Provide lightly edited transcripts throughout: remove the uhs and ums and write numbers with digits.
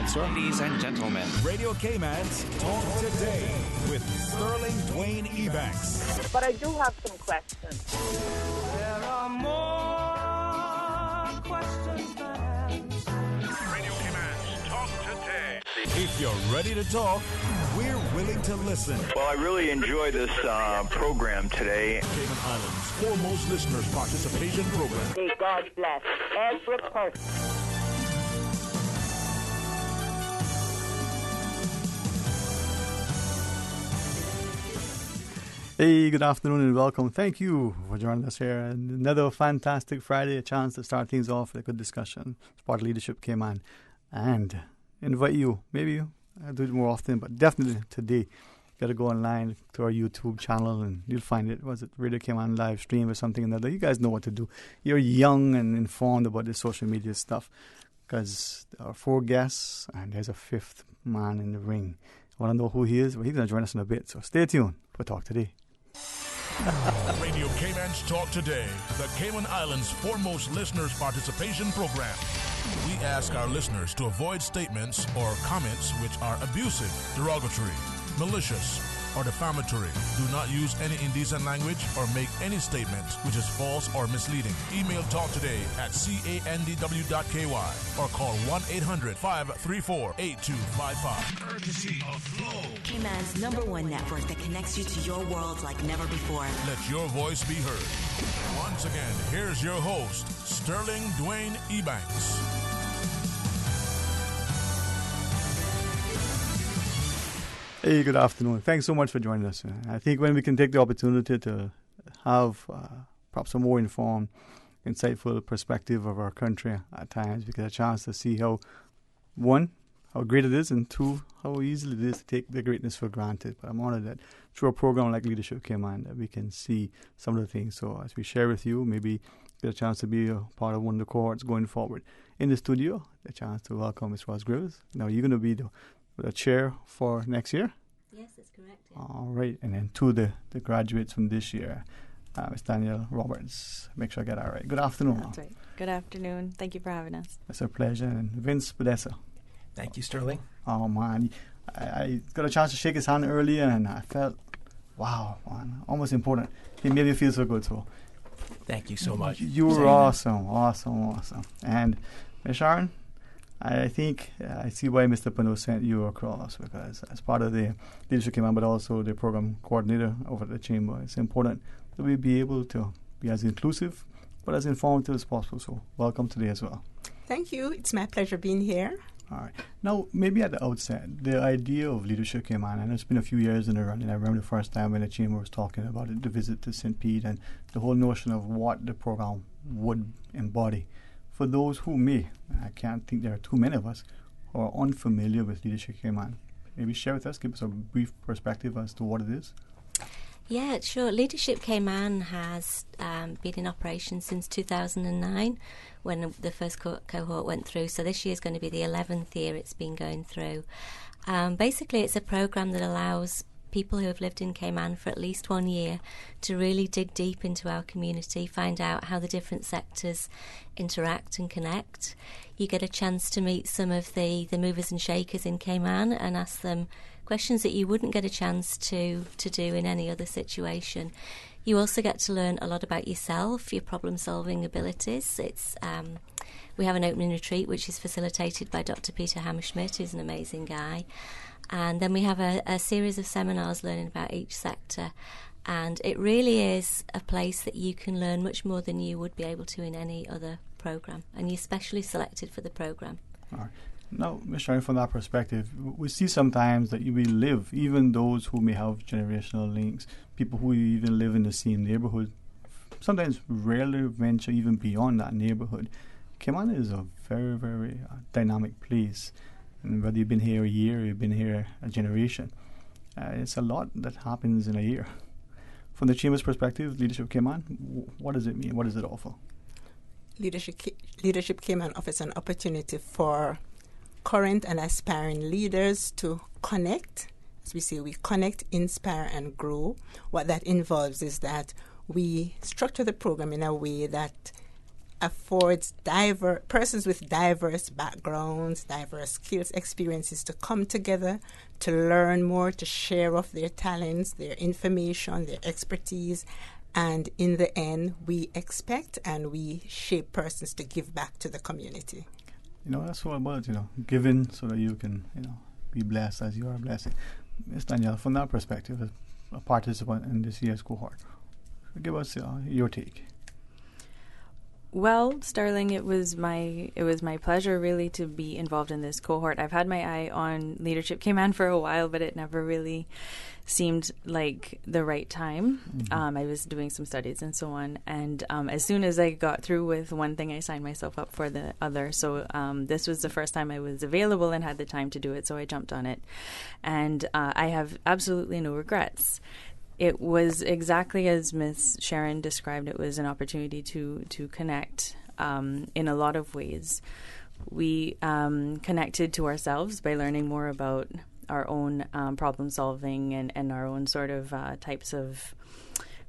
Ladies and gentlemen, Radio Cayman's Talk Today with Sterling Dwayne Ebanks. But I do have some questions. There are more questions than answers. Radio Cayman's Talk Today. If you're ready to talk, we're willing to listen. Well, I really enjoy this program today. Cayman Islands' foremost listeners participation program. May God bless every person. Hey, good afternoon and welcome. Thank you for joining us here. And another fantastic Friday, a chance to start things off with a good discussion. Sport Leadership Cayman. And invite you, maybe I'll do it more often, but definitely today, you got to go online to our YouTube channel and you'll find it. Was it Radio Cayman live stream or something another? You guys know what to do. You're young and informed about this social media stuff because there are 4 guests and there's a 5th man in the ring. I want to know who he is? Well, he's going to join us in a bit, so stay tuned for Talk Today. Radio Cayman's Talk Today, the Cayman Islands' foremost listeners participation program. We ask our listeners to avoid statements or comments which are abusive, derogatory, malicious, or defamatory. Do not use any indecent language or make any statement which is false or misleading. Email talktoday@candw.ky or call 1-800-534-8255. courtesy of Flow. Cayman's #1 network that connects you to your world like never before. Let your voice be heard. Once again, here's your host, Sterling Dwayne Ebanks. Hey, good afternoon. Thanks so much for joining us. I think when we can take the opportunity to have perhaps a more informed, insightful perspective of our country at times, we get a chance to see how, 1, how great it is, and 2, how easily it is to take the greatness for granted. But I'm honored that through a program like Leadership Cayman that we can see some of the things. So as we share with you, maybe get a chance to be a part of one of the cohorts going forward. In the studio, a chance to welcome Ms. Ross Grives. Now, you're going to be the chair for next year? Yes, that's correct. Yeah. All right. And then 2, the graduates from this year, Ms. Danielle Roberts. Make sure I get that right. Good afternoon. That's right. Good afternoon. Thank you for having us. It's a pleasure. And Vince Podessa. Thank you, Sterling. Oh, man. I got a chance to shake his hand earlier, and I felt, wow, man, almost important. He made me feel so good. So thank you so much. You were awesome. And Ms. Sharon, I think I see why Mr. Pano sent you across, because as part of the Leadership Cayman, but also the program coordinator over at the Chamber, it's important that we be able to be as inclusive but as informative as possible. So welcome today as well. Thank you. It's my pleasure being here. All right. Now, maybe at the outset, the idea of Leadership Cayman, and it's been a few years in the running. I remember the first time when the Chamber was talking about it, the visit to St. Pete, and the whole notion of what the program would embody. For those who may, I can't think there are too many of us, who are unfamiliar with Leadership Cayman, maybe share with us, give us a brief perspective as to what it is. Yeah, sure. Leadership Cayman has been in operation since 2009 when the first cohort went through. So this year is going to be the 11th year it's been going through. Basically, it's a program that allows people who have lived in Cayman for at least 1 year to really dig deep into our community, find out how the different sectors interact and connect. You get a chance to meet some of the movers and shakers in Cayman and ask them questions that you wouldn't get a chance to do in any other situation. You also get to learn a lot about yourself, your problem-solving abilities. We have an opening retreat which is facilitated by Dr. Peter Hammerschmidt, who's an amazing guy. And then we have a series of seminars learning about each sector. And it really is a place that you can learn much more than you would be able to in any other program. And you're specially selected for the program. All right. Now, Ms. Sharon, from that perspective, we see sometimes that we live, even those who may have generational links, people who even live in the same neighborhood, sometimes rarely venture even beyond that neighborhood. Cayman is a very, very dynamic place. And whether you've been here a year or you've been here a generation, it's a lot that happens in a year. From the Chamber's perspective, Leadership Cayman, what does it mean? What does it offer? Leadership Cayman offers an opportunity for current and aspiring leaders to connect. As we say, we connect, inspire, and grow. What that involves is that we structure the program in a way that affords persons with diverse backgrounds, diverse skills, experiences to come together, to learn more, to share of their talents, their information, their expertise. And in the end, we expect and we shape persons to give back to the community. That's all about, giving so that you can, be blessed as you are blessed. Ms. Danielle, from that perspective, as a participant in this year's cohort, give us your take. Well, Sterling, it was my pleasure really to be involved in this cohort. I've had my eye on Leadership Cayman for a while, but it never really seemed like the right time. Mm-hmm. I was doing some studies and so on, and as soon as I got through with one thing, I signed myself up for the other. So this was the first time I was available and had the time to do it, so I jumped on it. And I have absolutely no regrets. It was exactly as Ms. Sharon described. It was an opportunity to connect in a lot of ways. We connected to ourselves by learning more about our own problem solving and our own sort of types of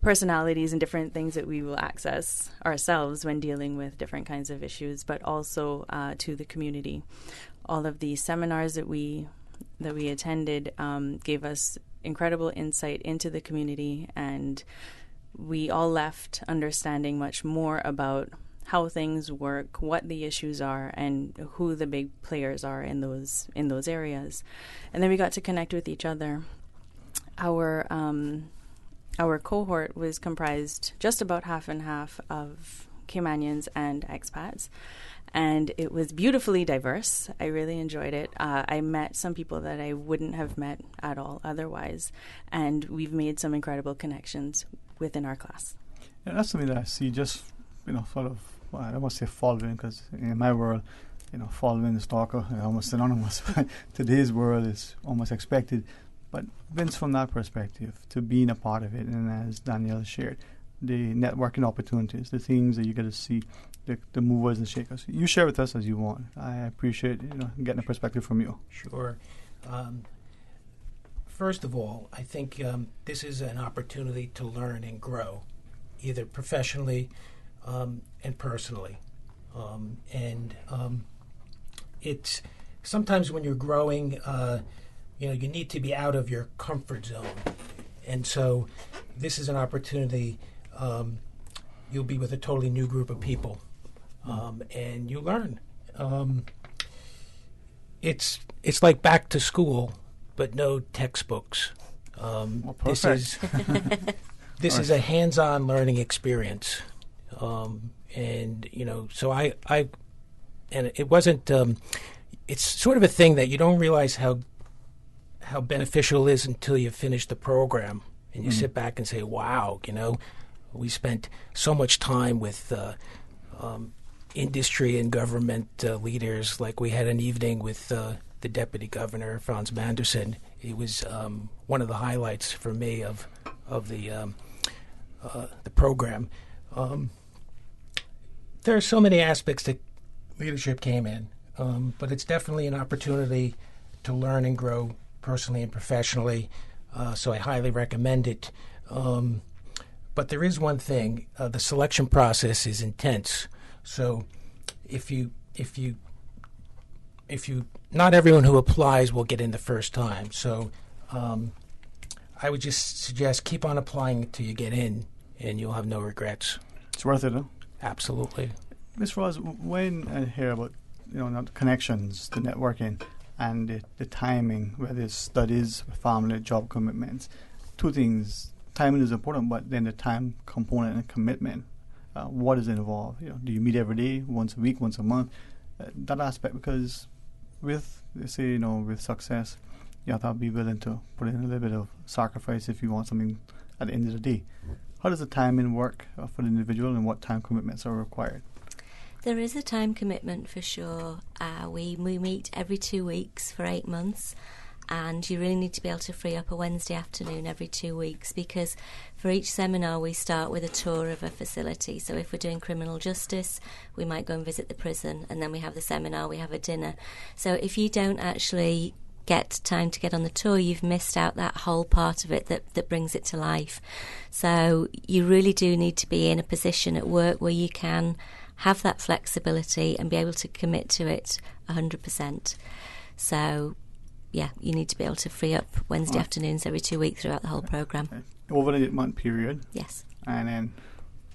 personalities and different things that we will access ourselves when dealing with different kinds of issues, but also to the community. All of the seminars that we attended gave us incredible insight into the community, and we all left understanding much more about how things work, what the issues are, and who the big players are in those areas. And then we got to connect with each other. Our cohort was comprised just about half and half of Caymanians and expats, and it was beautifully diverse. I really enjoyed it. I met some people that I wouldn't have met at all otherwise, and we've made some incredible connections within our class. Yeah, that's something that I see just, sort of, I don't want to say following, because in my world, following the stalker is almost synonymous, but today's world is almost expected. But Vince, from that perspective, to being a part of it, and as Danielle shared, the networking opportunities, the things that you get to see, the movers and shakers. You share with us as you want. I appreciate getting a perspective from you. Sure. First of all, I think this is an opportunity to learn and grow, either professionally and personally. It's sometimes when you're growing, you need to be out of your comfort zone. And so this is an opportunity. You'll be with a totally new group of people, and you learn. It's like back to school, but no textbooks. This is a hands-on learning experience, and so I and it wasn't. It's sort of a thing that you don't realize how beneficial it is until you finish the program and you sit back and say, "Wow, we spent so much time with industry and government leaders. Like we had an evening with the Deputy Governor, Frans Manderson. It was one of the highlights for me of the program. There are so many aspects that leadership came in, but it's definitely an opportunity to learn and grow personally and professionally. So I highly recommend it. But there is one thing: the selection process is intense. So if you not everyone who applies will get in the first time. So I would just suggest keep on applying until you get in, and you'll have no regrets. It's worth it, huh? Absolutely. Ms. Ross, when I hear about not the connections, the networking, and the timing, whether it's studies, family, job commitments, two things. Timing is important, but then the time component and commitment. What is involved? Do you meet every day, once a week, once a month? That aspect, because with success, you have to be willing to put in a little bit of sacrifice if you want something at the end of the day. How does the timing work for the individual, and what time commitments are required? There is a time commitment for sure. We meet every 2 weeks for 8 months, and you really need to be able to free up a Wednesday afternoon every 2 weeks, because for each seminar we start with a tour of a facility. So if we're doing criminal justice, we might go and visit the prison, and then we have the seminar, we have a dinner. So if you don't actually get time to get on the tour, you've missed out that whole part of it that brings it to life. So you really do need to be in a position at work where you can have that flexibility and be able to commit to it 100%. So, yeah, you need to be able to free up Wednesday afternoons every 2 weeks throughout the whole programme. Okay. Over an 8-month period. Yes. And then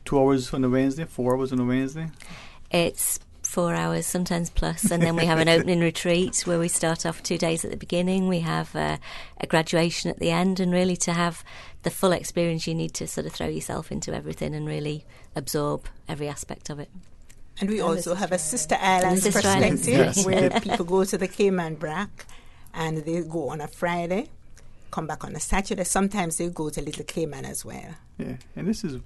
2 hours on a Wednesday, 4 hours on a Wednesday? It's 4 hours, sometimes plus, and then we have an opening retreat where we start off 2 days at the beginning. We have a graduation at the end, and really to have the full experience, you need to sort of throw yourself into everything and really absorb every aspect of it. And we also have a Sister Islands perspective Yes. where people go to the Cayman Brac and they go on a Friday, come back on a Saturday. Sometimes they go to Little Cayman as well. Yeah, and this is,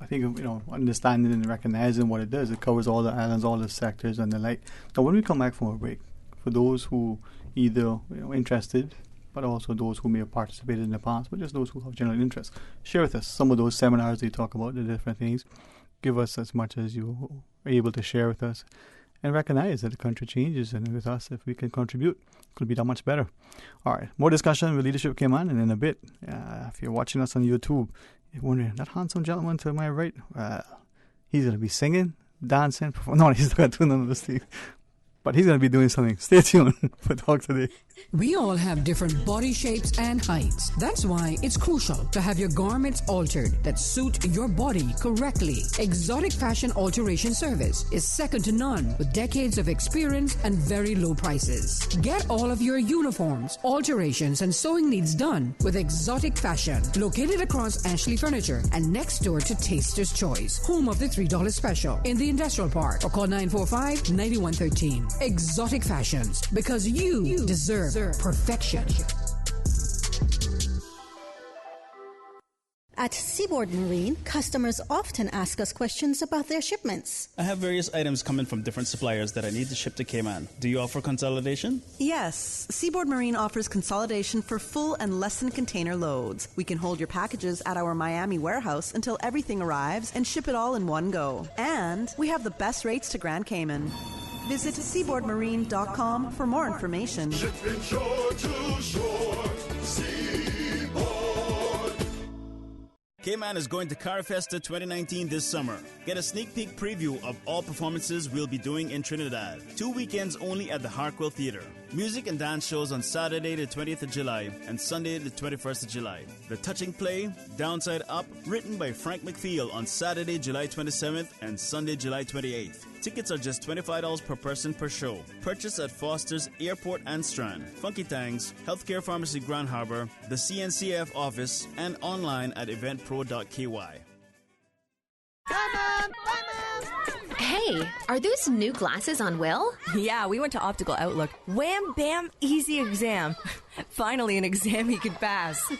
I think, understanding and recognizing what it does. It covers all the islands, all the sectors and the like. Now, when we come back from a break, for those who either interested, but also those who may have participated in the past, but just those who have general interest, share with us some of those seminars they talk about, the different things. Give us as much as you are able to share with us, and recognize that the country changes, and with us, if we can contribute, it could be that much better. All right, more discussion with Leadership came on, and in a bit, if you're watching us on YouTube, you're wondering, that handsome gentleman to my right, he's going to be singing, dancing, no, he's not going to do none of those things. But he's going to be doing something. Stay tuned for Talk Today. We all have different body shapes and heights. That's why it's crucial to have your garments altered that suit your body correctly. Exotic Fashion Alteration Service is second to none, with decades of experience and very low prices. Get all of your uniforms, alterations, and sewing needs done with Exotic Fashion, located across Ashley Furniture and next door to Taster's Choice, home of the $3 special in the Industrial Park, or call 945-9113. Exotic Fashions, because you deserve perfection. At Seaboard Marine, customers often ask us questions about their shipments. I have various items coming from different suppliers that I need to ship to Cayman. Do you offer consolidation? Yes. Seaboard Marine offers consolidation for full and less than container loads. We can hold your packages at our Miami warehouse until everything arrives and ship it all in one go. And we have the best rates to Grand Cayman. Visit seaboardmarine.com for more information. Shipping shore to shore, Seaboard. Cayman is going to Carfesta 2019 this summer. Get a sneak peek preview of all performances we'll be doing in Trinidad. 2 weekends only at the Hartwell Theatre. Music and dance shows on Saturday the 20th of July and Sunday the 21st of July. The touching play, Downside Up, written by Frank McPhail on Saturday, July 27th and Sunday, July 28th. Tickets are just $25 per person per show. Purchase at Foster's Airport and Strand, Funky Tangs, Healthcare Pharmacy Grand Harbor, the CNCF office, and online at eventpro.ky. Hey, are those new glasses on Will? Yeah, we went to Optical Outlook. Wham, bam, easy exam. Finally, an exam he could pass.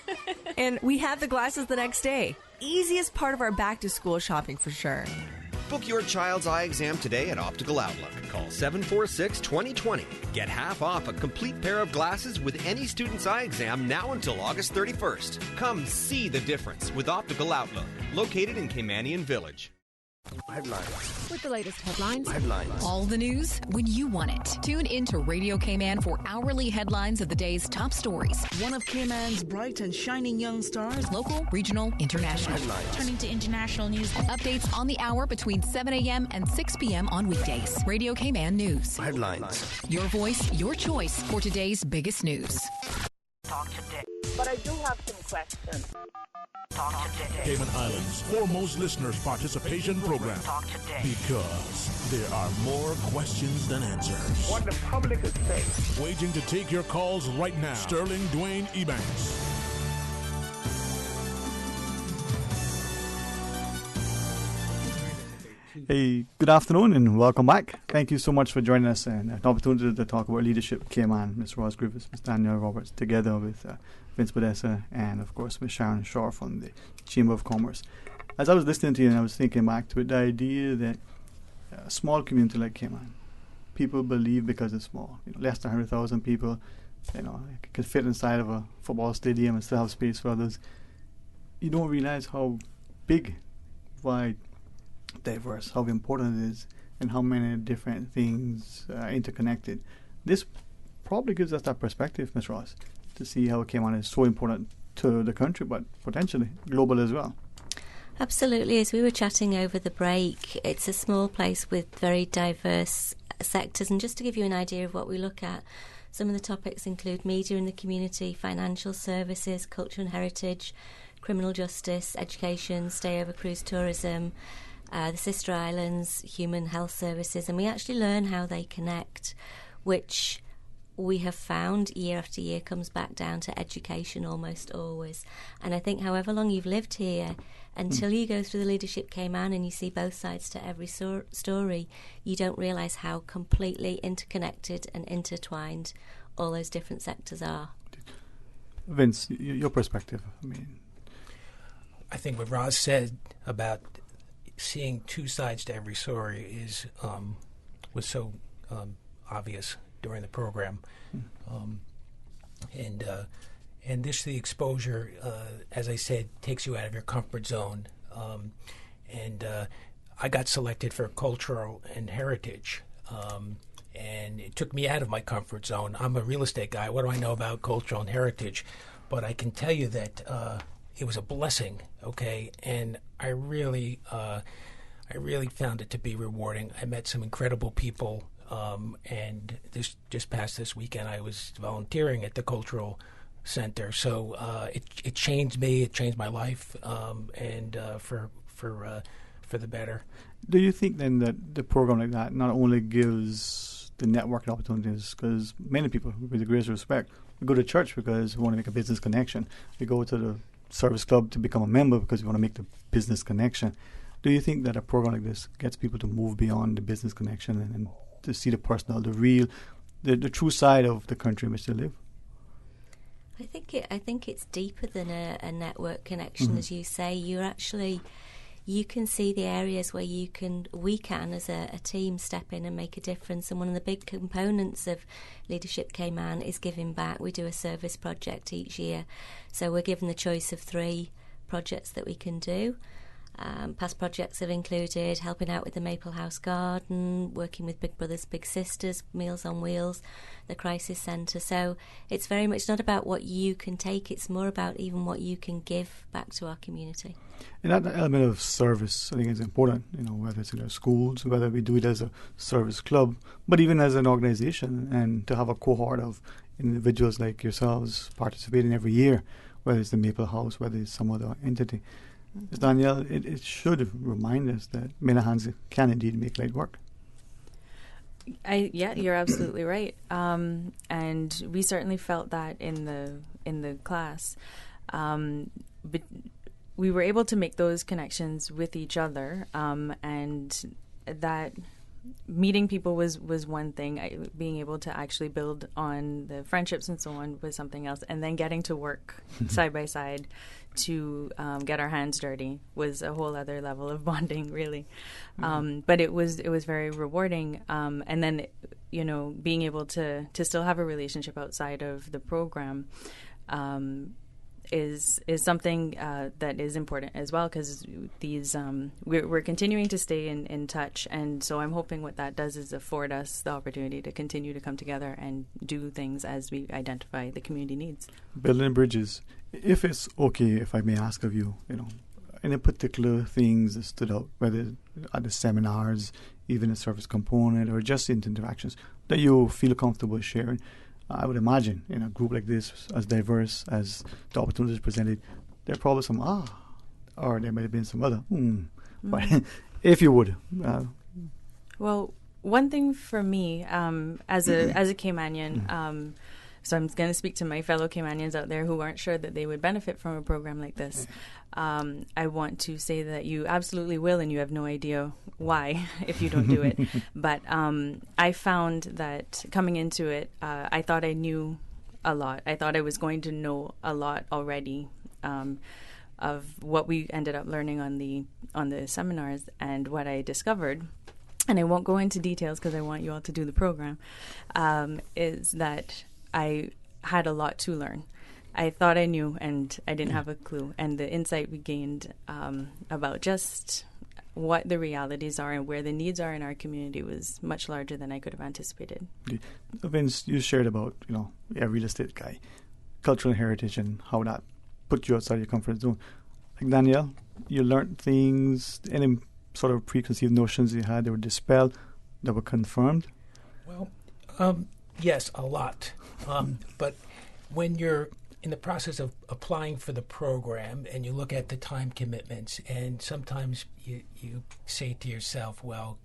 And we had the glasses the next day. Easiest part of our back-to-school shopping for sure. Book your child's eye exam today at Optical Outlook. Call 746-2020. Get half off a complete pair of glasses with any student's eye exam now until August 31st. Come see the difference with Optical Outlook, located in Caymanian Village. Headlines. With the latest headlines. All the news when you want it. Tune in to Radio Cayman for hourly headlines of the day's top stories. One of Cayman's bright and shining young stars. Local, regional, international. Turning to international news. Updates on the hour between 7 a.m. and 6 p.m. on weekdays. Radio Cayman News. Headlines. Your voice, your choice for today's biggest news. Talk today. But I do have some questions. Talk today. Cayman Islands' foremost listeners participation program. Talk today. Because there are more questions than answers. What the public is saying. Waiting to take your calls right now. Sterling Dwayne Ebanks. Hey, good afternoon and welcome back. Thank you so much for joining us and an opportunity to talk about leadership Cayman. Ms. Ross Griffiths, Ms. Danielle Roberts, together with Vince Podessa and, of course, Ms. Sharon Shaw from the Chamber of Commerce. As I was listening to you and I was thinking back to it, the idea that a small community like Cayman, people believe because it's small, less than 100,000 people, could fit inside of a football stadium and still have space for others. You don't realize how big, wide, diverse, how important it is, and how many different things are interconnected. This probably gives us that perspective, Ms. Ross, to see how Cayman is so important to the country, but potentially global as well. Absolutely. As we were chatting over the break, it's a small place with very diverse sectors. And just to give you an idea of what we look at, some of the topics include media in the community, financial services, culture and heritage, criminal justice, education, stayover cruise tourism, the sister islands, human health services. And we actually learn how they connect, which we have found year after year comes back down to education almost always. And I think however long you've lived here, until you go through the Leadership Cayman and you see both sides to every story, you don't realise how completely interconnected and intertwined all those different sectors are. Vince, your perspective. I think what Roz said about seeing two sides to every story was so obvious during the program, and the exposure, as I said, takes you out of your comfort zone. I got selected for cultural and heritage, and it took me out of my comfort zone. I'm a real estate guy. What do I know about cultural and heritage? But I can tell you that it was a blessing. Okay, and I really found it to be rewarding. I met some incredible people. And just past this weekend, I was volunteering at the Cultural Center. So it changed me. It changed my life, and for the better. Do you think then that the program like that not only gives the networking opportunities, because many people, with the greatest respect, we go to church because we want to make a business connection. We go to the service club to become a member because we want to make the business connection. Do you think that a program like this gets people to move beyond the business connection and to see the personal, the real, the true side of the country in which they live? I think it's deeper than a network connection, as you say. You can see the areas where we can as a team step in and make a difference. And one of the big components of Leadership Cayman is giving back. We do a service project each year, so we're given the choice of 3 projects that we can do. Past projects have included helping out with the Maple House Garden, working with Big Brothers Big Sisters, Meals on Wheels, the Crisis Centre. So it's very much not about what you can take, it's more about even what you can give back to our community. And that element of service, I think, is important, whether it's in our schools, whether we do it as a service club, but even as an organisation, and to have a cohort of individuals like yourselves participating every year, whether it's the Maple House, whether it's some other entity. Danielle, it should remind us that many hands can indeed make light work. You're absolutely right, and we certainly felt that in the class. But we were able to make those connections with each other, and that meeting people was one thing. Being able to actually build on the friendships and so on was something else, and then getting to work side by side to get our hands dirty was a whole other level of bonding, really. But it was very rewarding, and then being able to still have a relationship outside of the program is something that is important as well, because these we're continuing to stay in touch, and so I'm hoping what that does is afford us the opportunity to continue to come together and do things as we identify the community needs. Building bridges. If it's okay, if I may ask of you, any particular things that stood out, whether at the seminars, even a service component, or just in interactions that you feel comfortable sharing. I would imagine in a group like this, as diverse as the opportunities presented, there are probably some or there might have been some other But if you would. Well, one thing for me, as a Caymanian, so I'm going to speak to my fellow Caymanians out there who aren't sure that they would benefit from a program like this. I want to say that you absolutely will, and you have no idea why if you don't do it. But I found that coming into it, I thought I knew a lot. I thought I was going to know a lot already of what we ended up learning on the seminars, and what I discovered, and I won't go into details because I want you all to do the program, is that I had a lot to learn. I thought I knew, and I didn't have a clue. And the insight we gained about just what the realities are and where the needs are in our community was much larger than I could have anticipated. Vince, you shared about, a real estate guy, cultural heritage, and how that put you outside your comfort zone. Like Danielle, you learned things, any sort of preconceived notions you had that were dispelled, that were confirmed? Well, yes, a lot. But when you're in the process of applying for the program and you look at the time commitments, and sometimes you say to yourself, well,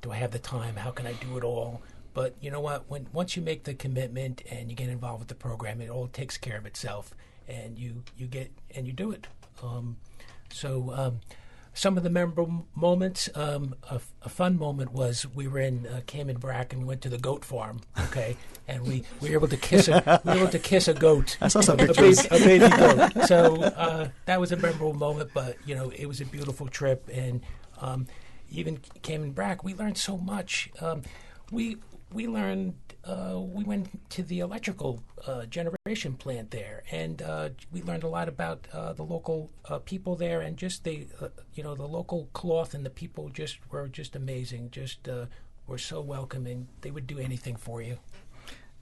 do I have the time? How can I do it all? But you know what? Once you make the commitment and you get involved with the program, it all takes care of itself, and you do it. Some of the memorable moments, a fun moment was we were in Cayman Brac and we went to the goat farm, okay, and we were able to kiss a goat. I saw some pictures. A baby goat. So that was a memorable moment, but it was a beautiful trip, and even Cayman Brac, we learned so much. We learned. We went to the electrical generation plant there, and we learned a lot about the local people there, and just the local cloth, and the people were just amazing. Were so welcoming. They would do anything for you.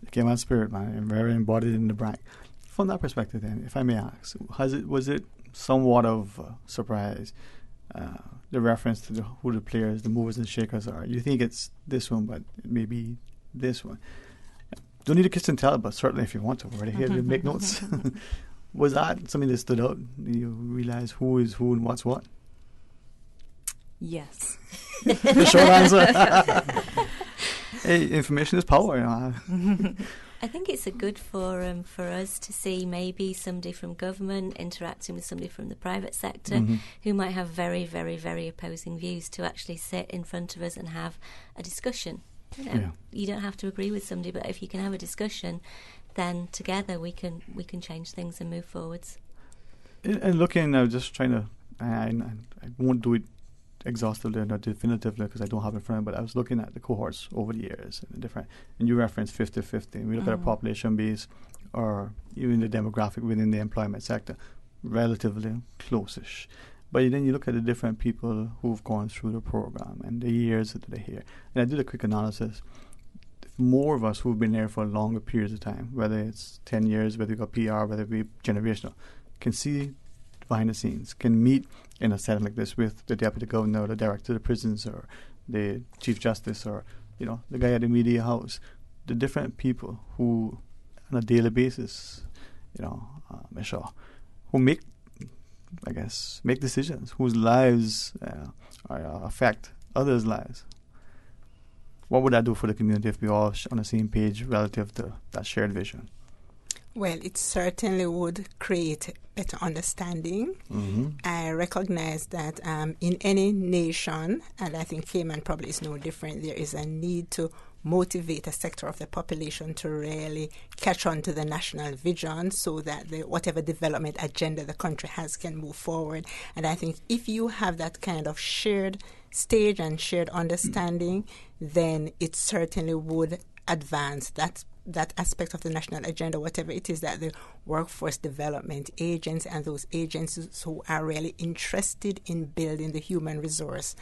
It came out spirit, man, and very embodied in the Brac. From that perspective, then, if I may ask, was it somewhat of a surprise? The reference to who the players, the movers and shakers are. You think it's this one, but it may be this one. Don't need to kiss and tell, but certainly if you want to, right here to make notes. Was that something that stood out? You realize who is who and what's what? Yes. The short answer. Hey, information is power. I think it's a good forum for us to see maybe somebody from government interacting with somebody from the private sector who might have very, very, very opposing views, to actually sit in front of us and have a discussion. You don't have to agree with somebody, but if you can have a discussion, then together we can change things and move forwards. And looking, I was just trying to, I won't do it exhaustively or not definitively because I don't have it in front of me, but I was looking at the cohorts over the years and you referenced 50-50, and we look at a population base or even the demographic within the employment sector, relatively close-ish. But then you look at the different people who've gone through the program and the years that they're here. And I did a quick analysis. More of us who've been there for longer periods of time, whether it's 10 years, whether you got PR, whether it be generational, can see behind the scenes, can meet in a setting like this with the deputy governor, or the director of the prisons, or the chief justice, or the guy at the media house, the different people who, on a daily basis, Michelle, who make decisions, whose lives affect others' lives. What would that do for the community if we all on the same page relative to that shared vision? Well, it certainly would create better understanding. I recognize that in any nation, and I think Cayman probably is no different, there is a need to motivate a sector of the population to really catch on to the national vision so that whatever development agenda the country has can move forward. And I think if you have that kind of shared stage and shared understanding, then it certainly would advance that aspect of the national agenda, whatever it is that the workforce development agents and those agencies who are really interested in building the human resource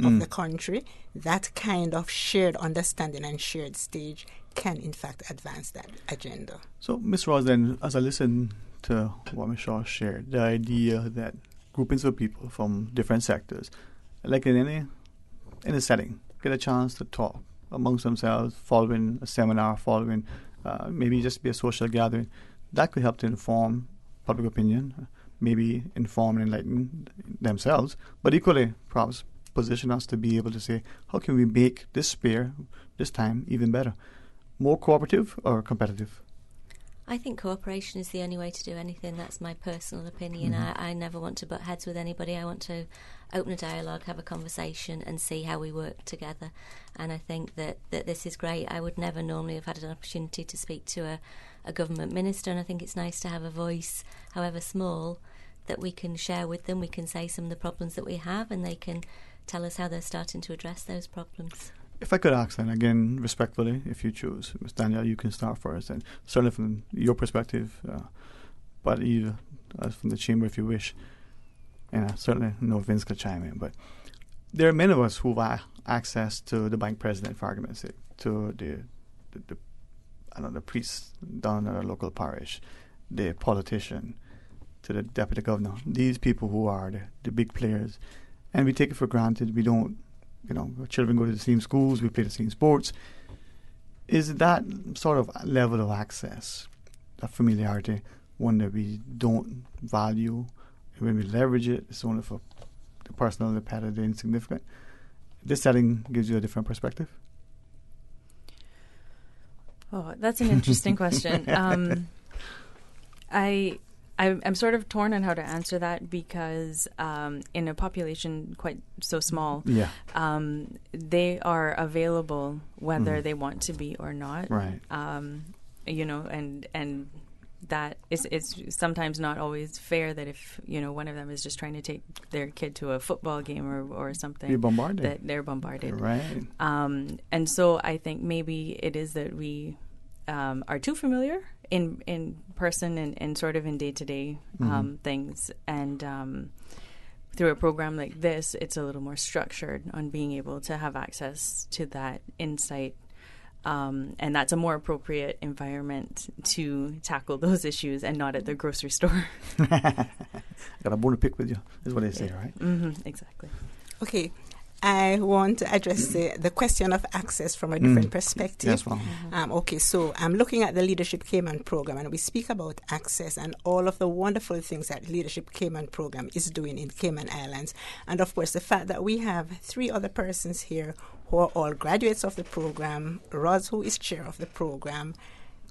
of the country, that kind of shared understanding and shared stage can in fact advance that agenda. So, Ms. Ross, then, as I listen to what Ms. Shaw shared, the idea that groupings of people from different sectors, like in any setting, get a chance to talk amongst themselves, following a seminar, following maybe just be a social gathering, that could help to inform public opinion, maybe inform and enlighten themselves, but equally perhaps position us to be able to say, how can we make this time even better? More cooperative or competitive? I think cooperation is the only way to do anything. That's my personal opinion. I never want to butt heads with anybody. I want to open a dialogue, have a conversation, and see how we work together. And I think that this is great. I would never normally have had an opportunity to speak to a government minister, and I think it's nice to have a voice, however small, that we can share with them. We can say some of the problems that we have, and they can tell us how they're starting to address those problems. If I could ask then, again, respectfully, if you choose, Ms. Danielle, you can start first, and certainly from your perspective, but either from the chamber if you wish, and I certainly know Vince could chime in, but there are many of us who have access to the bank president, for argument's sake, to the priest down in our local parish, the politician, to the deputy governor, these people who are the big players, and we take it for granted. We don't, our children go to the same schools, we play the same sports. Is that sort of level of access, that familiarity, one that we don't value? When we leverage it, it's only for the personal, the petty, the insignificant. This setting gives you a different perspective? Oh, that's an interesting question. I'm sort of torn on how to answer that because in a population quite so small, they are available whether they want to be or not. Right. And that it's sometimes not always fair that if one of them is just trying to take their kid to a football game or something, you're bombarded. That they're bombarded. Right. And so I think maybe it is that we are too familiar in person and sort of in day-to-day things, and through a program like this, it's a little more structured on being able to have access to that insight. And that's a more appropriate environment to tackle those issues and not at the grocery store. Got a bone to pick with you, is what they say, right? Mm-hmm, exactly. Okay. I want to address the question of access from a different perspective. Yes, ma'am. Okay, so I'm looking at the Leadership Cayman program, and we speak about access and all of the wonderful things that Leadership Cayman program is doing in Cayman Islands. And of course, the fact that we have 3 other persons here who are all graduates of the program, Roz, who is chair of the program,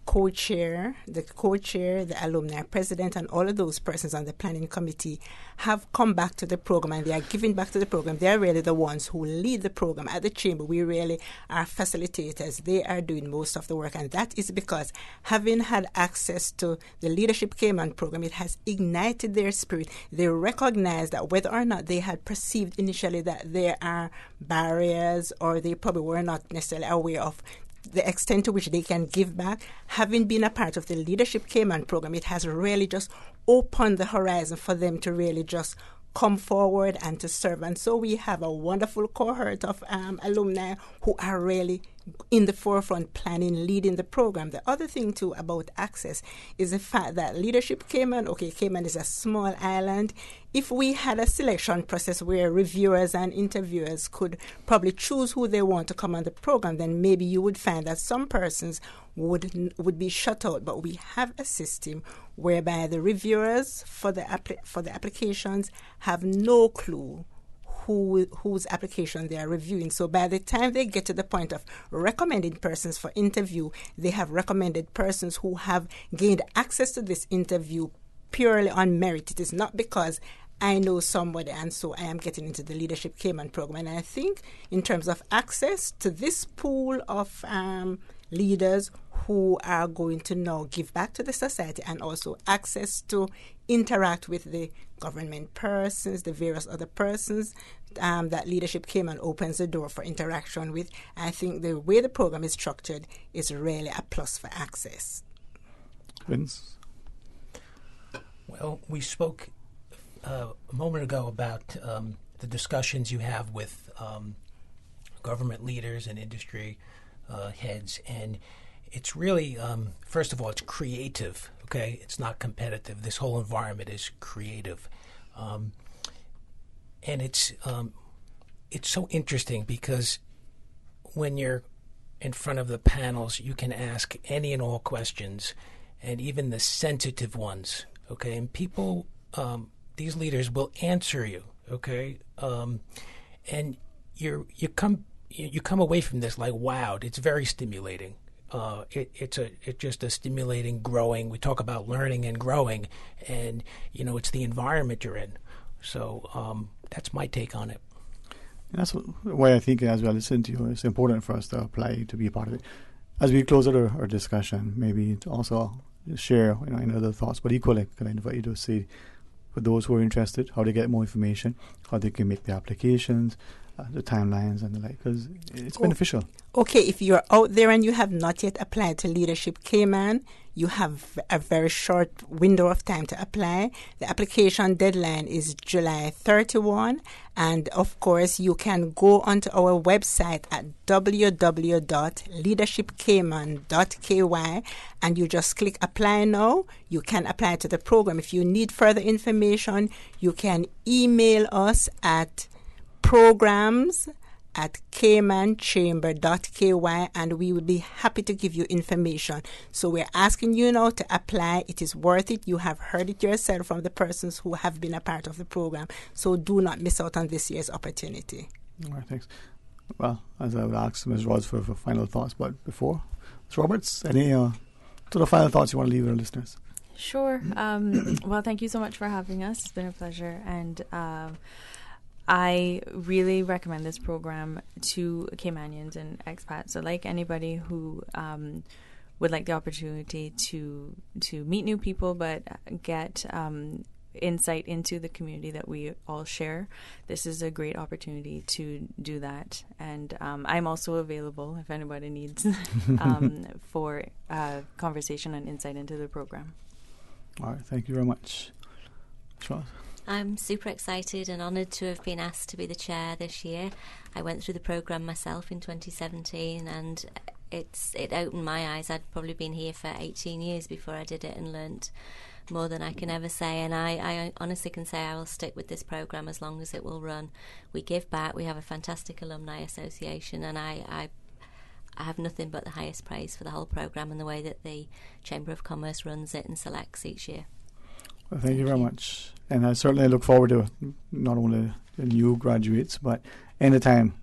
the co-chair, the alumni president, and all of those persons on the planning committee have come back to the program, and they are giving back to the program. They are really the ones who lead the program at the chamber. We really are facilitators. They are doing most of the work, and that is because having had access to the Leadership Cayman program, it has ignited their spirit. They recognize that whether or not they had perceived initially that there are barriers, or they probably were not necessarily aware of the extent to which they can give back, having been a part of the Leadership Cayman program, it has really just opened the horizon for them to really just come forward and to serve. And so we have a wonderful cohort of alumni who are really in the forefront planning, leading the program. The other thing, too, about access is the fact that Leadership Cayman, Cayman is a small island. If we had a selection process where reviewers and interviewers could probably choose who they want to come on the program, then maybe you would find that some persons would be shut out. But we have a system whereby the reviewers for the applications have no clue whose application they are reviewing. So by the time they get to the point of recommending persons for interview, they have recommended persons who have gained access to this interview purely on merit. It is not because I know somebody and so I am getting into the Leadership Cayman program. And I think in terms of access to this pool of leaders who are going to now give back to the society, and also access to interact with the government persons, the various other persons that Leadership Cayman opens the door for interaction with. I think the way the program is structured is really a plus for access. Vince? Well, we spoke a moment ago about the discussions you have with government leaders and industry heads, and it's really, first of all, it's creative, okay? It's not competitive. This whole environment is creative. And it's so interesting because when you're in front of the panels, you can ask any and all questions, and even the sensitive ones, okay? And people, these leaders will answer you, okay? And you come away from this like, wow, it's very stimulating. It's just a stimulating, growing. We talk about learning and growing, and it's the environment you're in. So that's my take on it. And that's why I think, as we listen to you, it's important for us to apply to be a part of it. As we close out our discussion, maybe to also share any other thoughts, but equally, can I invite you to see for those who are interested how they get more information, how they can make the applications, the timelines and the like, because it's beneficial. Okay, if you're out there and you have not yet applied to Leadership Cayman, you have a very short window of time to apply. The application deadline is July 31. And of course, you can go onto our website at www.leadershipcayman.ky and you just click apply now. You can apply to the program. If you need further information, you can email us at programs@caymanchamber.ky and we will be happy to give you information. So we're asking you now to apply. It is worth it. You have heard it yourself from the persons who have been a part of the program. So do not miss out on this year's opportunity. All right, thanks. Well, as I would ask Ms. Rods for final thoughts, but before, Ms. Roberts, any sort of final thoughts you want to leave with our listeners? Sure. Well, thank you so much for having us. It's been a pleasure. And I really recommend this program to Caymanians and expats. So like anybody who would like the opportunity to meet new people but get insight into the community that we all share, this is a great opportunity to do that. And I'm also available if anybody needs for conversation and insight into the program. All right, thank you very much. Charlotte? I'm super excited and honoured to have been asked to be the chair this year. I went through the programme myself in 2017 and it opened my eyes. I'd probably been here for 18 years before I did it and learnt more than I can ever say. And I honestly can say I will stick with this programme as long as it will run. We give back. We have a fantastic alumni association and I have nothing but the highest praise for the whole programme and the way that the Chamber of Commerce runs it and selects each year. Well, thank you very much. And I certainly look forward to not only the new graduates, but any time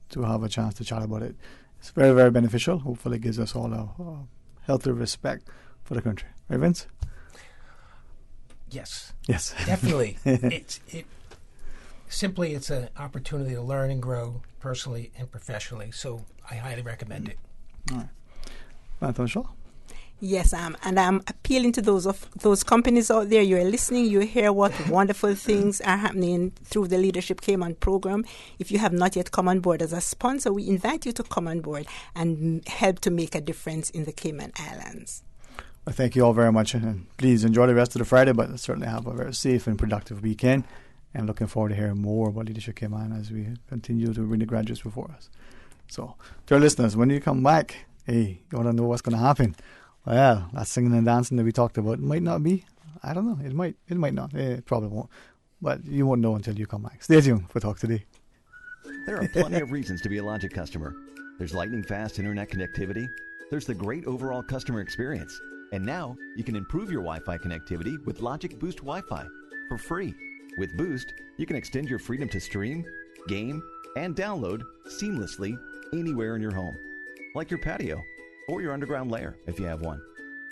to have a chance to chat about it. It's very, very beneficial. Hopefully it gives us all a healthy respect for the country. Right, Vince? Yes. Yes. Definitely. It's an opportunity to learn and grow personally and professionally. So I highly recommend it. All right. Anthony Shaw? Yes, and I'm appealing to those companies out there. You're listening. You hear what wonderful things are happening through the Leadership Cayman program. If you have not yet come on board as a sponsor, we invite you to come on board and help to make a difference in the Cayman Islands. Well, thank you all very much, and please enjoy the rest of the Friday, but certainly have a very safe and productive weekend. And looking forward to hearing more about Leadership Cayman as we continue to bring the graduates before us. So, to our listeners, when you come back, hey, you want to know what's going to happen? Well, that singing and dancing that we talked about might not be. I don't know. It might not. It probably won't. But you won't know until you come back. Stay tuned for Talk Today. There are plenty of reasons to be a Logic customer. There's lightning-fast internet connectivity. There's the great overall customer experience. And now, you can improve your Wi-Fi connectivity with Logic Boost Wi-Fi for free. With Boost, you can extend your freedom to stream, game, and download seamlessly anywhere in your home, like your patio or your underground lair if you have one.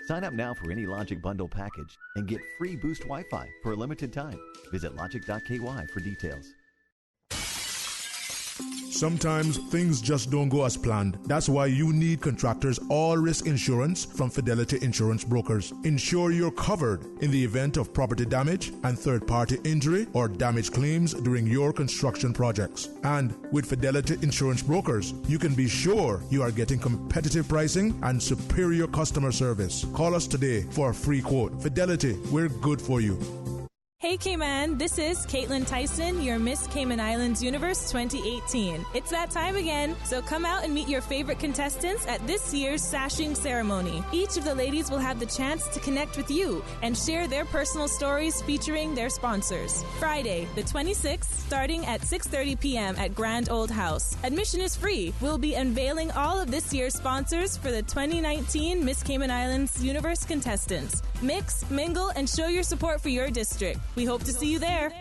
Sign up now for any Logic Bundle package and get free Boost Wi-Fi for a limited time. Visit logic.ky for details. Sometimes things just don't go as planned. That's why you need Contractors All Risk Insurance from Fidelity Insurance Brokers. Ensure you're covered in the event of property damage and third-party injury or damage claims during your construction projects. And with Fidelity Insurance Brokers, you can be sure you are getting competitive pricing and superior customer service. Call us today for a free quote. Fidelity, we're good for you. Hey Cayman, this is Caitlin Tyson, your Miss Cayman Islands Universe 2018. It's that time again, so come out and meet your favorite contestants at this year's sashing ceremony. Each of the ladies will have the chance to connect with you and share their personal stories featuring their sponsors. Friday, the 26th, starting at 6:30 p.m. at Grand Old House. Admission is free. We'll be unveiling all of this year's sponsors for the 2019 Miss Cayman Islands Universe contestants. Mix, mingle, and show your support for your district. We hope to see you there.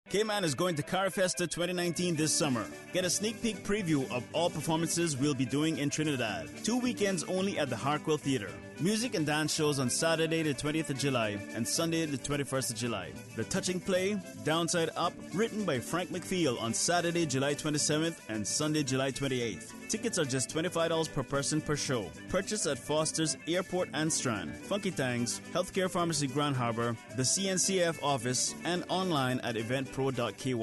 Cayman is going to Carfesta 2019 this summer. Get a sneak peek preview of all performances we'll be doing in Trinidad. 2 weekends only at the Harkwell Theatre. Music and dance shows on Saturday the 20th of July and Sunday the 21st of July. The touching play, Downside Up, written by Frank McFeel on Saturday, July 27th and Sunday, July 28th. Tickets are just $25 per person per show. Purchase at Foster's Airport and Strand, Funky Tangs, Healthcare Pharmacy Grand Harbor, the CNCF office, and online at eventpro.ky.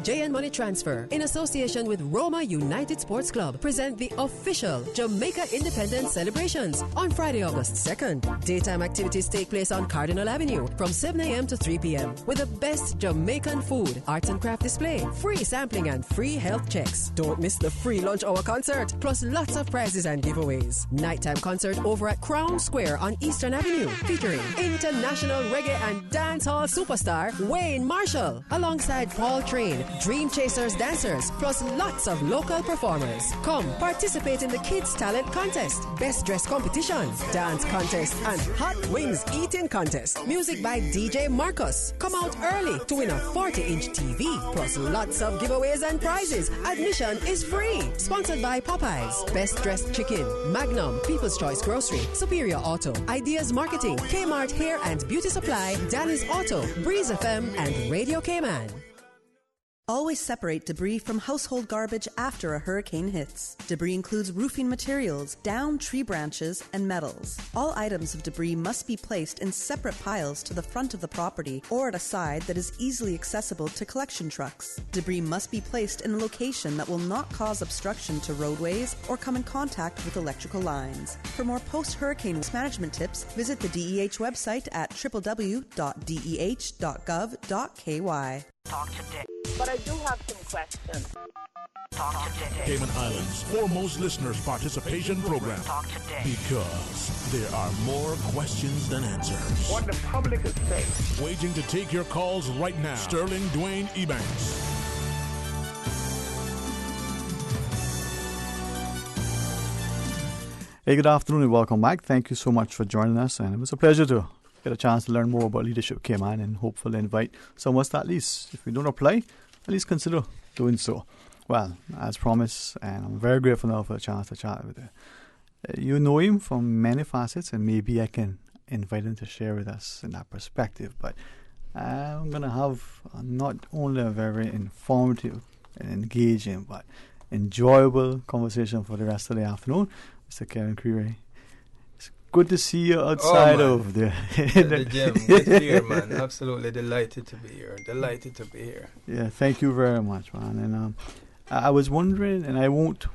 JN Money Transfer, in association with Roma United Sports Club, present the official Jamaica Independence celebrations on Friday, August 2nd. Daytime activities take place on Cardinal Avenue from 7 a.m. to 3 p.m. with the best Jamaican food, arts and craft display, free sampling and free health checks. Don't miss the free lunch hour concert, plus lots of prizes and giveaways. Nighttime concert over at Crown Square on Eastern Avenue, featuring international reggae and dancehall superstar Wayne Marshall, alongside Paul Train, Dream Chasers dancers, plus lots of local performers. Come participate in the Kids Talent Contest, Best Dress Competition, Dance Contest, and Hot Wings Eating Contest. Music by DJ Marcus. Come out early to win a 40-inch TV, plus lots of giveaways and prizes. Admission is free. Sponsored by Popeyes, Best Dressed Chicken, Magnum, People's Choice Grocery, Superior Auto, Ideas Marketing, Kmart Hair and Beauty Supply, Danny's Auto, Breeze FM, and Radio Cayman. Always separate debris from household garbage after a hurricane hits. Debris includes roofing materials, downed tree branches, and metals. All items of debris must be placed in separate piles to the front of the property or at a side that is easily accessible to collection trucks. Debris must be placed in a location that will not cause obstruction to roadways or come in contact with electrical lines. For more post-hurricane management tips, visit the DEH website at www.deh.gov.ky. Talk today. But I do have some questions. Talk today. Cayman Islands' foremost listeners participation program. Talk today. Because there are more questions than answers. What the public is saying. Waiting to take your calls right now. Sterling Dwayne Ebanks. Hey, good afternoon and welcome back. Thank you so much for joining us, and it was a pleasure to get a chance to learn more about Leadership Cayman and hopefully invite someone to at least, if we don't apply, at least consider doing so. Well, as promised, and I'm very grateful now for the chance to chat with you. You know him from many facets, and maybe I can invite him to share with us in that perspective. But I'm going to have not only a very informative and engaging, but enjoyable conversation for the rest of the afternoon. Mr. Kevin Creary, it's good to see you outside of the gym. Good here, man. Absolutely delighted to be here. Yeah, thank you very much, man. And I was wondering, and I won't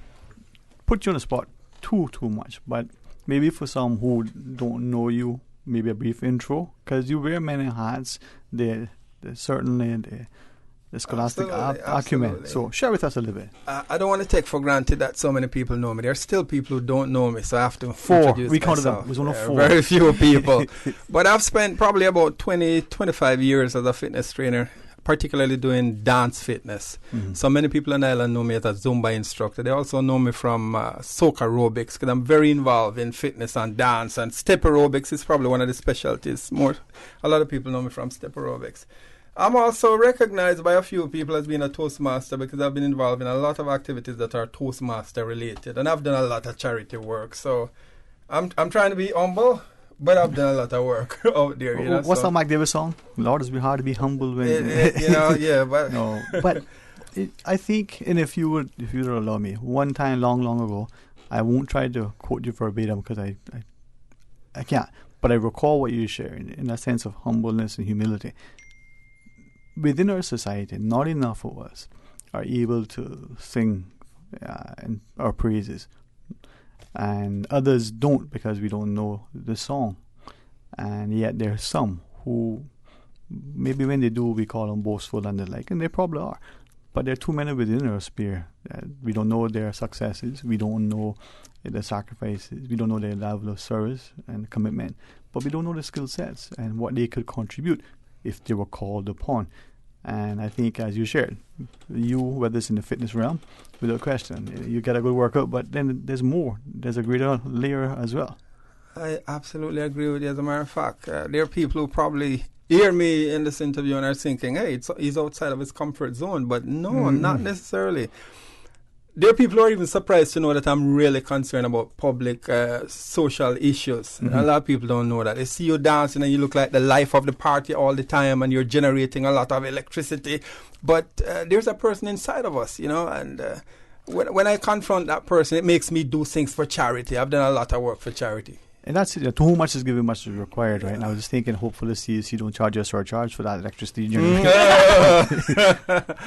put you on the spot too much, but maybe for some who don't know you, maybe a brief intro, because you wear many hats. Certainly the scholastic acumen. So share with us a little bit. I don't want to take for granted that so many people know me. There are still people who don't know me, so I have to introduce we counted them. It was only 4. Very few people. But I've spent probably about 25 years as a fitness trainer, particularly doing dance fitness. Mm-hmm. So many people on the island know me as a Zumba instructor. They also know me from soca aerobics, because I'm very involved in fitness and dance. And step aerobics is probably one of the specialties. A lot of people know me from step aerobics. I'm also recognized by a few people as being a Toastmaster, because I've been involved in a lot of activities that are Toastmaster related, and I've done a lot of charity work. So I'm trying to be humble, but I've done a lot of work out there. What's that Mike Davis song? Lord, it's hard to be humble when but no, but I think, and if you would allow me, one time long ago, I won't try to quote you verbatim because I can't, but I recall what you shared in a sense of humbleness and humility. Within our society, not enough of us are able to sing our praises, and others don't because we don't know the song. And yet there are some who, maybe when they do, we call them boastful and the like, and they probably are. But there are too many within our sphere. We don't know their successes, we don't know their sacrifices, we don't know their level of service and commitment, but we don't know the skill sets and what they could contribute if they were called upon. And I think, as you shared, whether it's in the fitness realm, without question, you get a good workout, but then there's more. There's a greater layer as well. I absolutely agree with you. As a matter of fact, there are people who probably hear me in this interview and are thinking, hey, he's outside of his comfort zone. But no, not necessarily. There are people who are even surprised to know that I'm really concerned about public social issues. Mm-hmm. A lot of people don't know that. They see you dancing and you look like the life of the party all the time and you're generating a lot of electricity. But there's a person inside of us, and when I confront that person, it makes me do things for charity. I've done a lot of work for charity. And that's it. To whom much is given, much is required, right? And I was just thinking, hopefully, CSC don't charge you a surcharge for that electricity.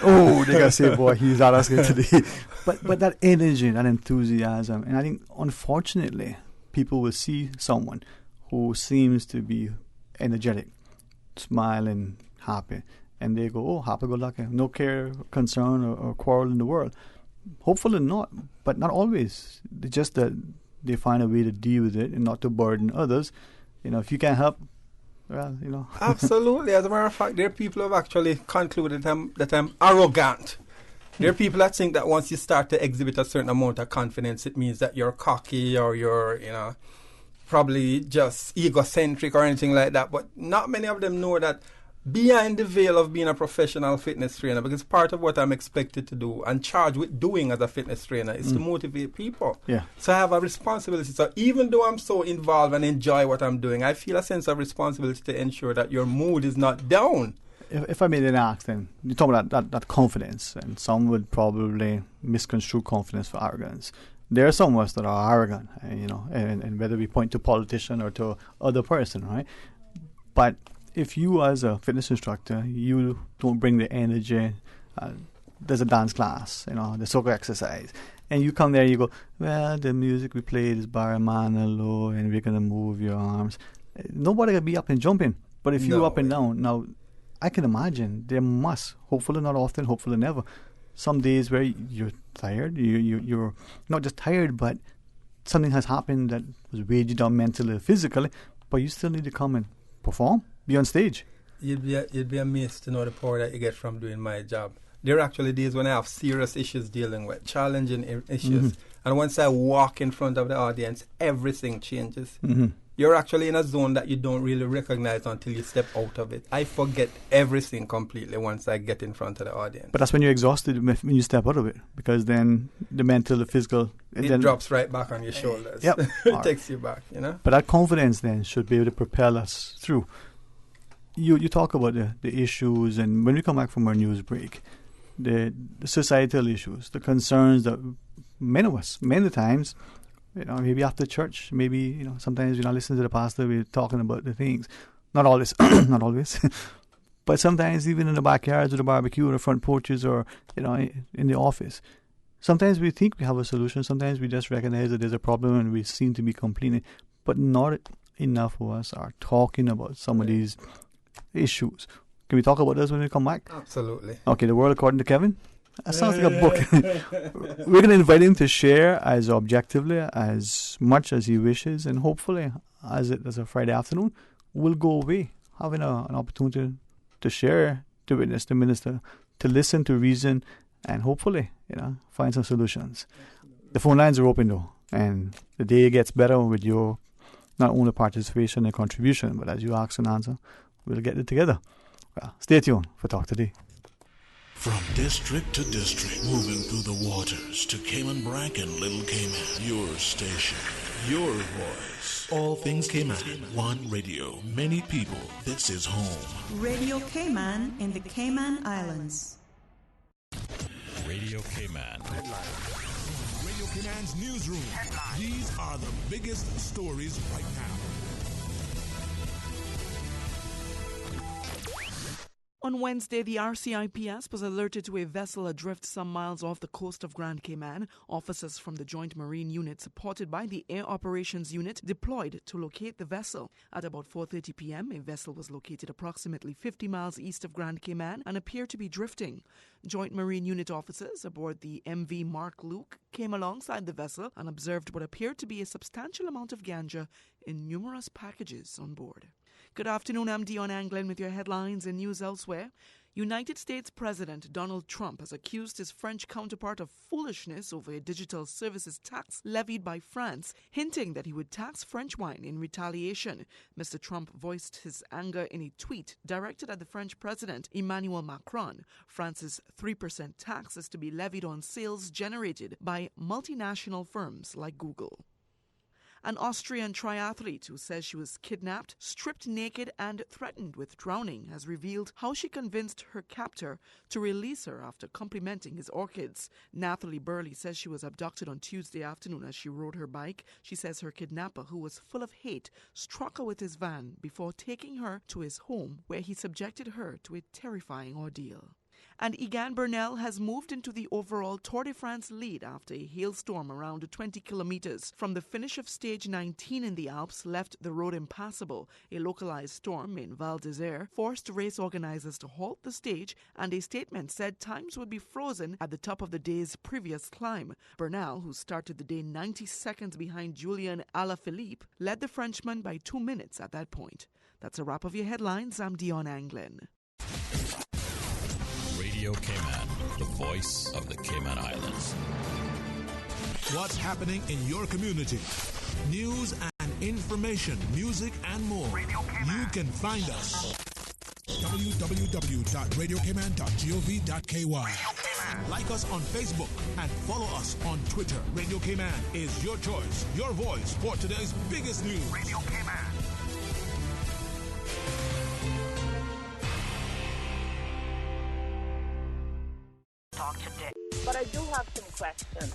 Oh, they gotta say, boy, he's not asking today. But that energy, that enthusiasm, and I think, unfortunately, people will see someone who seems to be energetic, smiling, happy, and they go, oh, happy-go-lucky, no care, concern, or quarrel in the world. Hopefully not, but not always. It's just that they find a way to deal with it and not to burden others. If you can't help, well, Absolutely. As a matter of fact, there are people who have actually concluded that I'm arrogant. There are people that think that once you start to exhibit a certain amount of confidence, it means that you're cocky or you're, probably just egocentric or anything like that. But not many of them know that behind the veil of being a professional fitness trainer, because part of what I'm expected to do and charged with doing as a fitness trainer is to motivate people. Yeah. So I have a responsibility. So even though I'm so involved and enjoy what I'm doing, I feel a sense of responsibility to ensure that your mood is not down. If I made an ask, then you talk about that confidence, and some would probably misconstrue confidence for arrogance. There are some of us that are arrogant, and whether we point to politician or to other person, right? But if you, as a fitness instructor, you don't bring the energy, there's a dance class, the soccer exercise, and you come there and you go, well, the music we played is Barry Manilow, and we're going to move your arms. Nobody going to be up and jumping. But if you're up and down, now, I can imagine there must, hopefully not often, hopefully never, some days where you're tired, you're not just tired, but something has happened that was weighed you down mentally or physically, but you still need to come and perform. Be on stage. You'd be amazed to know the power that you get from doing my job. There are actually days when I have serious issues dealing with, challenging issues. Mm-hmm. And once I walk in front of the audience, everything changes. Mm-hmm. You're actually in a zone that you don't really recognize until you step out of it. I forget everything completely once I get in front of the audience. But that's when you're exhausted, when you step out of it. Because then the mental, the physical... It drops right back on your shoulders. Yep. It takes you back, But that confidence then should be able to propel us through. You talk about the issues, and when we come back from our news break, the societal issues, the concerns that many times, maybe after church, maybe, sometimes we're not listening to the pastor, we're talking about the things. Not always, not always. But sometimes even in the backyards or the barbecue or the front porches or, in the office. Sometimes we think we have a solution. Sometimes we just recognize that there's a problem and we seem to be complaining. But not enough of us are talking about some of these issues. Can we talk about this when we come back? Absolutely. Okay, The World According to Kevin. That sounds like a book. We're going to invite him to share as objectively, as much as he wishes, and hopefully, as a Friday afternoon, we'll go away having an opportunity to share, to witness, to minister, to listen, to reason, and hopefully, find some solutions. The phone lines are open though, and the day gets better with your not only participation and contribution, but as you ask and answer, we'll get it together. Well, stay tuned for Talk Today. From district to district, moving through the waters to Cayman Brac and Little Cayman. Your station, your voice. All things Cayman. One radio, many people. This is home. Radio Cayman in the Cayman Islands. Radio Cayman. Radio Cayman's newsroom. These are the biggest stories right now. On Wednesday, the RCIPS was alerted to a vessel adrift some miles off the coast of Grand Cayman. Officers from the Joint Marine Unit, supported by the Air Operations Unit, deployed to locate the vessel. At about 4:30 p.m., a vessel was located approximately 50 miles east of Grand Cayman and appeared to be drifting. Joint Marine Unit officers aboard the MV Mark Luke came alongside the vessel and observed what appeared to be a substantial amount of ganja in numerous packages on board. Good afternoon, I'm Dion Anglin with your headlines and news elsewhere. United States President Donald Trump has accused his French counterpart of foolishness over a digital services tax levied by France, hinting that he would tax French wine in retaliation. Mr. Trump voiced his anger in a tweet directed at the French President Emmanuel Macron. France's 3% tax is to be levied on sales generated by multinational firms like Google. An Austrian triathlete who says she was kidnapped, stripped naked, and threatened with drowning has revealed how she convinced her captor to release her after complimenting his orchids. Nathalie Burley says she was abducted on Tuesday afternoon as she rode her bike. She says her kidnapper, who was full of hate, struck her with his van before taking her to his home, where he subjected her to a terrifying ordeal. And Egan Bernal has moved into the overall Tour de France lead after a hailstorm around 20 kilometers from the finish of stage 19 in the Alps left the road impassable. A localized storm in Val d'Isère forced race organizers to halt the stage, and a statement said times would be frozen at the top of the day's previous climb. Bernal, who started the day 90 seconds behind Julian Alaphilippe, led the Frenchman by 2 minutes at that point. That's a wrap of your headlines. I'm Dion Anglin. Radio Cayman, the voice of the Cayman Islands. What's happening in your community? News and information, music and more. You can find us. www.radiocayman.gov.ky. Like us on Facebook and follow us on Twitter. Radio Cayman is your choice, your voice for today's biggest news. Radio Cayman. Talk today. But I do have some questions.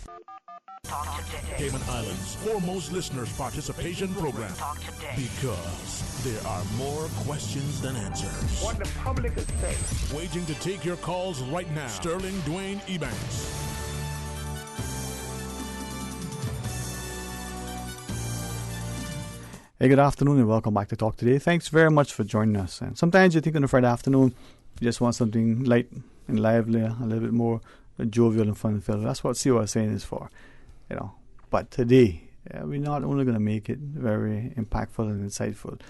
Talk today. Cayman Islands' foremost listeners' participation program. Talk today. Because there are more questions than answers. What the public is saying. Waiting to take your calls right now. Sterling Dwayne Ebanks. Hey, good afternoon and welcome back to Talk Today. Thanks very much for joining us. And sometimes you think on a Friday afternoon, you just want something light and lively, a little bit more jovial and fun-filled. That's what See What I'm Saying is for, you know. But today, we're not only going to make it very impactful and insightful,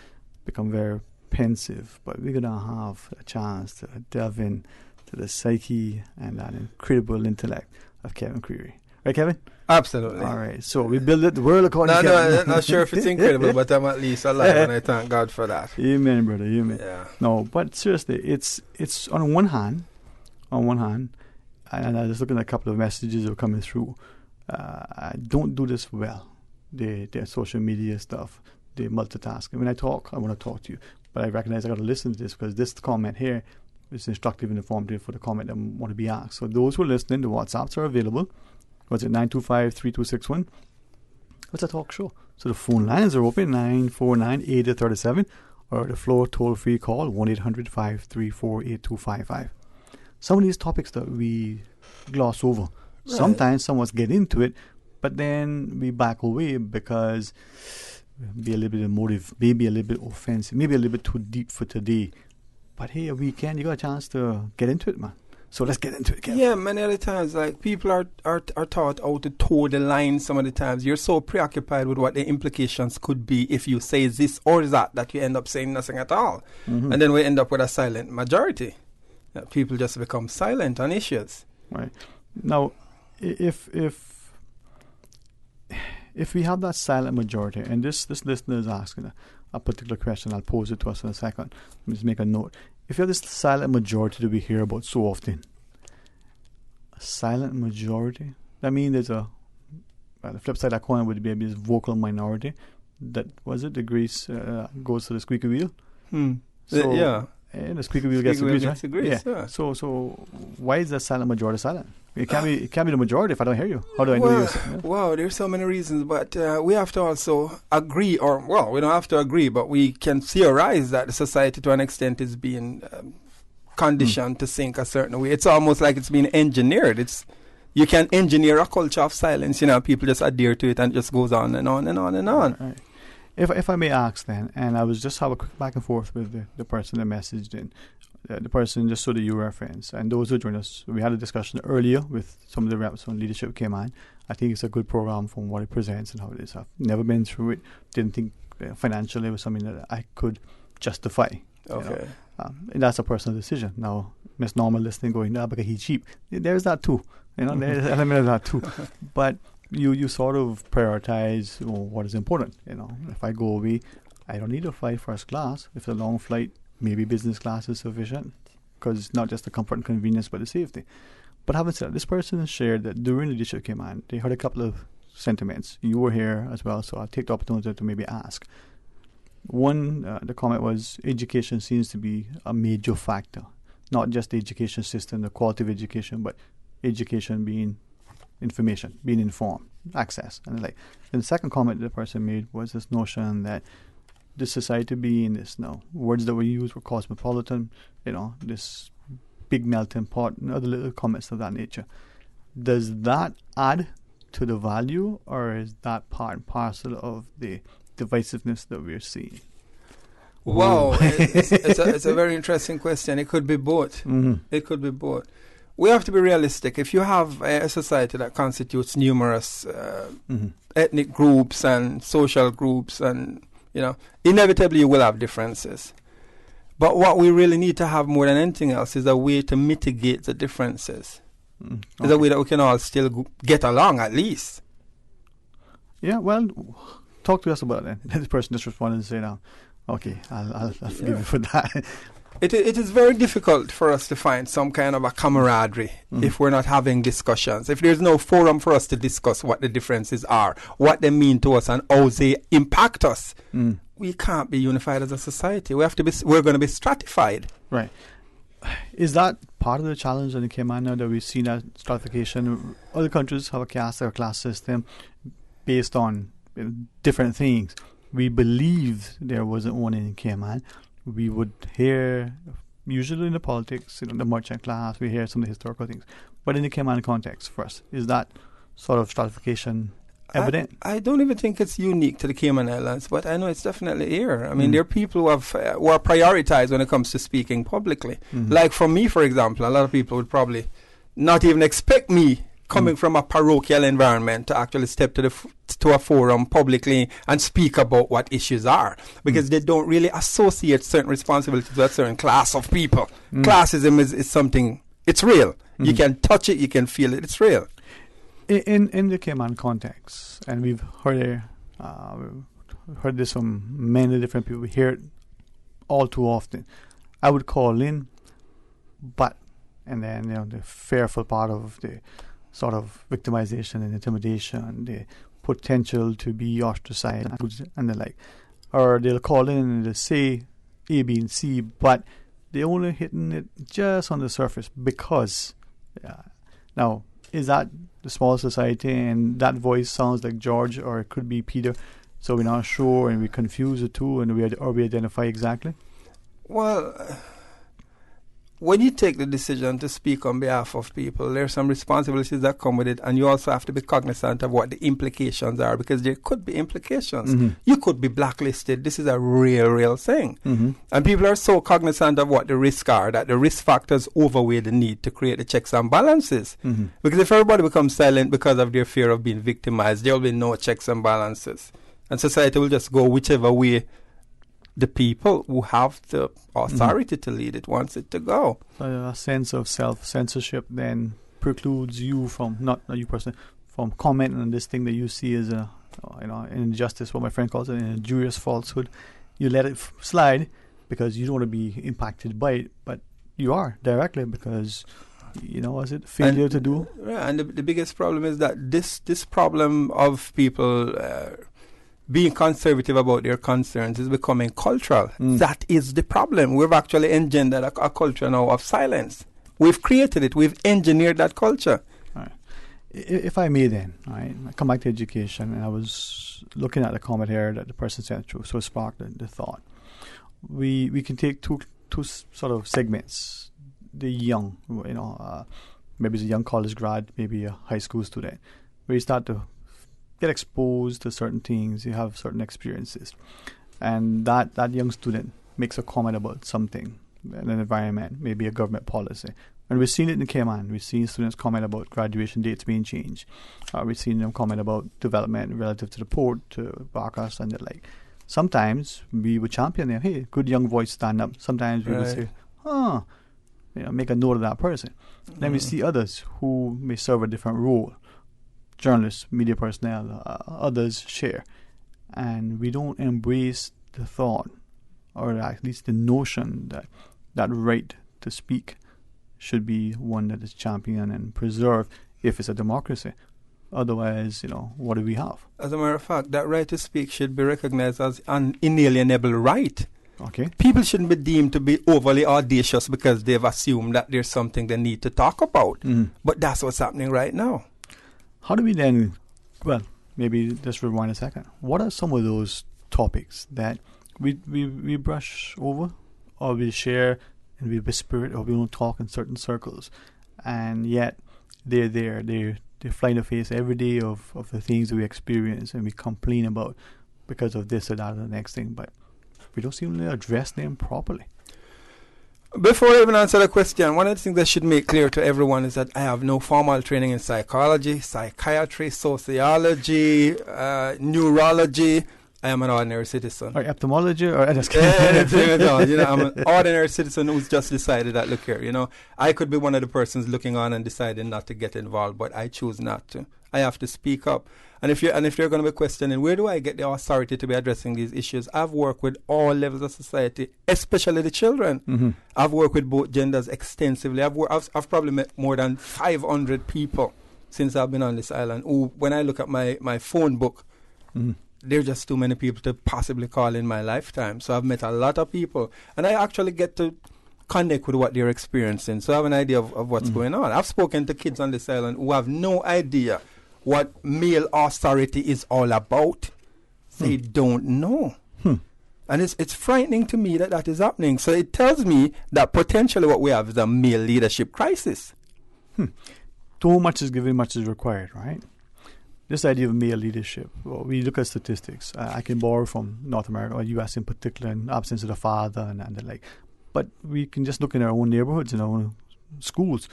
become very pensive, but we're going to have a chance to delve in to the psyche and that incredible intellect of Kevin Creary. Right, Kevin? Absolutely. All right. So we build it the world according to Kevin. No, I'm not sure if it's incredible, but I'm at least alive, and I thank God for that. Amen, brother. Amen. Yeah. No, but seriously, it's on one hand, and I was looking at a couple of messages that were coming through. I don't do this well. The social media stuff, the multitasking. When I talk, I want to talk to you, but I recognize I got to listen to this because this comment here is instructive and informative for the comment that I want to be asked. So those who are listening, the WhatsApps are available. What's it, 925-3261? It's a talk show. So the phone lines are open, 949-8037, or the floor toll-free call, 1-800-534-8255. Some of these topics that we gloss over. Right. Sometimes some of us get into it, but then we back away because be a little bit emotive, maybe a little bit offensive, maybe a little bit too deep for today. But hey, a weekend, you got a chance to get into it, man. So let's get into it, Kevin. Yeah, many other times, like, people are taught how to toe the line some of the times. You're so preoccupied with what the implications could be if you say this or that you end up saying nothing at all. Mm-hmm. And then we end up with a silent majority. People just become silent on issues. Right. Now, if we have that silent majority, and this listener is asking a particular question, I'll pose it to us in a second. Let me just make a note. If you have this silent majority that we hear about so often, a silent majority, that means there's the flip side of that coin would be this vocal minority that, was it, the grease goes to the squeaky wheel? So, yeah. And the squeaky wheel gets the grease, right? Yeah. So why is the silent majority silent? It can't be the majority if I don't hear you. How do I know you? Wow, there's so many reasons, but we have to also agree, we don't have to agree, but we can theorize that the society to an extent is being conditioned to think a certain way. It's almost like it's being engineered. You can engineer a culture of silence, people just adhere to it and it just goes on and on and on and on. Right. If I may ask then, and I was just have a quick back and forth with the person that messaged in, the person just so that you reference, and those who joined us, we had a discussion earlier with some of the reps on Leadership Cayman. I think it's a good program from what it presents and how it is. I've never been through it, didn't think financially it was something that I could justify. Okay. And that's a personal decision. Now, Miss Norma listening going, because he's cheap. There's that too. There's an element of that too. But you sort of prioritize what is important. If I go away, I don't need to fly first class. If it's a long flight, maybe business class is sufficient because it's not just the comfort and convenience but the safety. But having said that, this person has shared that during Leadership Cayman, they had a couple of sentiments. You were here as well, so I'll take the opportunity to maybe ask. One, the comment was education seems to be a major factor, not just the education system, the quality of education, but education being information, being informed, access, and the like. And the second comment the person made was this notion that the society being this now, words that we use were cosmopolitan, this big melting pot, and other little comments of that nature. Does that add to the value, or is that part and parcel of the divisiveness that we're seeing? Wow, it's a very interesting question. It could be both. Mm-hmm. It could be both. We have to be realistic. If you have a society that constitutes numerous ethnic groups and social groups, and inevitably you will have differences. But what we really need to have more than anything else is a way to mitigate the differences. Okay. Is a way that we can all still get along, at least. Yeah, well, talk to us about it. This person just responded and said, okay, I'll forgive you for that. It is very difficult for us to find some kind of a camaraderie if we're not having discussions. If there's no forum for us to discuss what the differences are, what they mean to us, and how they impact us, we can't be unified as a society. We're going to be stratified. Right. Is that part of the challenge in the Cayman now that we've seen that stratification? Other countries have a caste or a class system based on different things. We believe there wasn't one in Cayman. We would hear, usually in the politics, the merchant class, we hear some of the historical things. But in the Cayman context first, is that sort of stratification evident? I don't even think it's unique to the Cayman Islands, but I know it's definitely here. I mean, there are people who are prioritized when it comes to speaking publicly. Like for me, for example, a lot of people would probably not even expect me, coming from a parochial environment, to actually step to a forum publicly and speak about what issues are, because they don't really associate certain responsibilities with a certain class of people. Classism is something, it's real. You can touch it, you can feel it, it's real. In the Cayman context, and we've heard this from many different people, we hear it all too often. I would call in, and then the fearful part of the sort of victimization and intimidation, the potential to be ostracized and the like. Or they'll call in and they'll say A, B, and C, but they're only hitting it just on the surface because. Now, is that the small society and that voice sounds like George, or it could be Peter, so we're not sure and we confuse the two and we identify exactly? Well, when you take the decision to speak on behalf of people, there are some responsibilities that come with it, and you also have to be cognizant of what the implications are, because there could be implications. You could be blacklisted. This is a real thing. And people are so cognizant of what the risks are that the risk factors overweigh the need to create the checks and balances. Because if everybody becomes silent because of their fear of being victimized, there will be no checks and balances. And society will just go whichever way the people who have the authority to lead it wants it to go. So a sense of self-censorship then precludes you from, not you personally, from commenting on this thing that you see as a, an injustice, what my friend calls it, an injurious falsehood. You let it slide because you don't want to be impacted by it, but you are directly because, is it failure to do? Yeah, and the biggest problem is that this problem of people being conservative about their concerns is becoming cultural. That is the problem. We've actually engendered a culture now of silence. We've created it. We've engineered that culture. All right. If I may then, I come back to education, and I was looking at the comment here that the person sent through, so it sparked the thought. We can take two sort of segments. The young, maybe it's a young college grad, maybe a high school student, where you start to get exposed to certain things, you have certain experiences, and that young student makes a comment about something in an environment, maybe a government policy. And we've seen it in Cayman. We've seen students comment about graduation dates being changed. We've seen them comment about development relative to the port, to Barcas and the like. Sometimes we would champion them. Hey, good young voice, stand up. Sometimes we would say, make a note of that person. Then we see others who may serve a different role. Journalists, media personnel, others share. And we don't embrace the thought, or at least the notion that right to speak should be one that is championed and preserved if it's a democracy. Otherwise, what do we have? As a matter of fact, that right to speak should be recognized as an inalienable right. Okay. People shouldn't be deemed to be overly audacious because they've assumed that there's something they need to talk about. But that's what's happening right now. How do we then, maybe just rewind a second. What are some of those topics that we brush over, or we share and we whisper it, or we don't talk in certain circles, and yet they're there, they fly in the face every day of the things that we experience and we complain about because of this or that or the next thing, but we don't seem to address them properly. Before I even answer the question, one of the things that should make clear to everyone is that I have no formal training in psychology, psychiatry, sociology, neurology. I am an ordinary citizen. Or ophthalmology, or I just I'm an ordinary citizen who's just decided that, look here, I could be one of the persons looking on and deciding not to get involved, but I choose not to. I have to speak up. And if you're going to be questioning, where do I get the authority to be addressing these issues? I've worked with all levels of society, especially the children. I've worked with both genders extensively. I've probably met more than 500 people since I've been on this island. Who, when I look at my phone book, there are just too many people to possibly call in my lifetime. So I've met a lot of people, and I actually get to connect with what they're experiencing. So I have an idea of what's going on. I've spoken to kids on this island who have no idea what male authority is all about. They don't know. And it's frightening to me that is happening. So it tells me that potentially what we have is a male leadership crisis. Too much is given, much is required, right? This idea of male leadership, we look at statistics. I can borrow from North America or U.S. in particular, in absence of the father and the like. But we can just look in our own neighborhoods, in our own schools.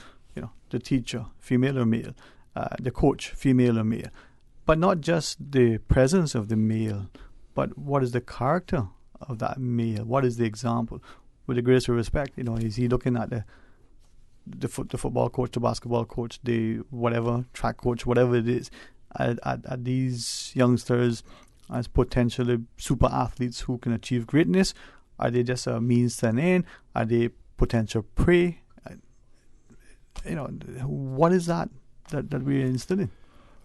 The teacher, female or male, the coach, female or male. But not just the presence of the male, but what is the character of that male? What is the example? With the greatest respect, is he looking at the football coach, the basketball coach, the whatever, track coach, whatever it is, at these youngsters as potentially super athletes who can achieve greatness? Are they just a means to an end? Are they potential prey? What is that we're instilling?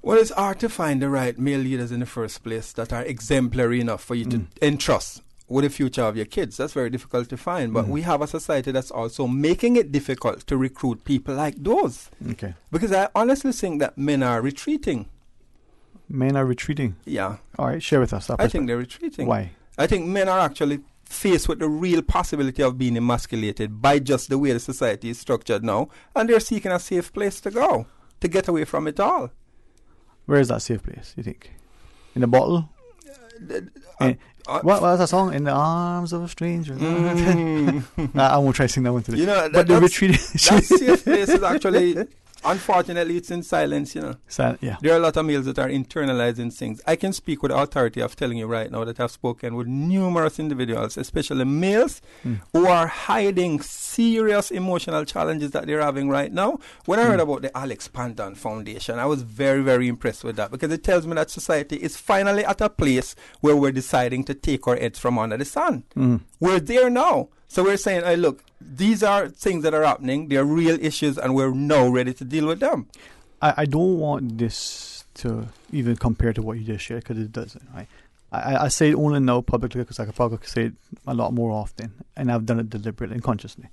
Well, it's hard to find the right male leaders in the first place that are exemplary enough for you to entrust with the future of your kids. That's very difficult to find. But we have a society that's also making it difficult to recruit people like those. Okay. Because I honestly think that men are retreating. Men are retreating? Yeah. All right, share with us. I think they're retreating. Why? I think men are actually faced with the real possibility of being emasculated by just the way the society is structured now, and they're seeking a safe place to go, to get away from it all. Where is that safe place, you think? In the bottle? What was that song? In the arms of a stranger. I won't try to sing that one today. But the retreat. That safe place is actually, unfortunately, it's in silence. Yeah. There are a lot of males that are internalizing things. I can speak with authority of telling you right now that I've spoken with numerous individuals, especially males, who are hiding serious emotional challenges that they're having right now. When I heard about the Alex Panton Foundation, I was very, very impressed with that, because it tells me that society is finally at a place where we're deciding to take our heads from under the sun. We're there now. So we're saying, hey, look, these are things that are happening. They're real issues, and we're now ready to deal with them. I don't want this to even compare to what you just shared, because it doesn't. Right? I say it only now publicly because I could probably say it a lot more often, and I've done it deliberately and consciously.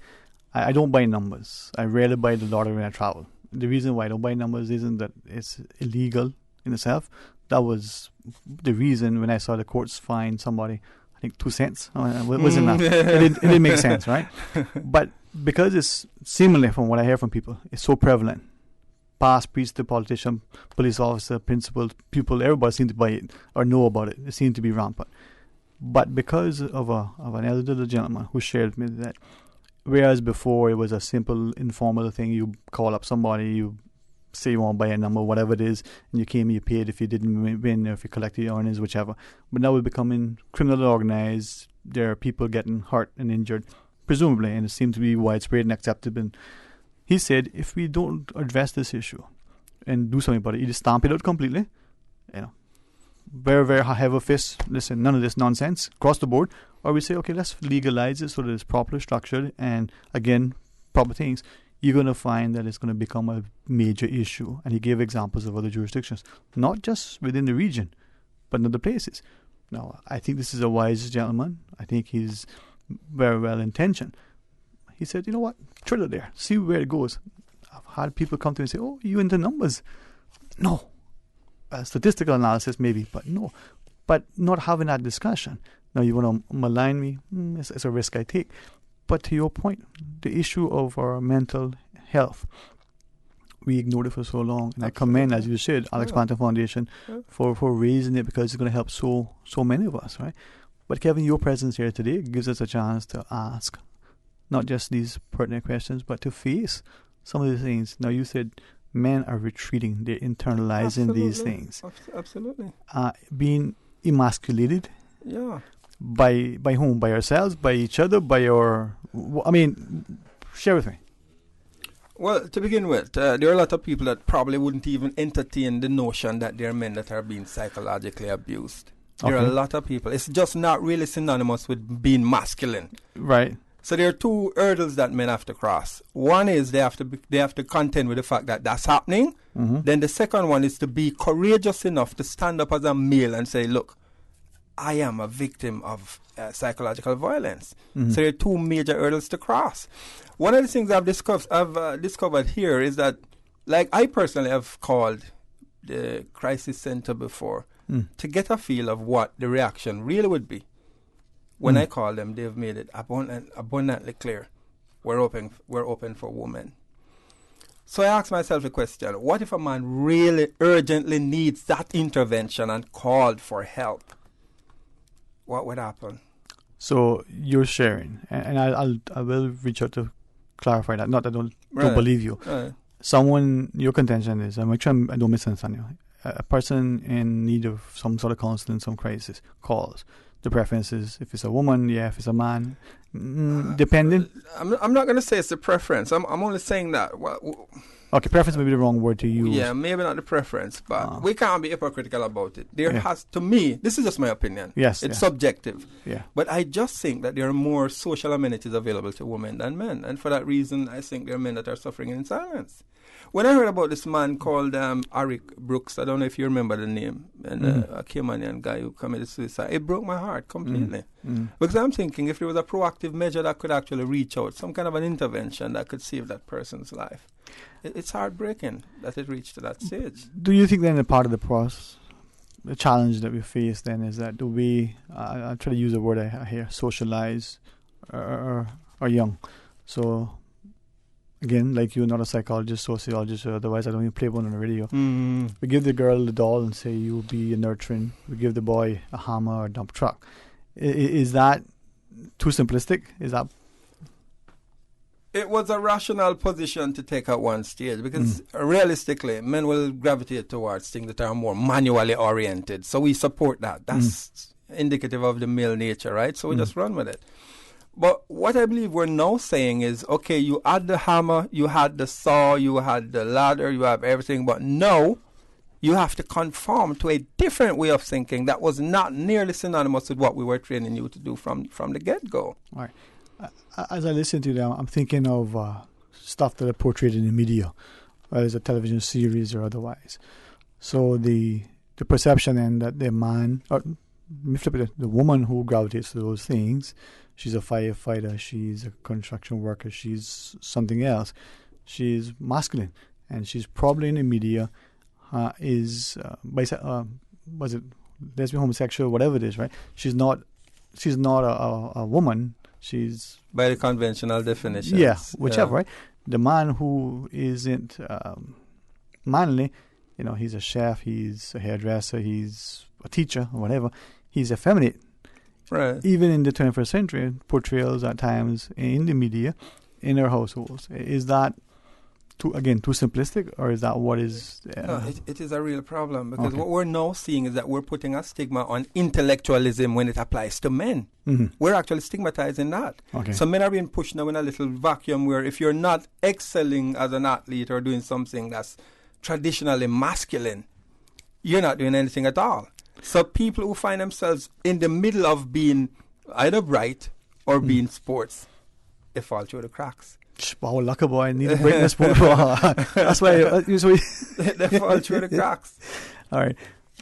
I don't buy numbers. I rarely buy the lottery when I travel. The reason why I don't buy numbers isn't that it's illegal in itself. That was the reason when I saw the courts fine somebody, I think 2 cents. It wasn't enough. It didn't make sense, right? But because it's seemingly, from what I hear from people, it's so prevalent. Past, priest, the politician, police officer, principal, pupil, everybody seems to buy it or know about it. It seems to be rampant. But because of an elderly gentleman who shared with me that, whereas before it was a simple, informal thing, you call up somebody, you say you want to buy a number, whatever it is, and you came, you paid if you didn't win, or if you collected your earnings, whichever. But now it's becoming criminally organized. There are people getting hurt and injured, presumably, and it seems to be widespread and accepted. And he said, if we don't address this issue and do something about it, either stamp it out completely, very, very heavy fist, listen, none of this nonsense, across the board, or we say, okay, let's legalize it so that it's properly structured and, again, proper things. you're going to find that it's going to become a major issue. And he gave examples of other jurisdictions, not just within the region, but in other places. Now, I think this is a wise gentleman. I think he's very well intentioned. He said, you know what, throw it there, see where it goes. I've had people come to me and say, oh, you into numbers? No. Statistical analysis maybe, but no. But not having that discussion. Now, you want to malign me? It's a risk I take. But to your point, the issue of our mental health, we ignored it for so long. And I commend, as you said, Alex Panton Foundation for raising it, because it's going to help so many of us, right? But Kevin, your presence here today gives us a chance to ask not just these pertinent questions, but to face some of these things. Now, you said men are retreating, they're internalizing these things. Absolutely. Being emasculated. Yeah. By whom? By ourselves? By each other? By our... I mean, share with me. Well, to begin with, there are a lot of people that probably wouldn't even entertain the notion that there are men that are being psychologically abused. There are a lot of people. It's just not really synonymous with being masculine. Right. So there are two hurdles that men have to cross. One is they have to contend with the fact that that's happening. Mm-hmm. Then the second one is to be courageous enough to stand up as a male and say, look, I am a victim of psychological violence. Mm-hmm. So there are two major hurdles to cross. One of the things I've discovered here is that, like, I personally have called the crisis center before to get a feel of what the reaction really would be. When I call them, they've made it abundantly clear. We're open for women. So I asked myself a question: what if a man really urgently needs that intervention and called for help? What would happen? So you're sharing, and I will reach out to clarify that. Not that I don't believe you. Right. Someone, your contention is, I'm sure I don't misunderstand you. A person in need of some sort of counseling, some crisis, calls. The preference is, if it's a woman, if it's a man, depending. I'm not going to say it's the preference. I'm only saying that. Okay, preference may be the wrong word to use. Yeah, maybe not the preference, but we can't be hypocritical about it. There has, to me, this is just my opinion. Yes, it's subjective. Yeah, but I just think that there are more social amenities available to women than men, and for that reason, I think there are men that are suffering in silence. When I heard about this man called Eric Brooks, I don't know if you remember the name, and a Caymanian guy who committed suicide, it broke my heart completely. Because I'm thinking if there was a proactive measure that could actually reach out, some kind of an intervention that could save that person's life. It's heartbreaking that it reached to that stage. Do you think then a part of the process, the challenge that we face then is that I'll try to use a word I hear, socialize or young. So, again, like you're not a psychologist, sociologist, or otherwise I don't even play one on the radio. Mm-hmm. We give the girl the doll and say, you'll be nurturing. We give the boy a hammer or a dump truck. Is that too simplistic? Is that... It was a rational position to take at one stage because realistically, men will gravitate towards things that are more manually oriented. So we support that. That's indicative of the male nature, right? So we just run with it. But what I believe we're now saying is, okay, you had the hammer, you had the saw, you had the ladder, you have everything, but now you have to conform to a different way of thinking that was not nearly synonymous with what we were training you to do from the get-go. All right. As I listen to them, I'm thinking of stuff that are portrayed in the media, whether it's a television series or otherwise. So the perception then that the man, or the woman who gravitates to those things, she's a firefighter, she's a construction worker, she's something else. She's masculine, and she's probably in the media was it lesbian, homosexual, whatever it is, right? She's not a woman. She's by the conventional definition. Yeah, whichever, right? The man who isn't manly, he's a chef, he's a hairdresser, he's a teacher, or whatever. He's effeminate. Right. Even in the 21st century, portrayals at times in the media, in our households. Is that too simplistic, or is that what is... No, it is a real problem, because what we're now seeing is that we're putting a stigma on intellectualism when it applies to men. Mm-hmm. We're actually stigmatizing that. Okay. So men are being pushed now in a little vacuum where if you're not excelling as an athlete or doing something that's traditionally masculine, you're not doing anything at all. So people who find themselves in the middle of being either bright or being sports, they fall through the cracks. Wow, lucky boy, I need to break this boat. That's why usually they fall through the cracks. All right.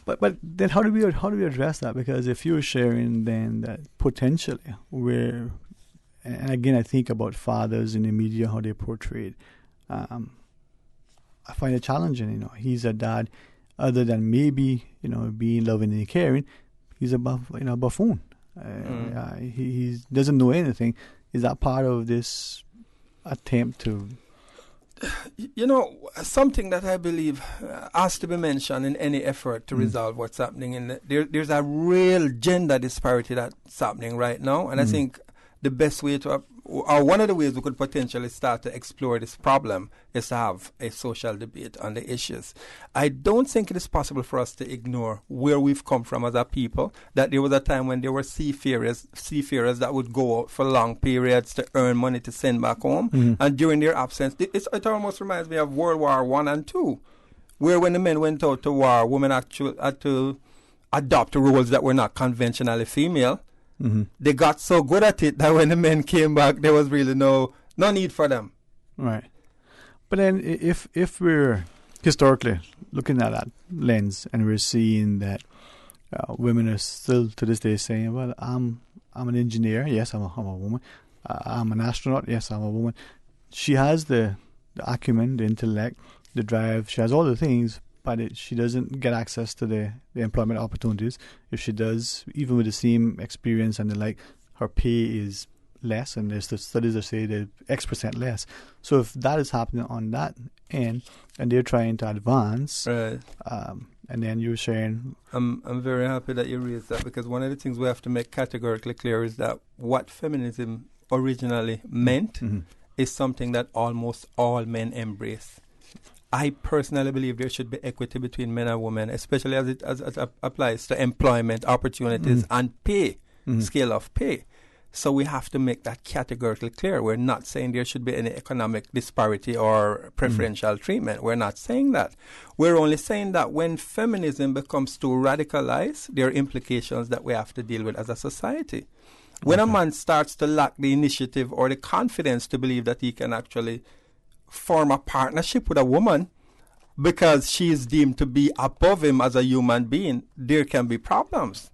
But then how do we address that? Because if you're sharing then that potentially where, and again I think about fathers in the media, how they're portrayed, I find it challenging. He's a dad, other than maybe being loving and caring, he's a buffoon. He doesn't know anything. Is that part of this attempt to? Something that I believe has to be mentioned in any effort to resolve what's happening. There's a real gender disparity that's happening right now. And I think the best way or one of the ways we could potentially start to explore this problem is to have a social debate on the issues. I don't think it is possible for us to ignore where we've come from as a people, that there was a time when there were seafarers that would go out for long periods to earn money to send back home. And during their absence, it almost reminds me of World War I and II, where when the men went out to war, women actually had to adopt roles that were not conventionally female. They got so good at it that when the men came back, there was really no need for them. Right. But then if we're historically looking at that lens and we're seeing that women are still to this day saying, well, I'm an engineer. Yes, I'm a woman. I'm an astronaut. Yes, I'm a woman. She has the acumen, the intellect, the drive. She has all the things, but she doesn't get access to the employment opportunities. If she does, even with the same experience and the like, her pay is less, and there's the studies that say they're X% less. So if that is happening on that end, and they're trying to advance, right. And then you're saying, I'm very happy that you raised that, because one of the things we have to make categorically clear is that what feminism originally meant is something that almost all men embrace. I personally believe there should be equity between men and women, especially as it applies to employment opportunities and pay, scale of pay. So we have to make that categorically clear. We're not saying there should be any economic disparity or preferential treatment. We're not saying that. We're only saying that when feminism becomes too radicalized, there are implications that we have to deal with as a society. When a man starts to lack the initiative or the confidence to believe that he can actually form a partnership with a woman because she is deemed to be above him as a human being, there can be problems.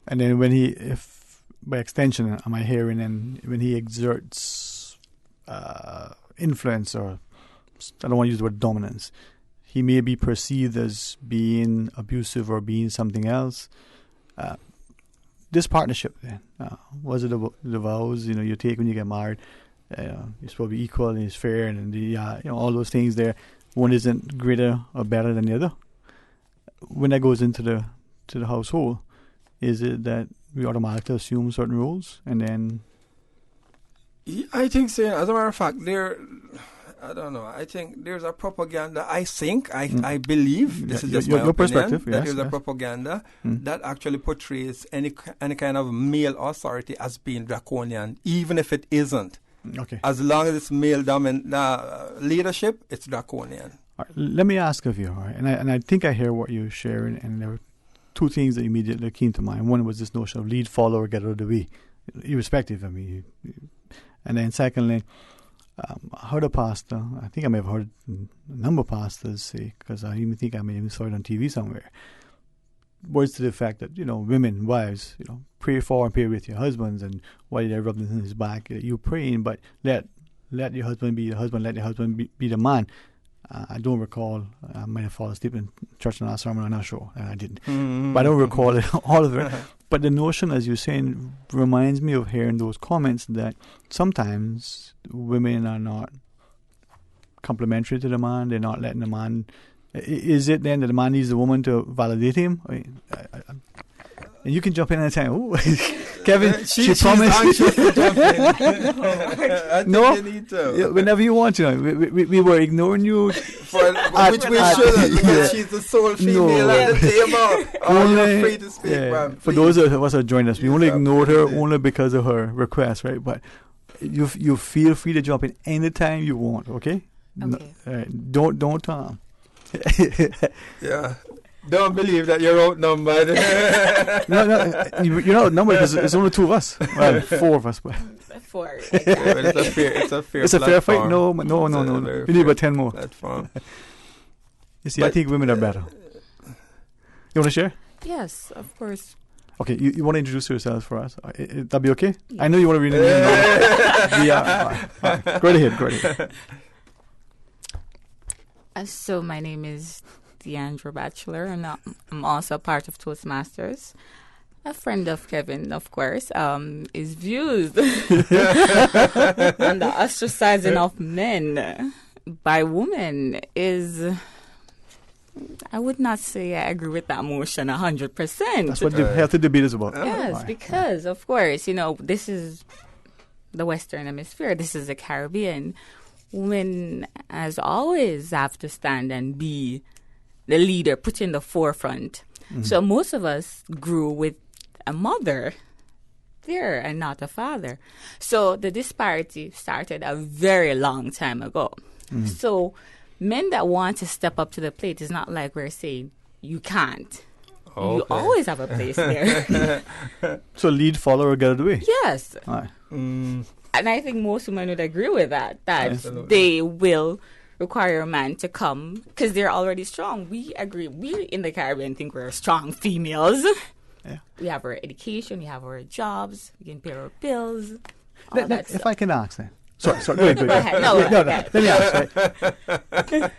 And then if by extension, am I hearing, and when he exerts influence, or I don't want to use the word dominance, he may be perceived as being abusive or being something else. This partnership then, was it the vows you take when you get married? You're supposed to be equal and it's fair, and all those things there. One isn't greater or better than the other. When that goes into the household, is it that we automatically assume certain roles and then? I think so. As a matter of fact, I don't know. I think there's a propaganda. I believe, this is just my opinion, perspective. That there's a propaganda that actually portrays any kind of male authority as being draconian, even if it isn't. Okay. As long as it's male dominant leadership, it's draconian. All right, let me ask of you, all right? And I think I hear what you're sharing, and there were two things that immediately came to mind. One was this notion of lead, follow, or get out of the way, irrespective of me. And then secondly, I heard a pastor, I think I may have heard a number of pastors say, because I even think I may have saw it on TV somewhere, words to the effect that, women, wives, pray for and pray with your husbands, and while they're rubbing in his back, you're praying, but let your husband be the husband, let your husband be the man. I don't recall, I might have fallen asleep in church in last sermon, I'm not sure, and I didn't. But I don't recall all of it. But the notion, as you're saying, reminds me of hearing those comments that sometimes women are not complimentary to the man, they're not letting the man. Is it then that the man needs the woman to validate him? And you can jump in anytime. Ooh, Kevin, she promised. Anxious to jump in. No, you need to. Whenever you want to. We were ignoring you. Which we shouldn't, because she's the sole female at the table. You're free to speak, man. For those of us who joined us, we only ignored her only because of her request, right? But you feel free to jump in anytime you want, okay? Okay. Don't yeah. Don't believe that you're outnumbered. No, you're not outnumbered because it's only two of us. Well, four of us. But for But it's a fair It's a fair fight. platform. No. We need about 10 more. Platform. You see, I think women are better. You want to share? Yes, of course. Okay, you want to introduce yourself for us? That'll be okay? I know you want to read the name. Yeah. Go ahead. So my name is Deandra Batchelor, and I'm also part of Toastmasters. A friend of Kevin, of course, his views on the ostracizing of men by women is... I would not say I agree with that motion 100%. That's what the healthy debate is about. Yes, because, of course, this is the Western Hemisphere. This is the Caribbean. Women, as always, have to stand and be the leader, put in the forefront. Mm-hmm. So most of us grew with a mother there and not a father. So the disparity started a very long time ago. Mm-hmm. So men that want to step up to the plate, is not like we're saying you can't. Okay. You always have a place there. So lead, follow, or get out of the way. Yes. And I think most women would agree with that they will require a man to come because they're already strong. We agree. We in the Caribbean think we're strong females. Yeah. We have our education, we have our jobs, we can pay our bills. If I can ask then. Sorry. Go ahead. No, let me ask. Right?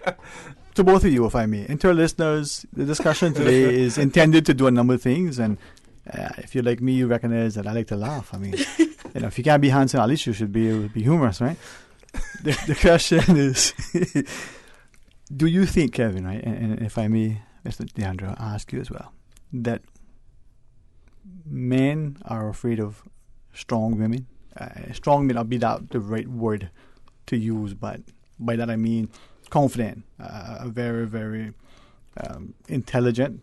To both of you, if I may, and to our listeners, the discussion today is intended to do a number of things. And if you're like me, you recognize that I like to laugh. I mean, if you can't be handsome, at least you should be able to be humorous, right? The question is, do you think, Kevin, right, and if I may, Mr. Deandra, ask you as well, that men are afraid of strong women? Strong may not be the right word to use, but by that I mean confident, very, very intelligent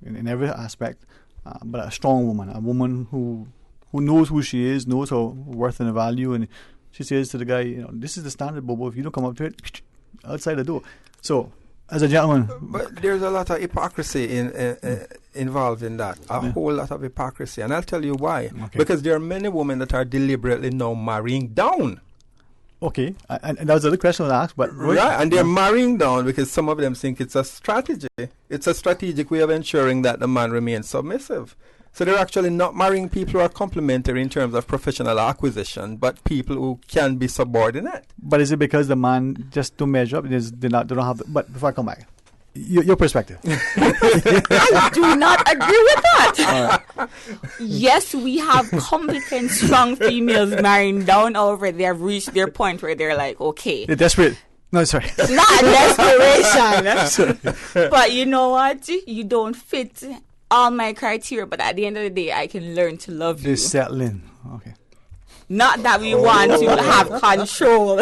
in every aspect, but a strong woman, a woman who knows who she is, knows her worth and value, and she says to the guy, this is the standard, Bobo. If you don't come up to it, outside the door. So, as a gentleman, but there's a lot of hypocrisy involved in that. A whole lot of hypocrisy, and I'll tell you why. Okay. Because there are many women that are deliberately now marrying down. Okay, and that was the other question I was asked, but right, and they're marrying down because some of them think it's a strategy. It's a strategic way of ensuring that the man remains submissive. So they're actually not marrying people who are complementary in terms of professional acquisition, but people who can be subordinate. But is it because the man just don't measure up? They don't have. But before I come back, your perspective. I do not agree with that. Right. Yes, we have competent, strong females marrying down. However, they have reached their point where they're like, okay, they're desperate. No, sorry. It's not desperation. But you know what? You don't fit all my criteria, but at the end of the day, I can learn to love you. They're settling. Okay. Not that we want to have control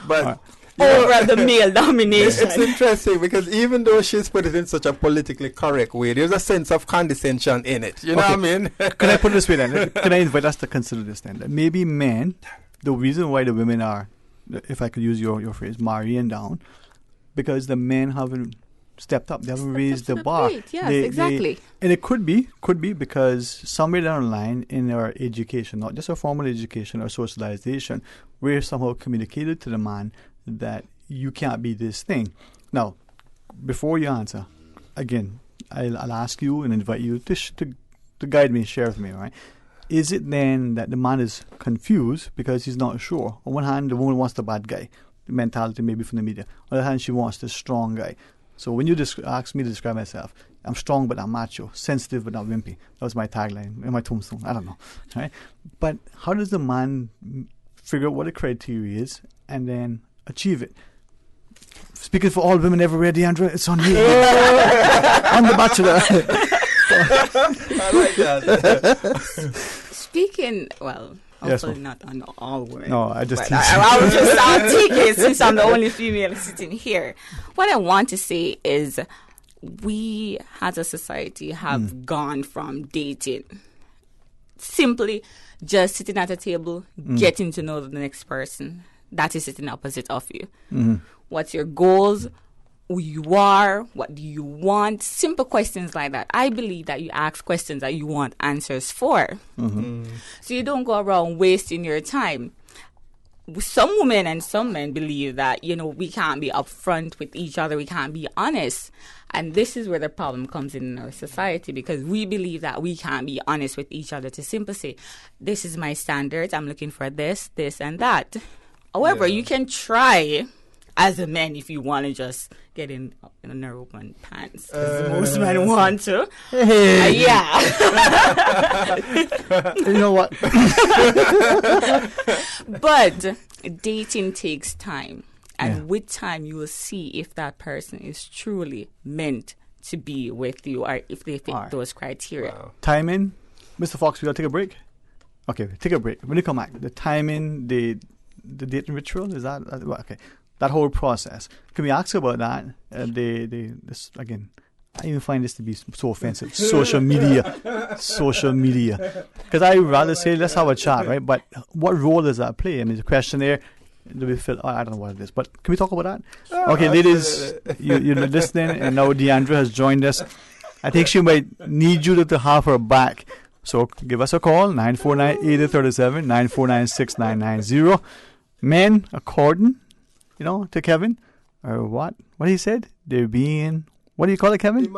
but over the male domination. It's interesting because even though she's put it in such a politically correct way, there's a sense of condescension in it. You know what I mean? Can I put it this way then? Can I invite us to consider this then? That maybe men, the reason why the women are, if I could use your phrase, marrying down, because the men haven't stepped up. They haven't raised the bar. Yes, exactly. And it could be because somewhere down the line in our education, not just our formal education or socialization, we're somehow communicated to the man that you can't be this thing. Now, before you answer, again, I'll ask you and invite you to guide me, share with me, all right? Is it then that the man is confused because he's not sure? On one hand, the woman wants the bad guy, the mentality maybe from the media. On the other hand, she wants the strong guy. So when you ask me to describe myself, I'm strong but not macho, sensitive but not wimpy. That was my tagline in my tombstone. I don't know. Right? But how does the man figure out what the criteria is and then achieve it? Speaking for all women everywhere, Deandra, it's on you. On The Bachelor. I like that. Speaking, well, hopefully not on all women. No, I just I'll take it since I'm the only female sitting here. What I want to say is we as a society have gone from dating simply just sitting at a table, getting to know the next person that is sitting opposite of you. What's your goals? who you are, what do you want, simple questions like that. I believe that you ask questions that you want answers for. So you don't go around wasting your time. Some women and some men believe that, we can't be upfront with each other, we can't be honest. And this is where the problem comes in our society, because we believe that we can't be honest with each other to simply say, this is my standards, I'm looking for this, this, and that. However, you can try as a man if you want to just get in a open pants, because most men want to. Yeah. You know what? But dating takes time. And with time, you will see if that person is truly meant to be with you, or if they fit those criteria. Timing. Mr. Fox, we got to take a break? Okay, take a break. When you come back, the timing, the dating ritual, is that okay? That whole process. Can we ask about that? This again, I even find this to be so offensive. Social media. Because I would rather say, let's have a chat, right? But what role does that play? I mean, the questionnaire, do we feel, I don't know what it is, but can we talk about that? Okay, ladies, you're listening, and now Deandra has joined us. I think she might need you to have her back. So give us a call, 949-8037, 949-6990. Men, according, to Kevin, or what he said, they're being, what do you call it, Kevin?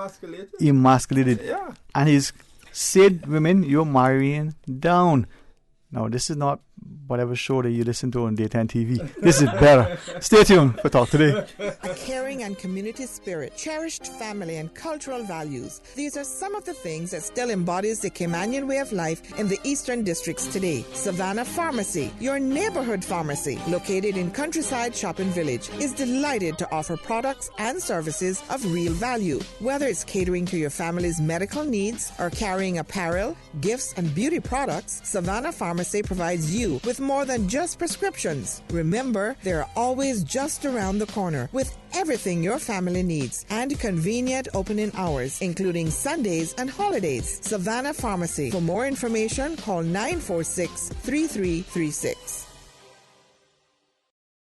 Emasculated. Yeah. And he's said, women, you're marrying down. Now, this is not whatever show that you listen to on daytime TV. This is better. Stay tuned for Talk Today. A caring and community spirit, cherished family and cultural values. These are some of the things that still embodies the Caymanian way of life in the Eastern Districts today. Savannah Pharmacy, your neighborhood pharmacy, located in Countryside Shopping Village, is delighted to offer products and services of real value. Whether it's catering to your family's medical needs or carrying apparel, gifts, and beauty products, Savannah Pharmacy provides you with more than just prescriptions. Remember, they're always just around the corner with everything your family needs and convenient opening hours, including Sundays and holidays. Savannah Pharmacy. For more information, call 946-3336.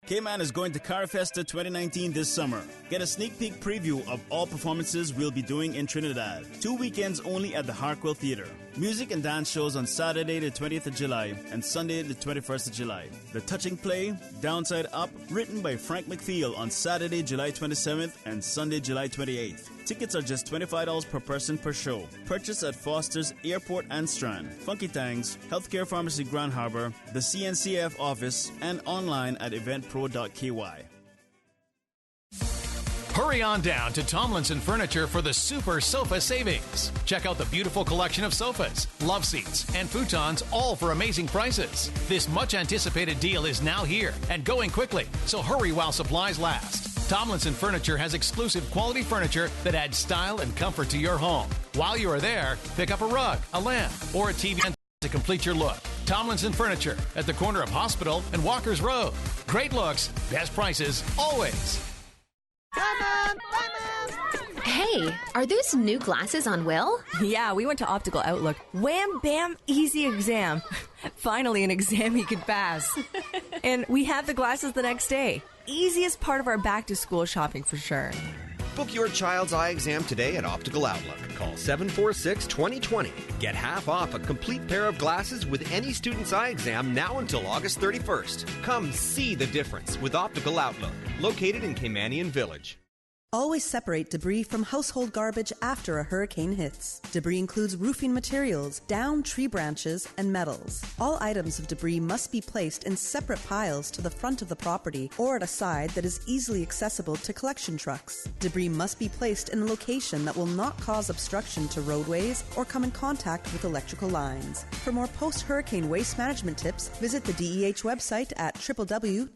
Cayman is going to Carfesta 2019 this summer. Get a sneak peek preview of all performances we'll be doing in Trinidad. 2 weekends only at the Hartwell Theatre. Music and dance shows on Saturday the 20th of July and Sunday the 21st of July. The touching play, Downside Up, written by Frank McPhail on Saturday, July 27th and Sunday, July 28th. Tickets are just $25 per person per show. Purchase at Foster's Airport and Strand, Funky Tangs, Healthcare Pharmacy Grand Harbor, the CNCF office, and online at eventpro.ky. Hurry on down to Tomlinson Furniture for the Super Sofa Savings. Check out the beautiful collection of sofas, love seats, and futons, all for amazing prices. This much-anticipated deal is now here and going quickly, so hurry while supplies last. Tomlinson Furniture has exclusive quality furniture that adds style and comfort to your home. While you are there, pick up a rug, a lamp, or a TV to complete your look. Tomlinson Furniture at the corner of Hospital and Walker's Road. Great looks, best prices, always. Hey, are those new glasses on Will? Yeah, we went to Optical Outlook. Wham, bam, easy exam. Finally, an exam he could pass. And we had the glasses the next day. Easiest part of our back-to-school shopping for sure. Book your child's eye exam today at Optical Outlook. Call 746-2020. Get half off a complete pair of glasses with any student's eye exam now until August 31st. Come see the difference with Optical Outlook, located in Caymanian Village. Always separate debris from household garbage after a hurricane hits. Debris includes roofing materials, downed tree branches, and metals. All items of debris must be placed in separate piles to the front of the property or at a side that is easily accessible to collection trucks. Debris must be placed in a location that will not cause obstruction to roadways or come in contact with electrical lines. For more post-hurricane waste management tips, visit the DEH website at www.deh.gov.ky.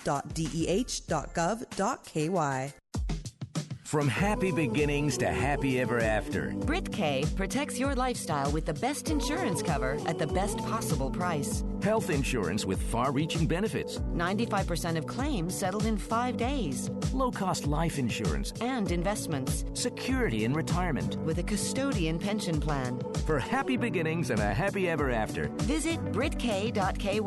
From happy beginnings to happy ever after. BritK protects your lifestyle with the best insurance cover at the best possible price. Health insurance with far-reaching benefits. 95% of claims settled in 5 days. Low-cost life insurance. And investments. Security in retirement. With a custodian pension plan. For happy beginnings and a happy ever after. Visit BritK.ky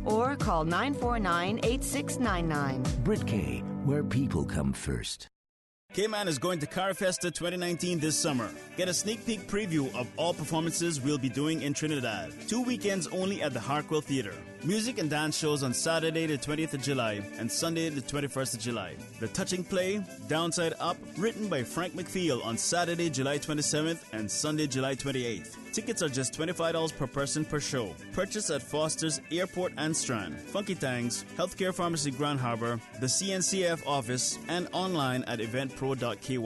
or call 949-8699. BritK, where people come first. K-Man is going to Car Festa 2019 this summer. Get a sneak peek preview of all performances we'll be doing in Trinidad. 2 weekends only at the Hartwell Theatre. Music and dance shows on Saturday the 20th of July and Sunday the 21st of July. The touching play, Downside Up, written by Frank McFeel on Saturday, July 27th and Sunday, July 28th. Tickets are just $25 per person per show. Purchase at Foster's Airport and Strand, Funky Tangs, Healthcare Pharmacy Grand Harbor, the CNCF office, and online at eventpro.ky.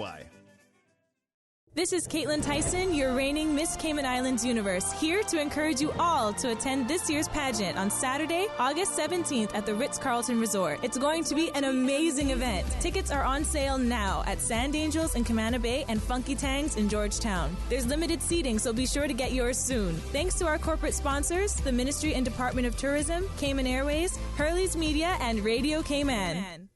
This is Caitlin Tyson, your reigning Miss Cayman Islands Universe, here to encourage you all to attend this year's pageant on Saturday, August 17th at the Ritz-Carlton Resort. It's going to be an amazing event. Tickets are on sale now at Sand Angels in Camana Bay and Funky Tangs in Georgetown. There's limited seating, so be sure to get yours soon. Thanks to our corporate sponsors, the Ministry and Department of Tourism, Cayman Airways, Hurley's Media, and Radio Cayman.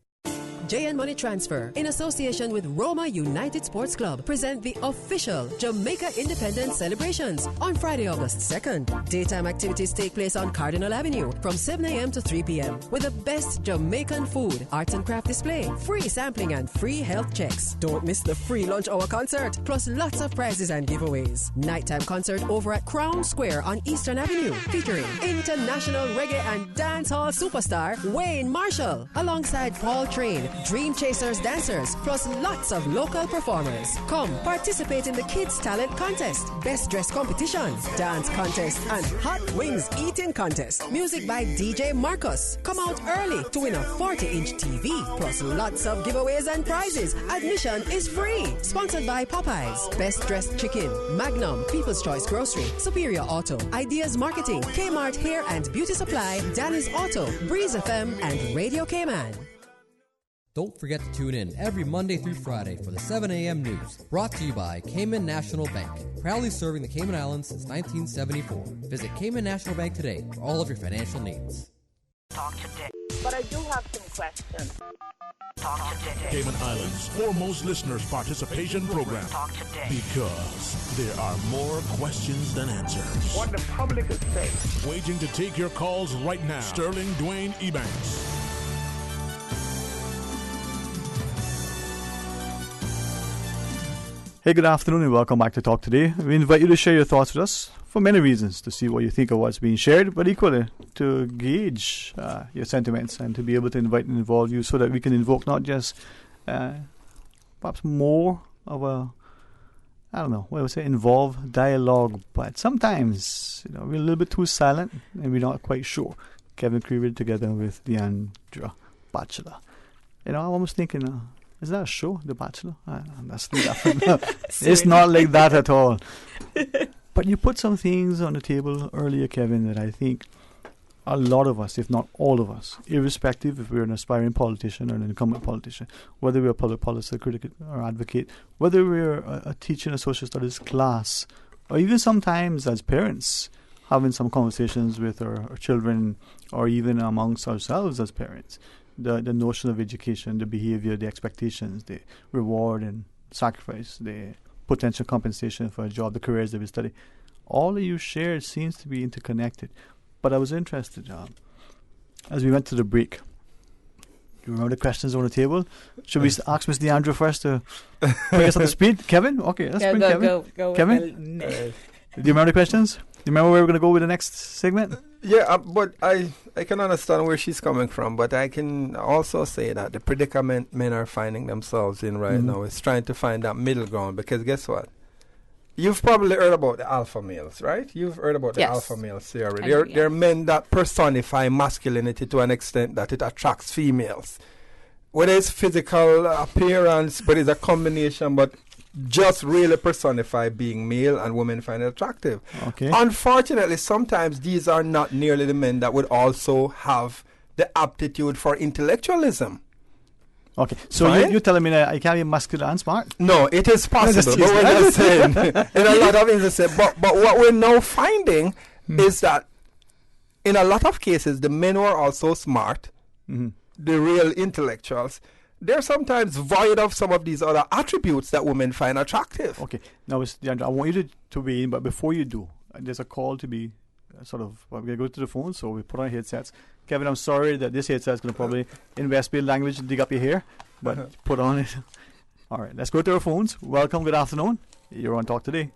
JN Money Transfer, in association with Roma United Sports Club, present the official Jamaica Independence celebrations on Friday, August 2nd. Daytime activities take place on Cardinal Avenue from 7 a.m. to 3 p.m. with the best Jamaican food, arts and craft display, free sampling and free health checks. Don't miss the free lunch hour concert, plus lots of prizes and giveaways. Nighttime concert over at Crown Square on Eastern Avenue, featuring international reggae and dancehall superstar Wayne Marshall, alongside Paul Train, Dream Chasers dancers, plus lots of local performers. Come participate in the Kids Talent Contest, Best Dress Competition, Dance Contest, and Hot Wings Eating Contest. Music by DJ Marcus. Come out early to win a 40-inch TV, plus lots of giveaways and prizes. Admission is free. Sponsored by Popeyes, Best Dressed Chicken, Magnum, People's Choice Grocery, Superior Auto, Ideas Marketing, Kmart Hair and Beauty Supply, Danny's Auto, Breeze FM, and Radio Cayman. Don't forget to tune in every Monday through Friday for the 7 a.m. news, brought to you by Cayman National Bank, proudly serving the Cayman Islands since 1974. Visit Cayman National Bank today for all of your financial needs. Talk today. But I do have some questions. Talk today. Cayman Islands' foremost listeners' participation program. Talk today. Because there are more questions than answers. What the public is saying. Waiting to take your calls right now. Sterling Dwayne Ebanks. Hey, good afternoon and welcome back to Talk Today. We invite you to share your thoughts with us for many reasons, to see what you think of what's being shared, but equally to gauge your sentiments and to be able to invite and involve you so that we can invoke not just perhaps more of a, I don't know, what I would say, involved dialogue, but sometimes we're a little bit too silent and we're not quite sure. Kevin Creever together with Deandra Bachelor. I'm almost thinking... is that a show, The Bachelor? That's it's not like that at all. But you put some things on the table earlier, Kevin, that I think a lot of us, if not all of us, irrespective if we're an aspiring politician or an incumbent politician, whether we're a public policy critic or advocate, whether we're a teacher in a social studies class, or even sometimes as parents, having some conversations with our children, or even amongst ourselves as parents. The notion of education, the behavior, the expectations, the reward and sacrifice, the potential compensation for a job, the careers that we study. All of you shared seems to be interconnected. But I was interested, as we went to the break, you remember the questions on the table? Should we ask Ms. Deandra first to bring us up to speed? Kevin? Okay, let's bring Kevin. Go Kevin? Do you remember the questions? Do you remember where we're going to go with the next segment? Yeah, but I can understand where she's coming from, but I can also say that the predicament men are finding themselves in right now is trying to find that middle ground, because guess what? You've probably heard about the alpha males, right? You've heard about the alpha male theory. They're men that personify masculinity to an extent that it attracts females. Whether it's physical appearance, but it's a combination, but just really personify being male, and women find it attractive. Okay. Unfortunately, sometimes these are not nearly the men that would also have the aptitude for intellectualism. Okay, so you're telling me that I can't be muscular and smart? No, it is possible, but we're just saying, in a lot of instances, but what we're now finding is that in a lot of cases, the men who are also smart, the real intellectuals, they're sometimes void of some of these other attributes that women find attractive. Okay. Now, Deandra, I want you to weigh in, but before you do, there's a call to be we're going to go to the phone, so we put on headsets. Kevin, I'm sorry that this headset is going to probably, in Westfield language, dig up your hair, but put on it. All right, let's go to our phones. Welcome, good afternoon. You're on Talk Today.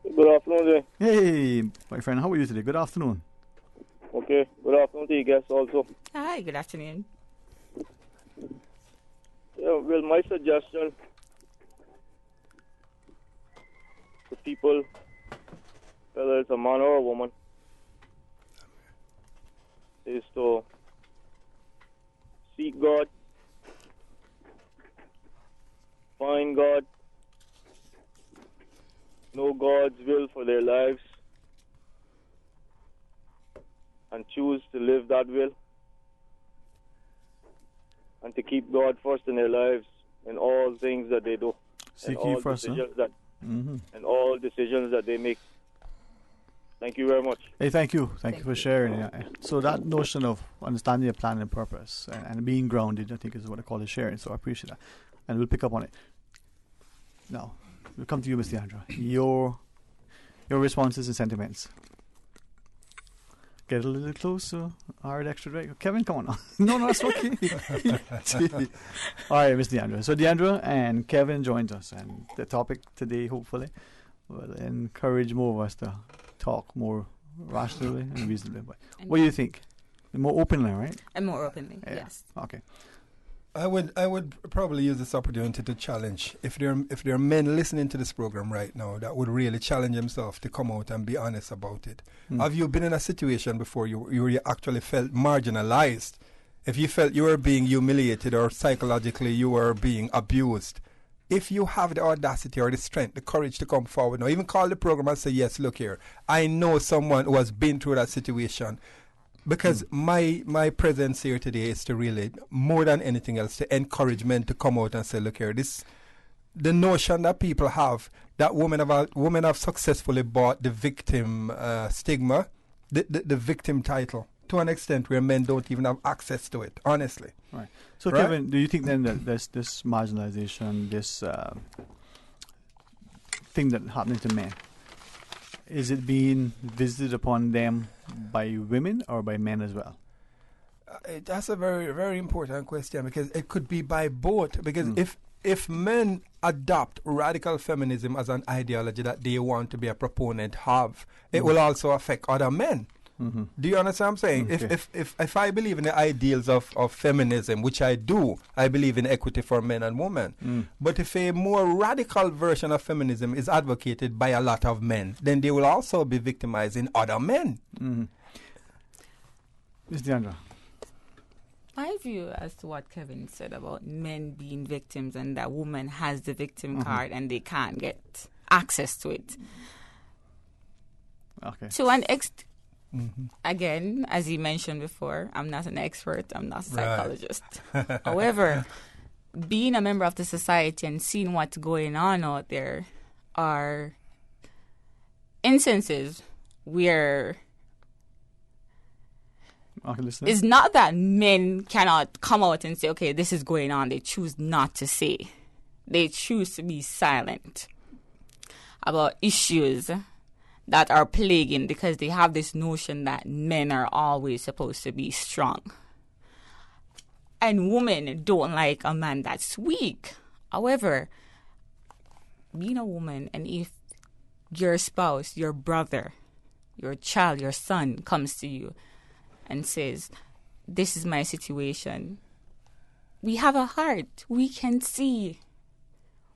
Good afternoon, Jay. Hey, my friend, how are you today? Good afternoon. Okay, good afternoon to you guests also. Hi, good afternoon. Yeah, well, my suggestion to people, whether it's a man or a woman, is to seek God, find God, know God's will for their lives, and choose to live that will, and to keep God first in their lives in all things that they do, Seek and ye all first, decisions huh? that and all decisions that they make. Thank you very much. Hey, thank you. Thank you for sharing. Yeah. So that notion of understanding your plan and purpose and being grounded, I think, is what I call it sharing. So I appreciate that. And we'll pick up on it. Now, we'll come to you, Mr. Andrew. Your responses and sentiments. Get a little closer. Hard extra right. Kevin, come on. No, that's okay. All right, Mr. Deandra. So Deandra and Kevin joined us, and the topic today, hopefully, will encourage more of us to talk more rationally and reasonably. But what do you think? More openly, right? And more openly, yes. Okay. I would probably use this opportunity to challenge if there are men listening to this program right now that would really challenge themselves to come out and be honest about it. Have you been in a situation before you actually felt marginalized? If you felt you were being humiliated or psychologically you were being abused, if you have the audacity or the strength, the courage to come forward now, even call the program and say, yes, look here, I know someone who has been through that situation. Because my presence here today is to really, more than anything else, to encourage men to come out and say, look here, the notion that people have that women have successfully bought the victim stigma, the victim title, to an extent where men don't even have access to it, honestly. Right. So, right? Kevin, do you think then that there's this marginalization, this thing that happening to men, is it being visited upon them by women or by men as well? That's a very, very important question because it could be by both. Because if men adopt radical feminism as an ideology that they want to be a proponent of, it will also affect other men. Mm-hmm. Do you understand what I'm saying? Okay. If I believe in the ideals of feminism, which I do, I believe in equity for men and women. But if a more radical version of feminism is advocated by a lot of men, then they will also be victimizing other men. Ms. Deandra. My view as to what Kevin said about men being victims and that woman has the victim card and they can't get access to it. Okay. To an extent. Again, as you mentioned before, I'm not an expert, I'm not a psychologist. Right. However, being a member of the society and seeing what's going on out there are instances where it's not that men cannot come out and say, okay, this is going on. They choose not to say. They choose to be silent about issues that are plaguing because they have this notion that men are always supposed to be strong. And women don't like a man that's weak. However, being a woman, and if your spouse, your brother, your child, your son comes to you and says, this is my situation, we have a heart. We can see.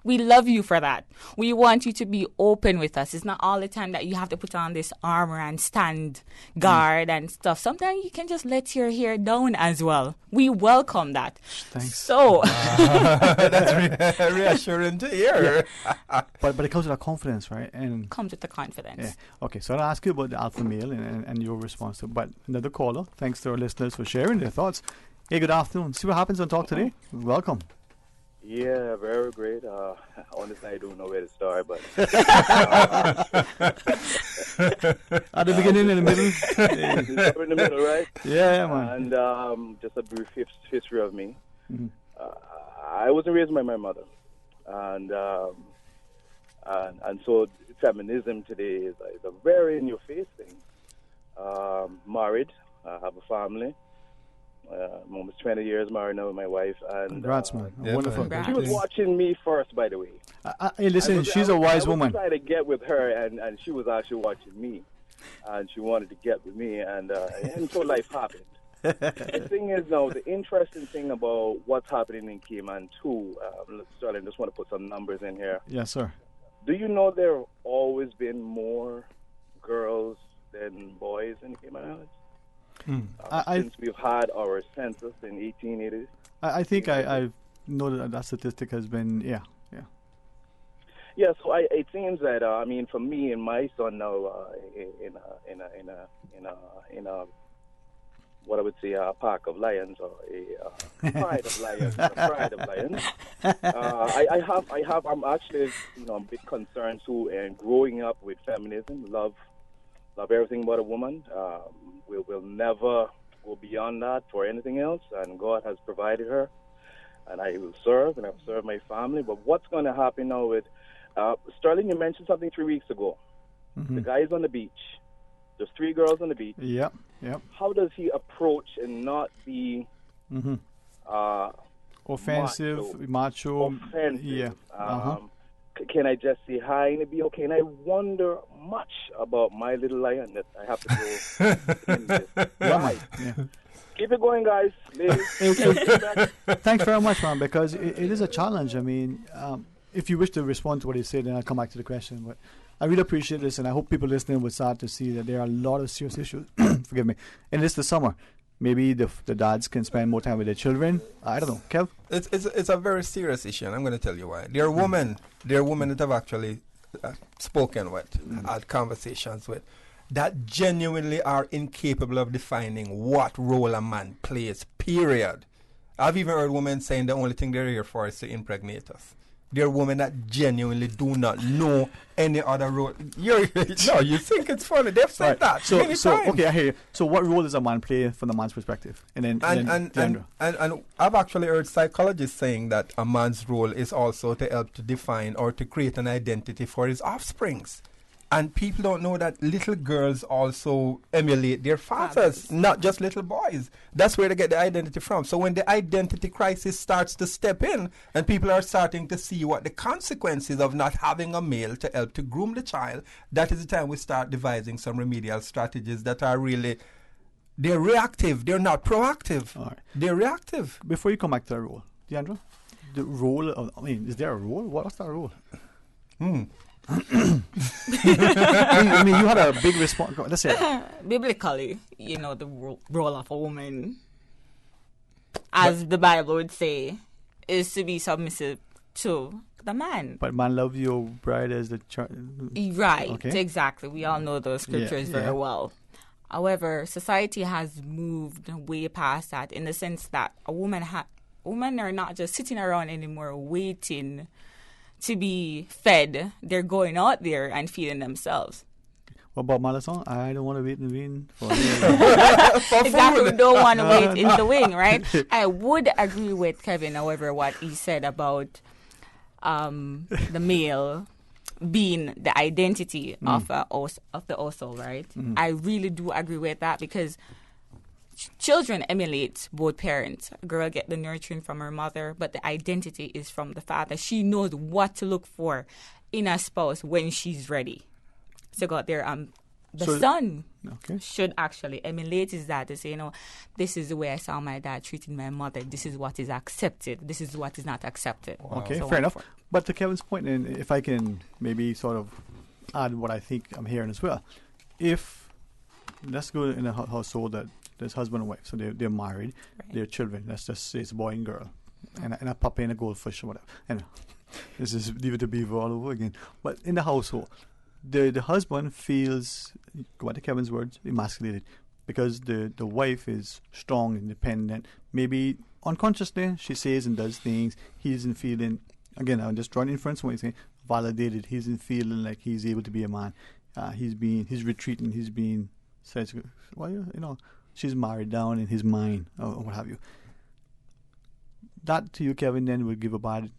We love you for that. We want you to be open with us. It's not all the time that you have to put on this armor and stand guard and stuff. Sometimes you can just let your hair down as well. We welcome that. Thanks. So that's reassuring to hear. Yeah. But it comes with a confidence, right? And comes with the confidence. Yeah. Okay, so I'll ask you about the alpha male and your response to it. But another caller, thanks to our listeners for sharing their thoughts. Hey, good afternoon. See what happens on Talk Today. Welcome. Yeah, very great. Honestly, I don't know where to start, but at the beginning, in the middle, in the middle, right? Yeah, man. And just a brief history of me. I wasn't raised by my mother, and so feminism today is a very in your face thing. Married, I have a family, I'm almost 20 years married now with my wife. And Congrats, man. Wonderful. Man. She was watching me first, by the way. Hey, listen, she's a wise woman. I was trying to get with her, and she was actually watching me. And she wanted to get with me, and so life happened. The thing is, now, the interesting thing about what's happening in Cayman, too, Sterling, just want to put some numbers in here. Yes, sir. Do you know there have always been more girls than boys in the Cayman Islands? Since we've had our census in 1880. I think I know that statistic has been, yeah. Yeah, so it seems that for me and my son now, in a what I would say a pack of lions or a pride of lions, I'm actually a bit concerned too. And growing up with feminism, love everything but a woman. We'll never go beyond that for anything else, and God has provided her, and I will serve, and I've served my family. But what's going to happen now with Sterling? You mentioned something 3 weeks ago. Mm-hmm. The guy is on the beach. There's 3 girls on the beach. Yep. How does he approach and not be offensive, macho? Offensive. Yeah. Can I just say hi and it'd be okay? And I wonder much about my little lion that I have to go in this. Right. Yeah. Keep it going, guys. Thanks very much, man, because it is a challenge. I mean, if you wish to respond to what he said, then I'll come back to the question. But I really appreciate this, and I hope people listening would start to see that there are a lot of serious issues. Forgive me. And it's the summer. Maybe the dads can spend more time with their children. I don't know. Kev? It's a very serious issue, and I'm going to tell you why. There are women that have actually spoken with, had conversations with, that genuinely are incapable of defining what role a man plays, period. I've even heard women saying the only thing they're here for is to impregnate us. There are women that genuinely do not know any other role. You think it's funny. They've said that many times. Okay, I hear you. So what role does a man play from the man's perspective? And I've actually heard psychologists saying that a man's role is also to help to define or to create an identity for his offsprings. And people don't know that little girls also emulate their fathers, not just little boys. That's where they get the identity from. So when the identity crisis starts to step in and people are starting to see what the consequences of not having a male to help to groom the child, that is the time we start devising some remedial strategies that are really, they're reactive. They're not proactive. All right. They're reactive. Before you come back to the role, Deandra, the role of, is there a role? What's that role? I mean, you had a big response. Let's say biblically, the role of a woman, as the Bible would say, is to be submissive to the man. But man love your bride as the child. Right, okay. Exactly. We all know those scriptures very well. However, society has moved way past that in the sense that women are not just sitting around anymore waiting to be fed. They're going out there and feeding themselves. What about Malason? I don't want to wait in the wing for exactly, we don't want to wait in the wing, right? I would agree with Kevin, however, what he said about the male being the identity of the household, right? I really do agree with that because children emulate both parents. A girl get the nurturing from her mother, but the identity is from the father. She knows what to look for in a spouse when she's ready. So got there, the son should actually emulate his dad to say, this is the way I saw my dad treating my mother. This is what is accepted. This is what is not accepted. Wow. Okay, so fair enough. But to Kevin's point, and if I can maybe sort of add what I think I'm hearing as well. If, let's go in a household that there's husband and wife, so they're married, they're children. Let's just say it's a boy and girl, and a puppy and a goldfish or whatever. And this is Leave It to Beaver all over again. But in the household, the husband feels, go back to Kevin's words, emasculated, because the wife is strong, independent. Maybe unconsciously she says and does things. He isn't feeling. Again, I'm just drawing inference from what he's saying. Validated. He isn't feeling like he's able to be a man. He's retreating. He's being says, well, she's married down in his mind, or what have you. That to you, Kevin, then would give a bad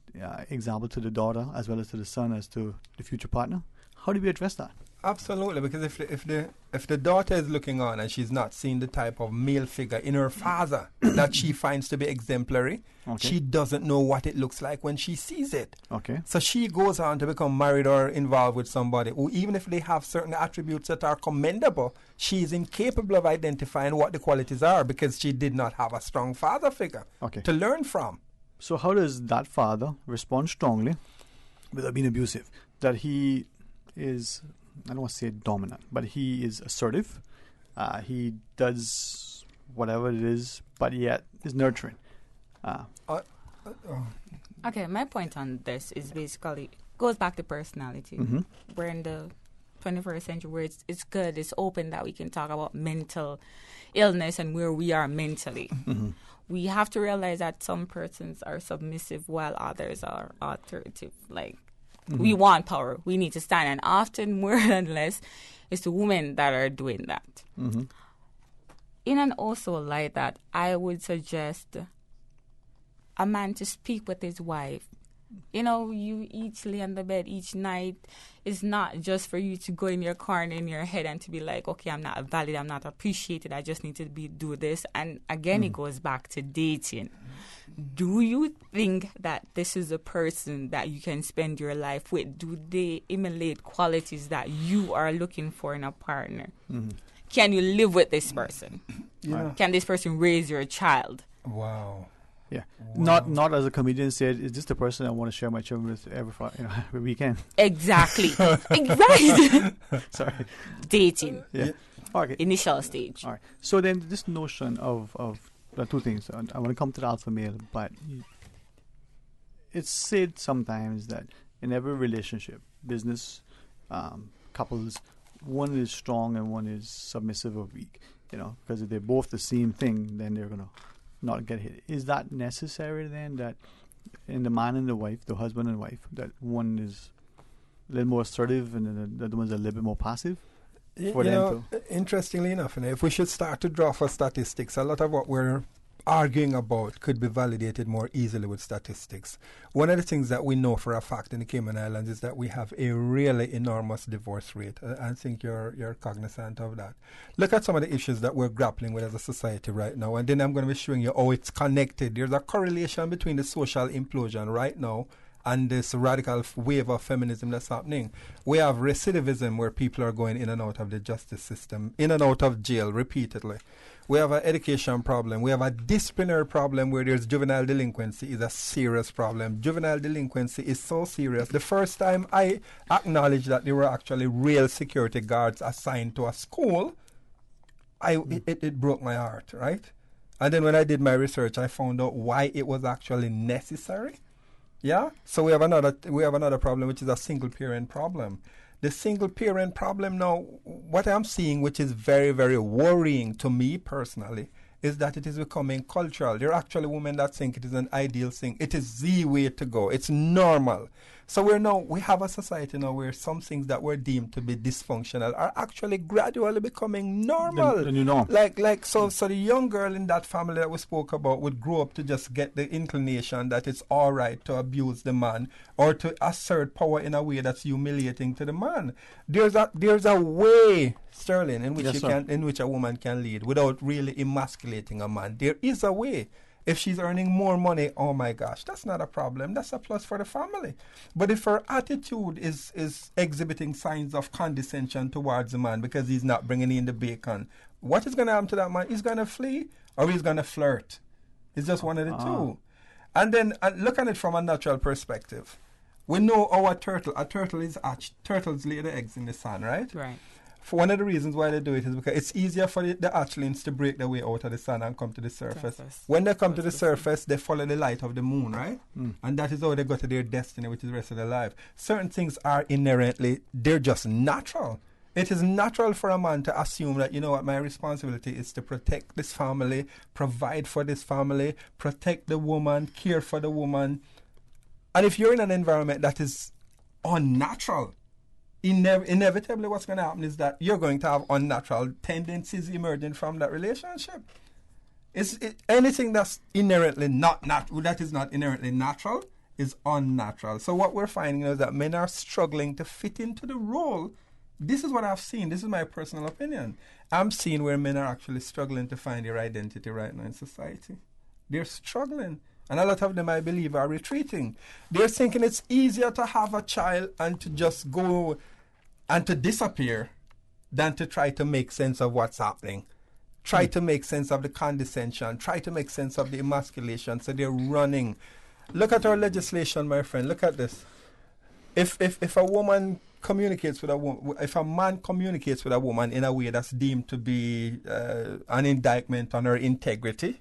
example to the daughter as well as to the son as to the future partner. How do we address that? Absolutely, because if the daughter is looking on and she's not seeing the type of male figure in her father that she finds to be exemplary, she doesn't know what it looks like when she sees it. Okay. So she goes on to become married or involved with somebody who, even if they have certain attributes that are commendable, she is incapable of identifying what the qualities are because she did not have a strong father figure to learn from. So how does that father respond strongly without being abusive? That he is, I don't want to say dominant, but he is assertive. He does whatever it is, but yet is nurturing. Okay, my point on this is basically goes back to personality. We're in the 21st century where it's good, it's open that we can talk about mental illness and where we are mentally. We have to realize that some persons are submissive while others are authoritative. Like, we want power, we need to stand, and often more than less, it's the women that are doing that. In an also like that, I would suggest a man to speak with his wife. You know, you each lay on the bed each night. It's not just for you to go in your corner in your head and to be like, okay, I'm not valid, I'm not appreciated, I just need to do this. And again, it goes back to dating. Do you think that this is a person that you can spend your life with? Do they emulate qualities that you are looking for in a partner? Can you live with this person? Can this person raise your child? Wow. Yeah, not as a comedian said, is this the person I want to share my children with every weekend? Exactly. Right. Sorry. Dating. Yeah. Okay. Initial stage. All right. So then this notion of two things. I want to come to the alpha male, but it's said sometimes that in every relationship, business, couples, one is strong and one is submissive or weak. Because if they're both the same thing, then they're going to not get hit. Is that necessary then, that in the man and the wife, the husband and wife, that one is a little more assertive and then the other one's a little bit more passive? Interestingly enough, if we should start to draw for statistics, a lot of what we're arguing about could be validated more easily with statistics. One of the things that we know for a fact in the Cayman Islands is that we have a really enormous divorce rate. I think you're cognizant of that. Look at some of the issues that we're grappling with as a society right now, and then I'm going to be showing you how it's connected. There's a correlation between the social implosion right now and this radical wave of feminism that's happening. We have recidivism where people are going in and out of the justice system, in and out of jail repeatedly. We have an education problem. We have a disciplinary problem where there's juvenile delinquency is a serious problem. Juvenile delinquency is so serious. The first time I acknowledged that there were actually real security guards assigned to a school, it broke my heart, right? And then when I did my research, I found out why it was actually necessary. Yeah? So we have another problem, which is a single parent problem. The single parent problem now, what I'm seeing, which is very, very worrying to me personally, is that it is becoming cultural. There are actually women that think it is an ideal thing. It is the way to go. It's normal. So we have a society now where some things that were deemed to be dysfunctional are actually gradually becoming normal. The new norm. So the young girl in that family that we spoke about would grow up to just get the inclination that it's all right to abuse the man or to assert power in a way that's humiliating to the man. There's a way, Sterling, in which a woman can lead without really emasculating a man. There is a way. If she's earning more money, oh my gosh, that's not a problem. That's a plus for the family. But if her attitude is exhibiting signs of condescension towards the man because he's not bringing in the bacon, what is going to happen to that man? He's going to flee or he's going to flirt. It's just one of the two. And then look at it from a natural perspective. We know a turtle is hatched. Turtles lay the eggs in the sand, right? Right. For one of the reasons why they do it is because it's easier for the hatchlings to break their way out of the sun and come to the surface. When they come to the surface, they follow the light of the moon, right? And that is how they go to their destiny, which is the rest of their life. Certain things are they're just natural. It is natural for a man to assume that, my responsibility is to protect this family, provide for this family, protect the woman, care for the woman. And if you're in an environment that is unnatural, inevitably what's going to happen is that you're going to have unnatural tendencies emerging from that relationship. Anything that's inherently that is not inherently natural is unnatural. So what we're finding is that men are struggling to fit into the role this is what I've seen. This is my personal opinion. I'm seeing where men are actually struggling to find their identity right now in society. They're struggling. And a lot of them, I believe, are retreating. They're thinking it's easier to have a child and to just go and to disappear than to try to make sense of what's happening. Try to make sense of the condescension. Try to make sense of the emasculation. So they're running. Look at our legislation, my friend. Look at this. If a woman communicates with a woman, if a man communicates with a woman in a way that's deemed to be an indictment on her integrity,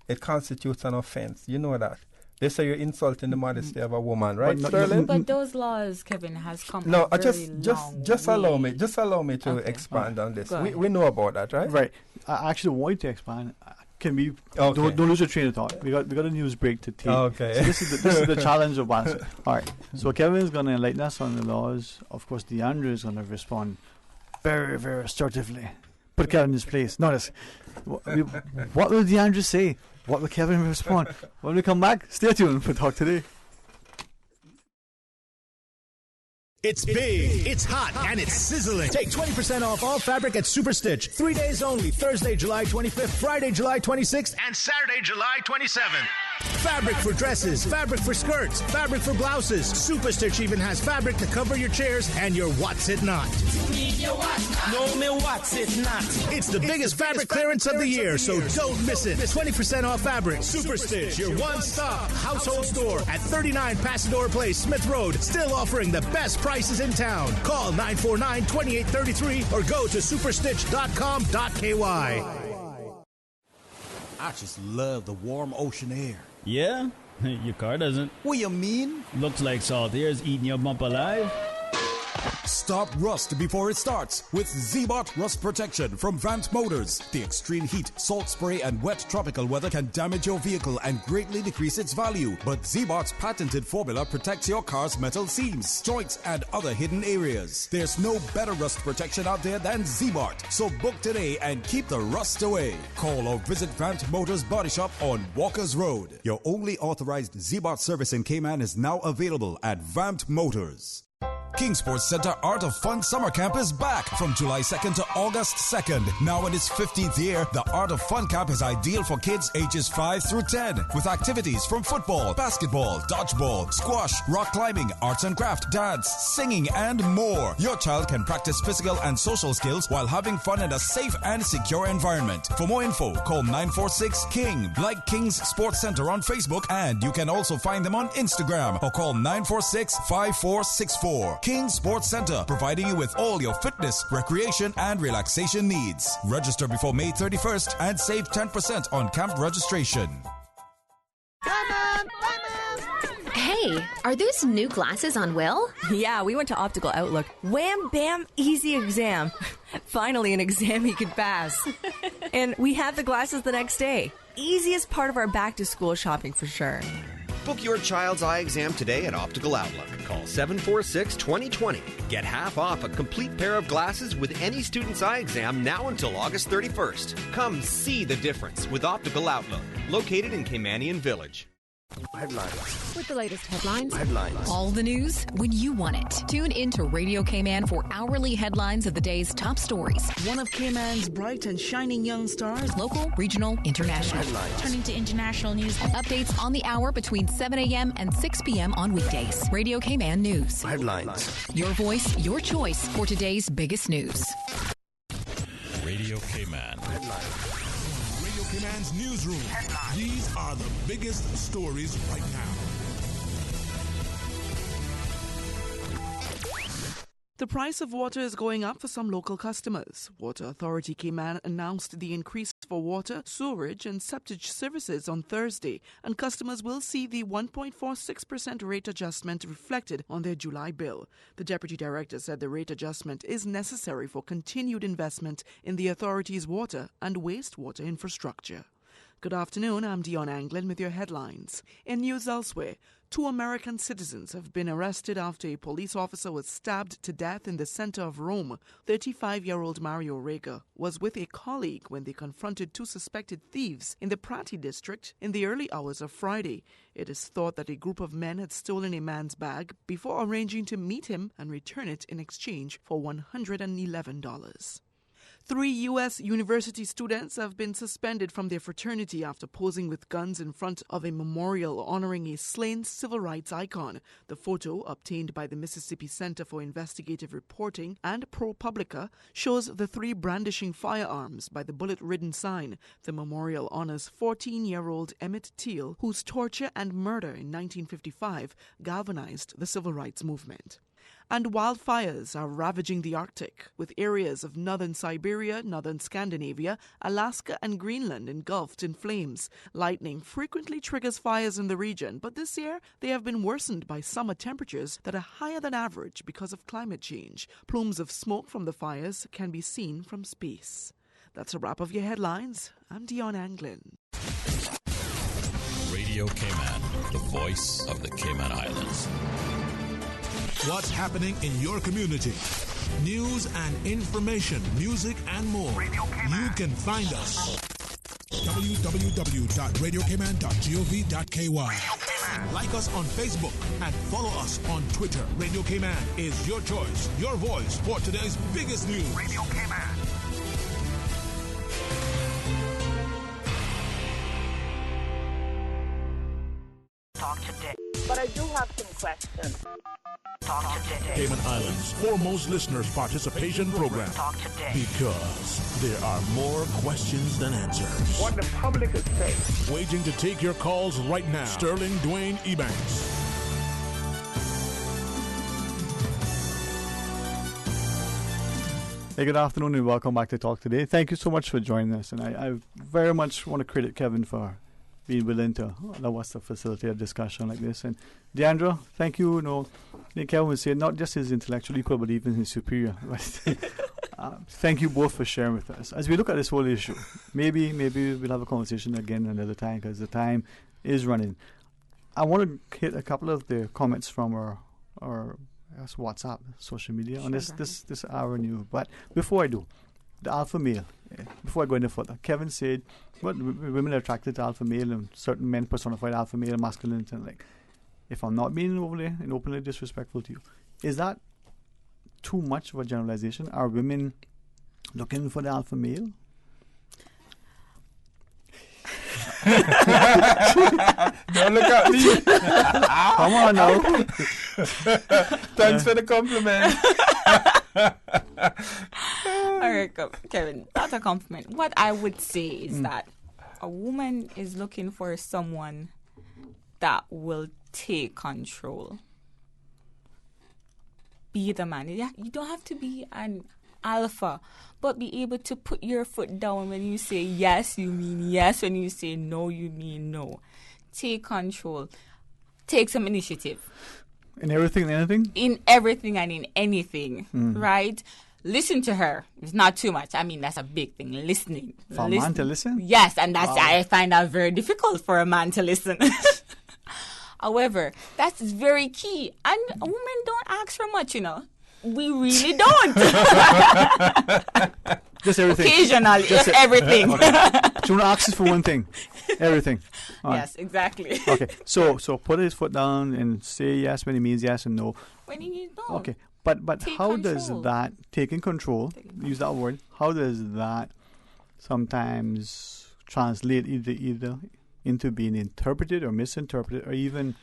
it constitutes an offense. You know that. They say you're insulting the modesty of a woman, right, Sterling? But those laws, Kevin, has come. No, just allow me to expand on this. We know about that, right? Right. I actually want to expand. Can we don't lose your train of thought? We got a news break to take. Okay. So this is the challenge of balance. All right. So Kevin is going to enlighten us on the laws. Of course, DeAndre is going to respond very, very assertively. Put Kevin in his place. Notice what will DeAndre say? What will Kevin respond? When we come back, stay tuned for Talk Today. It's big, it's hot, and it's sizzling. Take 20% off all fabric at Superstitch. 3 days only. Thursday, July 25th, Friday, July 26th, and Saturday, July 27th. Fabric for dresses, fabric for skirts, fabric for blouses. Superstitch even has fabric to cover your chairs and your what's it not. No, me what's it not. It's the biggest fabric clearance of the year, so don't miss it. 20% off fabric. Superstitch, your one-stop household store at 39 Pasador Place, Smith Road. Still offering the best prices in town. Call 949-2833 or go to superstitch.com.ky. I just love the warm ocean air. Yeah? Your car doesn't. What you mean? Looks like salt air is eating your bump alive. Stop rust before it starts with Z-Bot Rust Protection from Vant Motors. The extreme heat, salt spray, and wet tropical weather can damage your vehicle and greatly decrease its value. But Z-Bot's patented formula protects your car's metal seams, joints, and other hidden areas. There's no better rust protection out there than Z-Bot. So book today and keep the rust away. Call or visit Vant Motors Body Shop on Walker's Road. Your only authorized Z-Bot service in Cayman is now available at Vant Motors. King Sports Center Art of Fun Summer Camp is back from July 2nd to August 2nd. Now in its 15th year, the Art of Fun Camp is ideal for kids ages 5 through 10 with activities from football, basketball, dodgeball, squash, rock climbing, arts and craft, dance, singing, and more. Your child can practice physical and social skills while having fun in a safe and secure environment. For more info, call 946-KING. Like King's Sports Center on Facebook, and you can also find them on Instagram or call 946-5464. King Sports Center, providing you with all your fitness, recreation, and relaxation needs. Register before May 31st and save 10% on camp registration. Hey, are those new glasses on Will? Yeah, we went to Optical Outlook. Wham, bam, easy exam. Finally, an exam he could pass. And we had the glasses the next day. Easiest part of our back-to-school shopping for sure. Book your child's eye exam today at Optical Outlook. Call 746-2020. Get half off a complete pair of glasses with any student's eye exam now until August 31st. Come see the difference with Optical Outlook, located in Caymanian Village. Headlines. With the latest headlines. Headlines. All the news when you want it. Tune in to Radio Cayman for hourly headlines of the day's top stories. One of Cayman's bright and shining young stars. Local, regional, international. Headlines. Turning to international news. Updates on the hour between 7 a.m. and 6 p.m. on weekdays. Radio Cayman News. Headlines. Your voice, your choice for today's biggest news. Radio Cayman. Headlines. Radio Cayman's newsroom. These are the biggest stories right now. The price of water is going up for some local customers. Water Authority Cayman announced the increase for water, sewerage and septic services on Thursday, and customers will see the 1.46% rate adjustment reflected on their July bill. The Deputy Director said the rate adjustment is necessary for continued investment in the authority's water and wastewater infrastructure. Good afternoon, I'm Dion Anglin with your headlines. In news elsewhere, 2 American citizens have been arrested after a police officer was stabbed to death in the center of Rome. 35-year-old Mario Rega was with a colleague when they confronted 2 suspected thieves in the Prati district in the early hours of Friday. It is thought that a group of men had stolen a man's bag before arranging to meet him and return it in exchange for $111. 3 U.S. university students have been suspended from their fraternity after posing with guns in front of a memorial honoring a slain civil rights icon. The photo, obtained by the Mississippi Center for Investigative Reporting and ProPublica, shows the 3 brandishing firearms by the bullet-ridden sign. The memorial honors 14-year-old Emmett Till, whose torture and murder in 1955 galvanized the civil rights movement. And wildfires are ravaging the Arctic, with areas of northern Siberia, northern Scandinavia, Alaska, and Greenland engulfed in flames. Lightning frequently triggers fires in the region, but this year they have been worsened by summer temperatures that are higher than average because of climate change. Plumes of smoke from the fires can be seen from space. That's a wrap of your headlines. I'm Dion Anglin. Radio Cayman, the voice of the Cayman Islands. What's happening in your community? News and information, music and more. You can find us. www.radiocayman.gov.ky. Like us on Facebook and follow us on Twitter. Radio Cayman is your choice, your voice for today's biggest news. Radio Cayman. Talk today. But I do have some questions. Talk today. Cayman Islands' foremost listeners' participation program. Talk today. Because there are more questions than answers. What the public is saying. Waiting to take your calls right now. Sterling Dwayne Ebanks. Hey, good afternoon and welcome back to Talk Today. Thank you so much for joining us. And I very much want to credit Kevin for being willing to allow us to facilitate a discussion like this. And Deandra, thank you. I think Kevin would say not just his intellectual equal, but even his superior. Thank you both for sharing with us. As we look at this whole issue, maybe we'll have a conversation again another time because the time is running. I want to hit a couple of the comments from our WhatsApp, social media on this hour new. But before I do, the alpha male. Before I go any further, Kevin said, women are attracted to alpha male and certain men personified alpha male masculinity. And like, if I'm not being overly and openly disrespectful to you, is that too much of a generalization? Are women looking for the alpha male? Don't look at me. Come on now. Thanks for the compliment. All right, Kevin, that's a compliment. What I would say is that a woman is looking for someone that will take control. Be the man. You don't have to be an alpha, but be able to put your foot down when you say yes, you mean yes. When you say no, you mean no. Take control. Take some initiative. In everything and anything? In everything and in anything, right? Listen to her. It's not too much. I mean, that's a big thing. Listening. For a man to listen? Yes, and that's I find that very difficult for a man to listen. However, that's very key. And women don't ask for much, We really don't. Just everything. Occasionally, just everything. Okay. She want to ask us for one thing. Everything. Yes, exactly. Okay, so put his foot down and say yes when he means yes and no. When he means no. Okay, but how does that, taking control, use that word, how does that sometimes translate either into being interpreted or misinterpreted or even...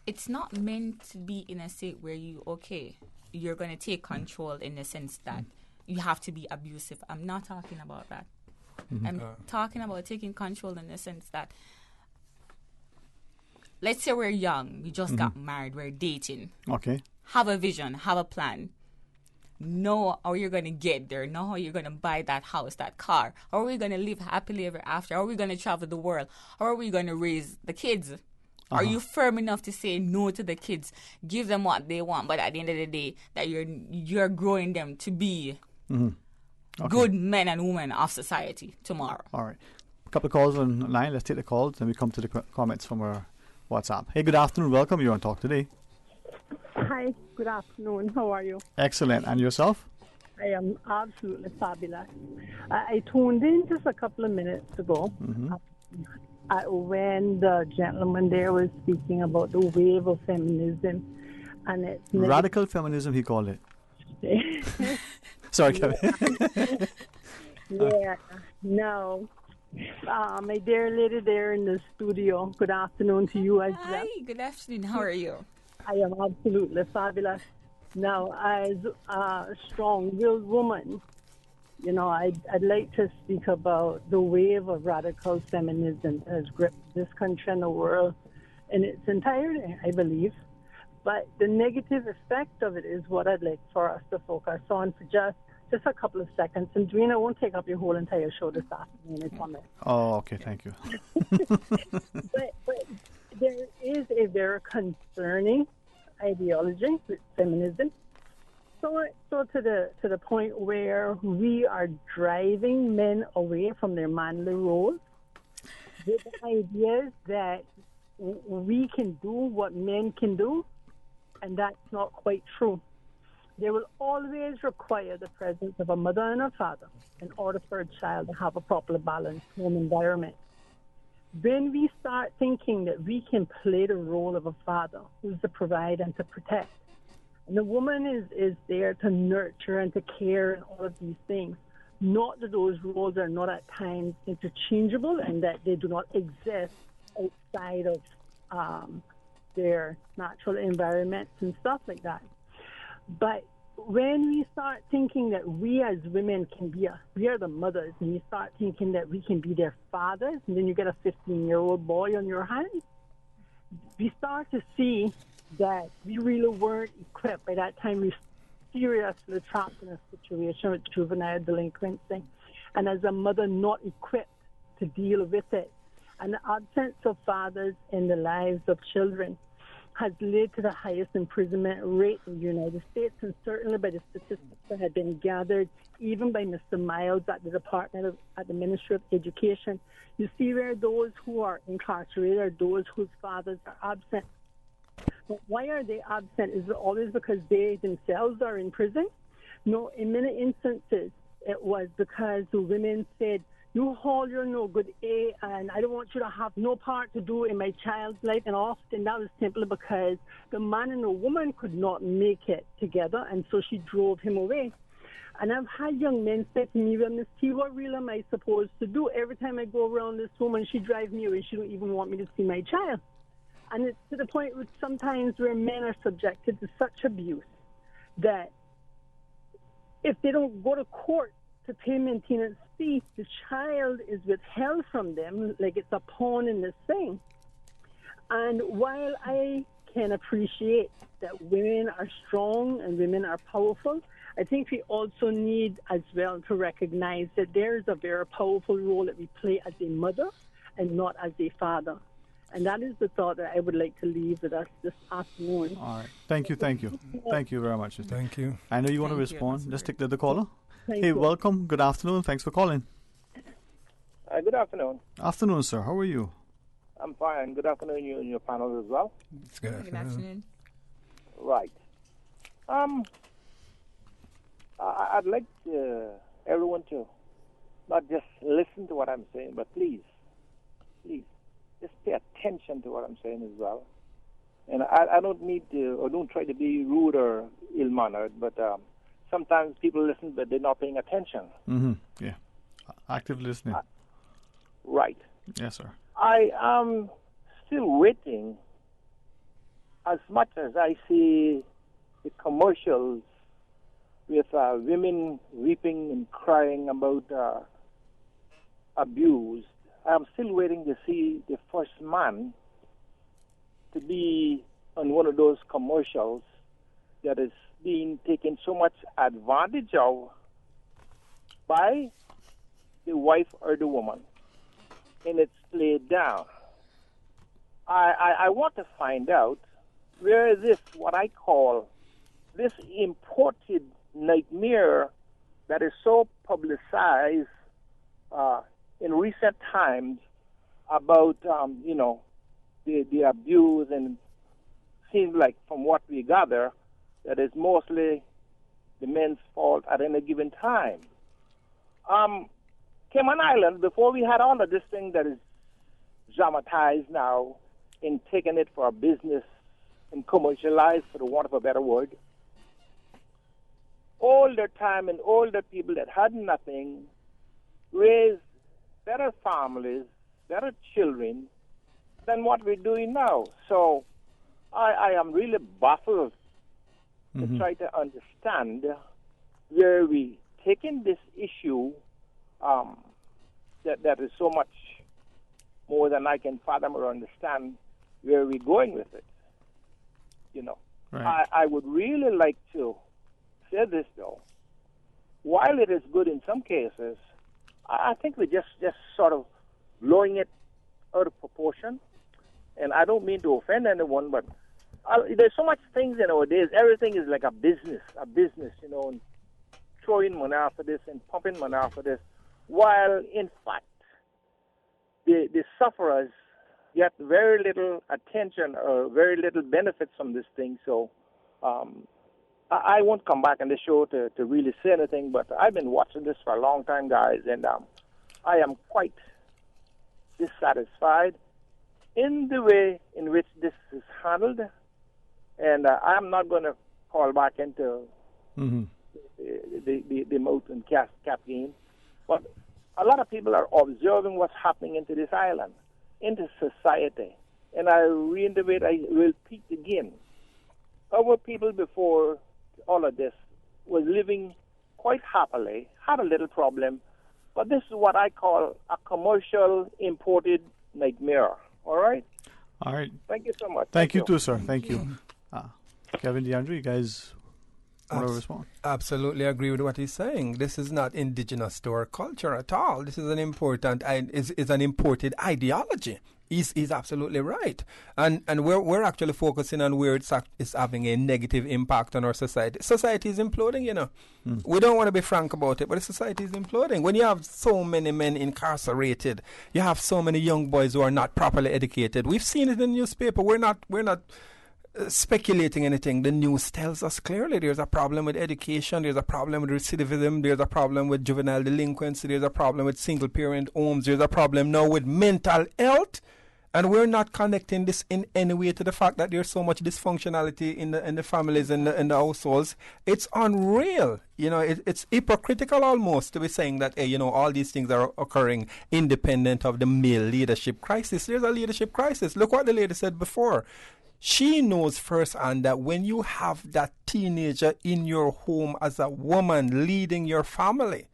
It's not meant to be in a state where you're going to take control in the sense that you have to be abusive. I'm not talking about that. I'm talking about taking control in the sense that, let's say we're young, we just got married, we're dating. Okay. Have a vision, have a plan. Know how you're going to get there. Know how you're going to buy that house, that car. How are we going to live happily ever after? How are we going to travel the world? How are we going to raise the kids? Are you firm enough to say no to the kids? Give them what they want, but at the end of the day, that you're growing them to be good men and women of society tomorrow. All right. couple of calls online. Let's take the calls, then we come to the comments from our WhatsApp. Hey, good afternoon. Welcome. You're on Talk Today. Hi, good afternoon. How are you? Excellent. And yourself? I am absolutely fabulous. I tuned in just a couple of minutes ago when the gentleman there was speaking about the wave of feminism. And it's radical feminism, he called it. Sorry, Kevin. Yeah, no. My dear lady there in the studio, good afternoon to you as well. Hi, good afternoon. How are you? I am absolutely fabulous. Now, as a strong-willed woman, you know, I'd like to speak about the wave of radical feminism that has gripped this country and the world in its entirety, I believe. But the negative effect of it is what I'd like for us to focus on for just a couple of seconds. And Dwayne, I won't take up your whole entire show this afternoon, I promise. Oh, okay, thank you. but there is a very concerning ideology with feminism. So to the point where we are driving men away from their manly roles with the idea that we can do what men can do, and that's not quite true. They will always require the presence of a mother and a father in order for a child to have a properly balanced home environment. When we start thinking that we can play the role of a father who's to provide and to protect, and the woman is there to nurture and to care and all of these things, not that those roles are not at times interchangeable and that they do not exist outside of their natural environments and stuff like that. But when we start thinking that we as women we are the mothers, and you start thinking that we can be their fathers, and then you get a 15-year-old boy on your hands, we start to see that we really weren't equipped. By that time, we were seriously trapped in a situation with juvenile delinquency, and as a mother, not equipped to deal with it. And the absence of fathers in the lives of children has led to the highest imprisonment rate in the United States, and certainly by the statistics that have been gathered, even by Mr. Miles at the Ministry of Education. You see where those who are incarcerated are those whose fathers are absent. But why are they absent? Is it always because they themselves are in prison? No, in many instances, it was because the women said, you hold your no good A, and I don't want you to have no part to do in my child's life. And often that was simply because the man and the woman could not make it together, and so she drove him away. And I've had young men say to me, well, Miss T, what really am I supposed to do? Every time I go around this woman, she drives me away. She don't even want me to see my child. And it's to the point where sometimes where men are subjected to such abuse that if they don't go to court to pay maintenance fee, the child is withheld from them like it's a pawn in this thing. And while I can appreciate that women are strong and women are powerful, I think we also need as well to recognize that there is a very powerful role that we play as a mother and not as a father. And that is the thought that I would like to leave with us this afternoon. All right. Thank you. Thank you very much. Thank you. I know you want to respond. Let's take the caller. Thank hey, you. welcome. Good afternoon. Thanks for calling. Good afternoon. Afternoon, sir. How are you? I'm fine. Good afternoon, you and your panel as well. It's good afternoon. Right. I'd like everyone to not just listen to what I'm saying, but please, just pay attention to what I'm saying as well. And I don't need to, or don't try to be rude or ill-mannered, but sometimes people listen, but they're not paying attention. Mm-hmm. Yeah. Active listening. Right. Yes, sir. I am still waiting. As much as I see the commercials with women weeping and crying about abuse, I'm still waiting to see the first man to be on one of those commercials that is being taken so much advantage of by the wife or the woman, and it's played down. I want to find out where this, what I call this imported nightmare that is so publicized in recent times about, the abuse, and seems like from what we gather that it's mostly the men's fault at any given time. Cayman Islands, before we had all of this thing that is dramatized now in taking it for a business and commercialized, for the want of a better word, older time and older people that had nothing raised better families, better children than what we're doing now. So I am really baffled to try to understand where we taking this issue that is so much more than I can fathom or understand where we're going with it. Right. I would really like to say this, though. While it is good in some cases, I think we're just sort of blowing it out of proportion. And I don't mean to offend anyone, but there's so much things nowadays. Everything is like a business, and throwing money after this and pumping money after this, while in fact the sufferers get very little attention or very little benefits from this thing. So I won't come back on the show to really say anything, but I've been watching this for a long time, guys, and I am quite dissatisfied in the way in which this is handled, and I'm not going to call back into the moat and cap game, but a lot of people are observing what's happening into this island, into society, and I reiterate, I will repeat again, our people before all of this was living quite happily, had a little problem, but this is what I call a commercial imported nightmare. All right? All right. Thank you so much. Thank you too, sir. Thank you. Kevin, DeAndre, you guys want to respond? Absolutely agree with what he's saying. This is not indigenous to our culture at all. This is an important, is an imported ideology. He's absolutely right. And we're actually focusing on where it's having a negative impact on our society. Society is imploding, We don't want to be frank about it, but the society is imploding. When you have so many men incarcerated, you have so many young boys who are not properly educated. We've seen it in the newspaper. We're not speculating anything. The news tells us clearly there's a problem with education, there's a problem with recidivism, there's a problem with juvenile delinquency, there's a problem with single parent homes, there's a problem now with mental health, and we're not connecting this in any way to the fact that there's so much dysfunctionality in the families and the households. It's unreal. It's hypocritical almost to be saying that all these things are occurring independent of the male leadership crisis. There's a leadership crisis. Look what the lady said before. She knows firsthand that when you have that teenager in your home as a woman leading your family,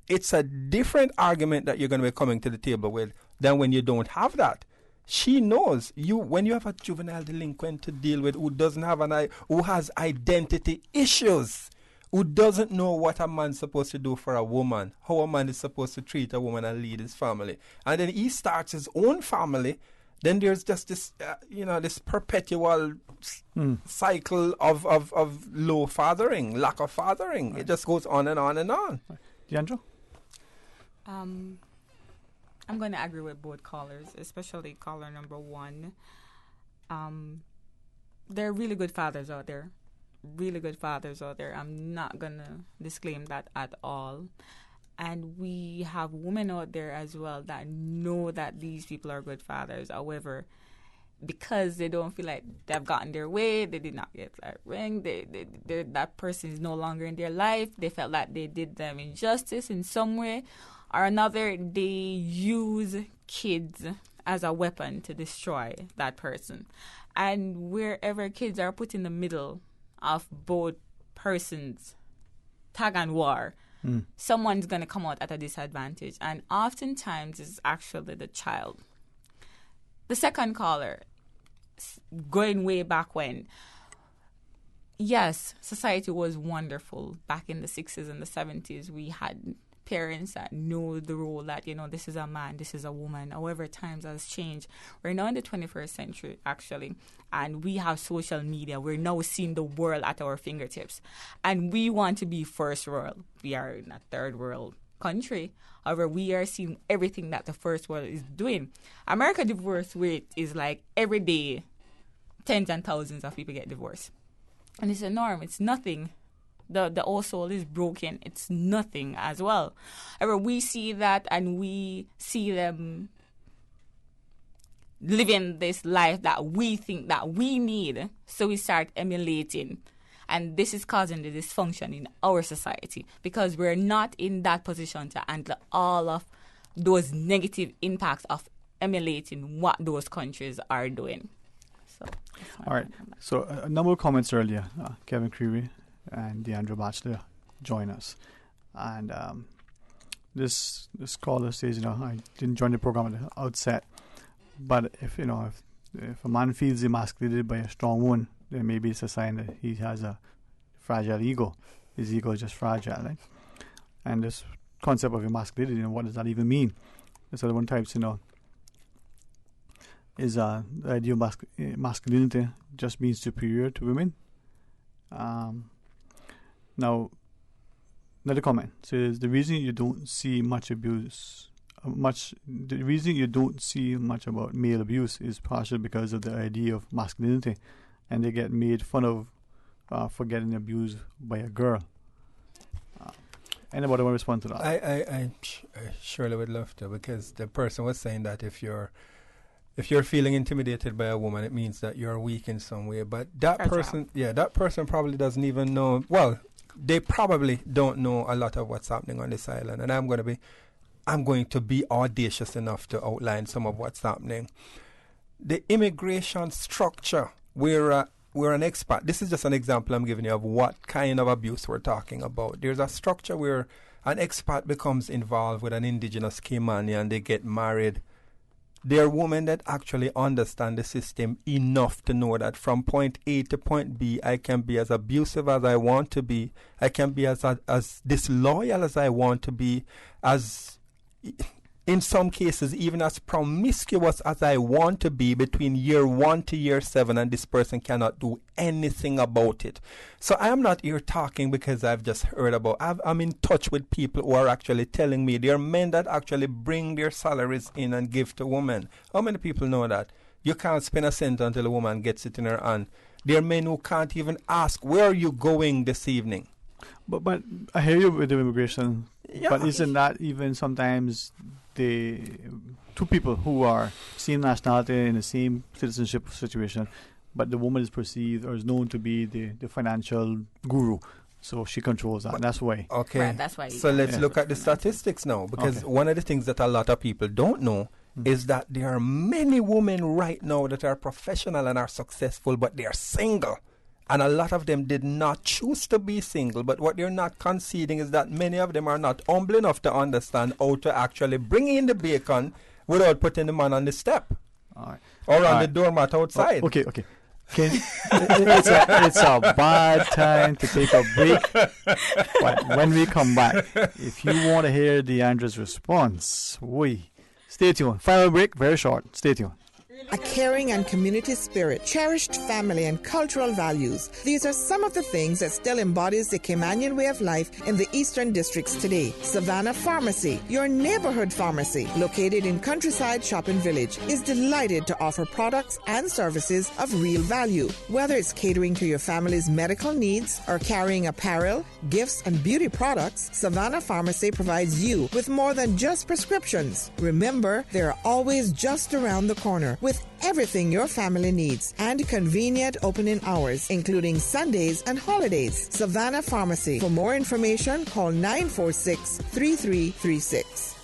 it's a different argument that you're going to be coming to the table with than when you don't have that. She knows when you have a juvenile delinquent to deal with who has identity issues, who doesn't know what a man's supposed to do for a woman, how a man is supposed to treat a woman and lead his family, and then he starts his own family. Then there's just this, this perpetual cycle of low fathering, lack of fathering. Right. It just goes on and on and on. Deandra? I'm going to agree with both callers, especially caller number one. There are really good fathers out there. I'm not going to disclaim that at all. And we have women out there as well that know that these people are good fathers. However, because they don't feel like they've gotten their way, they did not get that ring, that person is no longer in their life, they felt like they did them injustice in some way or another, they use kids as a weapon to destroy that person. And wherever kids are put in the middle of both persons, tug and war, someone's going to come out at a disadvantage. And oftentimes it's actually the child. The second caller, going way back when, yes, society was wonderful. Back in the 60s and the 70s, we had parents that know the role that, this is a man, this is a woman. However, times has changed. We're now in the 21st century, actually, and we have social media. We're now seeing the world at our fingertips. And we want to be first world. We are in a third world country. However, we are seeing everything that the first world is doing. America divorce rate is like every day, tens and thousands of people get divorced. And it's a norm. It's nothing. The whole soul is broken. It's nothing as well. However, we see that and we see them living this life that we think that we need. So we start emulating. And this is causing the dysfunction in our society because we're not in that position to handle all of those negative impacts of emulating what those countries are doing. So, all right. So a number of comments earlier. Kevin Creevy and DeAndre Batchelor join us. And this caller says, I didn't join the program at the outset, but if a man feels emasculated by a strong woman, then maybe it's a sign that he has a fragile ego. His ego is just fragile, right? And this concept of emasculated, what does that even mean? There's other one types, is the idea of masculinity just means superior to women. Now, another comment says the reason you don't see much abuse, the reason you don't see much about male abuse is partially because of the idea of masculinity, and they get made fun of for getting abused by a girl. Anybody want to respond to that? I surely would love to, because the person was saying that if you're feeling intimidated by a woman, it means that you're weak in some way. But that person probably doesn't even know. Well, they probably don't know a lot of what's happening on this island, and I'm going to be audacious enough to outline some of what's happening. The immigration structure, we're an expat. This is just an example I'm giving you of what kind of abuse we're talking about. There's a structure where an expat becomes involved with an indigenous Caymanian, they get married. There are women that actually understand the system enough to know that from point A to point B, I can be as abusive as I want to be. I can be as disloyal as I want to be, as in some cases even as promiscuous as I want to be between year 1 to year 7, and this person cannot do anything about it. So I am not here talking because I've just heard about. I'm in touch with people who are actually telling me there are men that actually bring their salaries in and give to women. How many people know that? You can't spend a cent until a woman gets it in her hand. There are men who can't even ask, where are you going this evening? But I hear you with the immigration, but isn't that even sometimes the two people who are same nationality in the same citizenship situation, but the woman is perceived or is known to be the financial guru, so she controls that. That's why. Okay. Right, that's why. So let's look at the statistics now, because one of the things that a lot of people don't know is that there are many women right now that are professional and are successful, but they are single. And a lot of them did not choose to be single, but what they're not conceding is that many of them are not humble enough to understand how to actually bring in the bacon without putting the man on the step. All right. Or on the doormat outside. Okay. It's a bad time to take a break. But when we come back, if you want to hear DeAndre's response, stay tuned. Final break, very short. Stay tuned. A caring and community spirit, cherished family and cultural values. These are some of the things that still embodies the Caymanian way of life in the Eastern Districts today. Savannah Pharmacy, your neighborhood pharmacy, located in Countryside Shopping Village, is delighted to offer products and services of real value. Whether it's catering to your family's medical needs or carrying apparel, gifts, and beauty products, Savannah Pharmacy provides you with more than just prescriptions. Remember, they're always just around the corner with everything your family needs and convenient opening hours, including Sundays and holidays. Savannah Pharmacy. For more information, call 946-3336.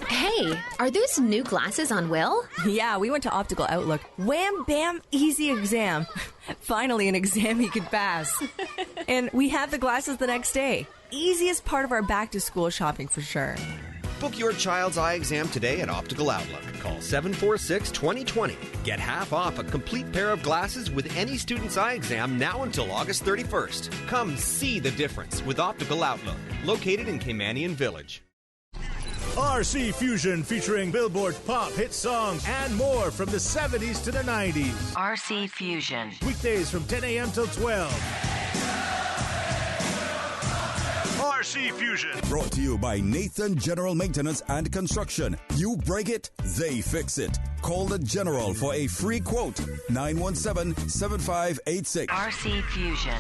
Hey, are those new glasses on Will? Yeah, we went to Optical Outlook. Wham, bam, easy exam. Finally, an exam he could pass. And we had the glasses the next day. Easiest part of our back-to-school shopping for sure. Book your child's eye exam today at Optical Outlook. Call 746-2020. Get half off a complete pair of glasses with any student's eye exam now until August 31st. Come see the difference with Optical Outlook, located in Caymanian Village. RC Fusion, featuring Billboard pop, hit songs, and more from the 70s to the 90s. RC Fusion. Weekdays from 10 a.m. till 12. RC Fusion. Brought to you by Nathan General Maintenance and Construction. You break it, they fix it. Call the General for a free quote. 917-7586. RC Fusion.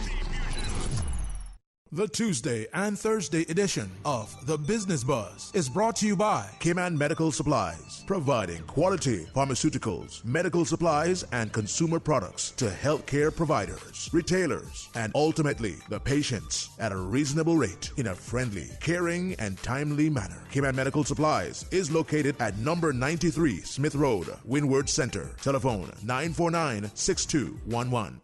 The Tuesday and Thursday edition of The Business Buzz is brought to you by K-Man Medical Supplies, providing quality pharmaceuticals, medical supplies, and consumer products to healthcare providers, retailers, and ultimately the patients at a reasonable rate in a friendly, caring, and timely manner. K-Man Medical Supplies is located at number 93 Smith Road, Windward Center. Telephone 949-6211.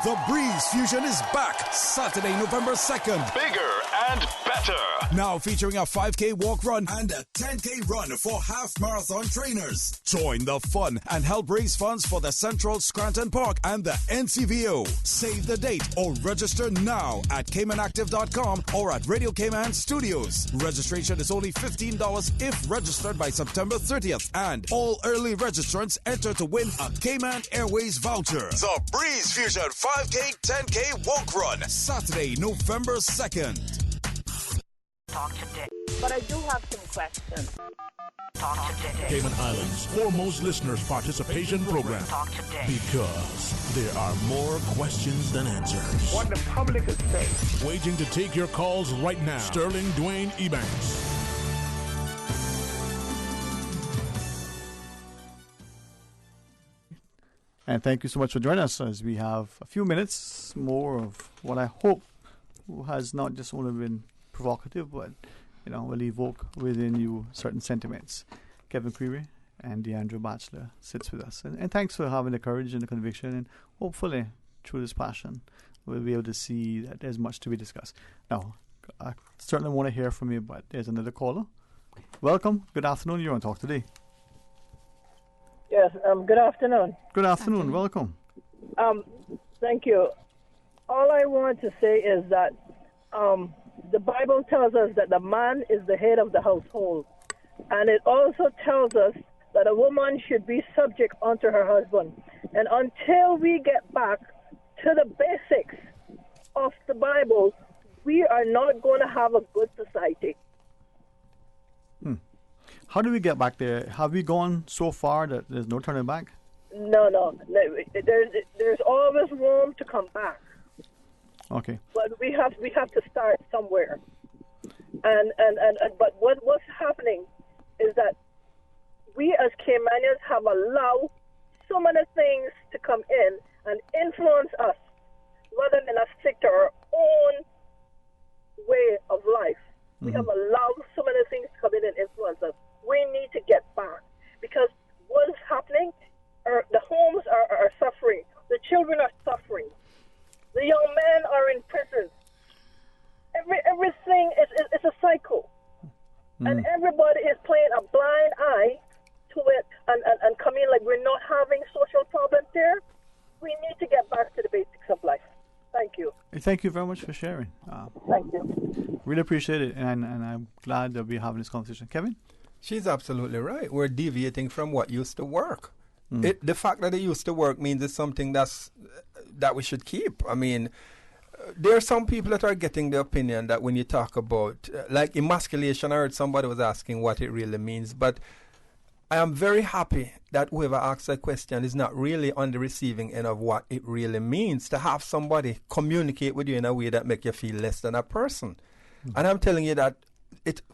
The Breeze Fusion is back Saturday, November 2nd. Bigger and better. Now featuring a 5K walk run and a 10K run for half marathon trainers. Join the fun and help raise funds for the Central Scranton Park and the NCVO. Save the date or register now at CaymanActive.com or at Radio Cayman Studios. Registration is only $15 if registered by September 30th. And all early registrants enter to win a Cayman Airways voucher. The Breeze Fusion 5K, 10K walk run. Saturday, November 2nd. Talk today. But I do have some questions. Talk today. Cayman Islands' foremost listeners participation program. Talk today. Because there are more questions than answers. What the public is saying. Waiting to take your calls right now. Sterling Dwayne Ebanks. And thank you so much for joining us as we have a few minutes more of what I hope has not just only been provocative, but will evoke within you certain sentiments. Kevin Creary and DeAndre Batchelor sits with us. And thanks for having the courage and the conviction, and hopefully through this passion we'll be able to see that there's much to be discussed. Now, I certainly want to hear from you, but there's another caller. Welcome. Good afternoon. You're on Talk Today. Yes, good afternoon. Good afternoon. Welcome. Thank you. All I want to say is that the Bible tells us that the man is the head of the household. And it also tells us that a woman should be subject unto her husband. And until we get back to the basics of the Bible, we are not going to have a good society. How do we get back there? Have we gone so far that there's no turning back? No. There's always room to come back. Okay. But we have to start somewhere. But what's happening is that we as Caymanians have allowed so many things to come in and influence us, rather than us stick to our own way of life. We have allowed so many things to come in and influence us. We need to get back, because what is happening? The homes are suffering. The children are suffering. The young men are in prison. Everything is a cycle, and everybody is playing a blind eye to it and coming like we're not having social problems there. We need to get back to the basics of life. Thank you. Thank you very much for sharing. Thank you. Really appreciate it, and I'm glad that we're having this conversation. Kevin? She's absolutely right. We're deviating from what used to work. The fact that it used to work means it's something that we should keep. I mean, there are some people that are getting the opinion that when you talk about, like emasculation, I heard somebody was asking what it really means, but I am very happy that whoever asks that question is not really on the receiving end of what it really means to have somebody communicate with you in a way that make you feel less than a person. And I'm telling you that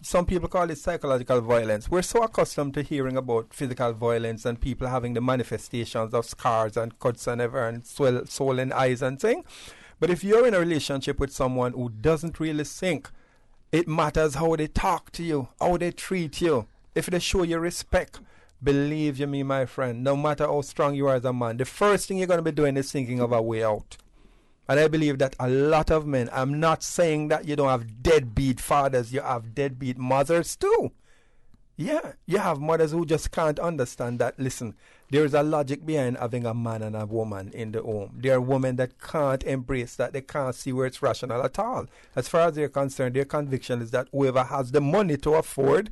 some people call it psychological violence. We're so accustomed to hearing about physical violence and people having the manifestations of scars and cuts and ever and swollen eyes and thing. But if you're in a relationship with someone who doesn't really think, it matters how they talk to you, how they treat you. If they show you respect, believe you me, my friend, no matter how strong you are as a man, the first thing you're going to be doing is thinking of a way out. And I believe that a lot of men, I'm not saying that you don't have deadbeat fathers, you have deadbeat mothers too. Yeah, you have mothers who just can't understand that, listen, there is a logic behind having a man and a woman in the home. There are women that can't embrace that, they can't see where it's rational at all. As far as they're concerned, their conviction is that whoever has the money to afford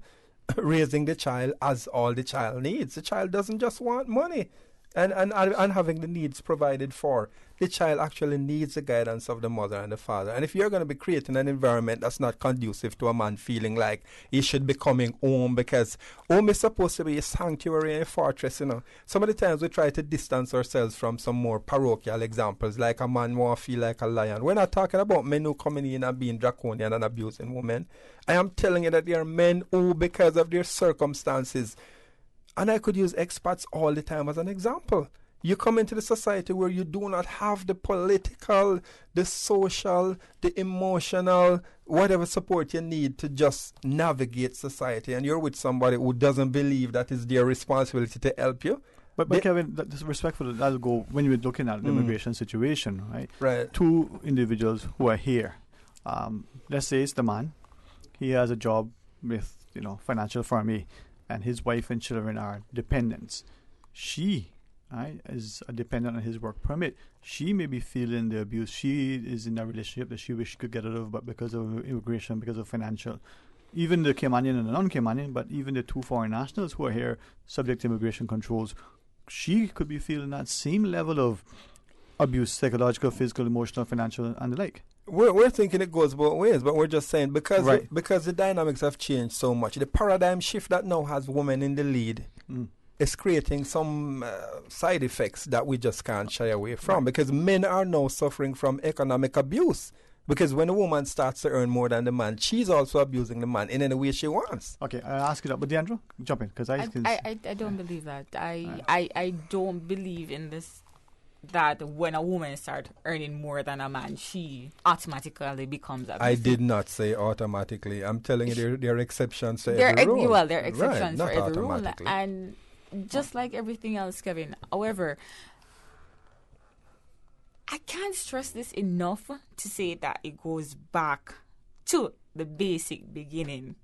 raising the child has all the child needs. The child doesn't just want money. and having the needs provided for. The child actually needs the guidance of the mother and the father. And if you're going to be creating an environment that's not conducive to a man feeling like he should be coming home, because home is supposed to be a sanctuary and a fortress, you know. Some of the times we try to distance ourselves from some more parochial examples, like a man won't feel like a lion. We're not talking about men who coming in and being draconian and abusing women. I am telling you that there are men who, because of their circumstances, and I could use expats all the time as an example. You come into the society where you do not have the political, the social, the emotional, whatever support you need to just navigate society, and you're with somebody who doesn't believe that it's their responsibility to help you. But Kevin, that's respectful. That'll go when you're looking at the immigration situation, right? Right. Two individuals who are here. Let's say it's the man. He has a job with, financial firm A, and his wife and children are dependents. She, right, is a dependent on his work permit. She may be feeling the abuse. She is in a relationship that she wish she could get out of, but because of immigration, because of financial. Even the Caymanian and the non-Caymanian, but even the two foreign nationals who are here subject to immigration controls, she could be feeling that same level of abuse, psychological, physical, emotional, financial, and the like. We're thinking it goes both ways, but we're just saying because the dynamics have changed so much, the paradigm shift that now has women in the lead is creating some side effects that we just can't shy away from, because men are now suffering from economic abuse. Because when a woman starts to earn more than the man, she's also abusing the man in any way she wants. Okay, I'll ask you that. But Deandra, jump in, because I don't believe that. I don't believe in this, that when a woman starts earning more than a man, she automatically becomes abusive. I did not say automatically. I'm telling you, there are exceptions to every rule. Well, there are exceptions for every rule. And just like everything else, Kevin, however, I can't stress this enough to say that it goes back to the basic beginning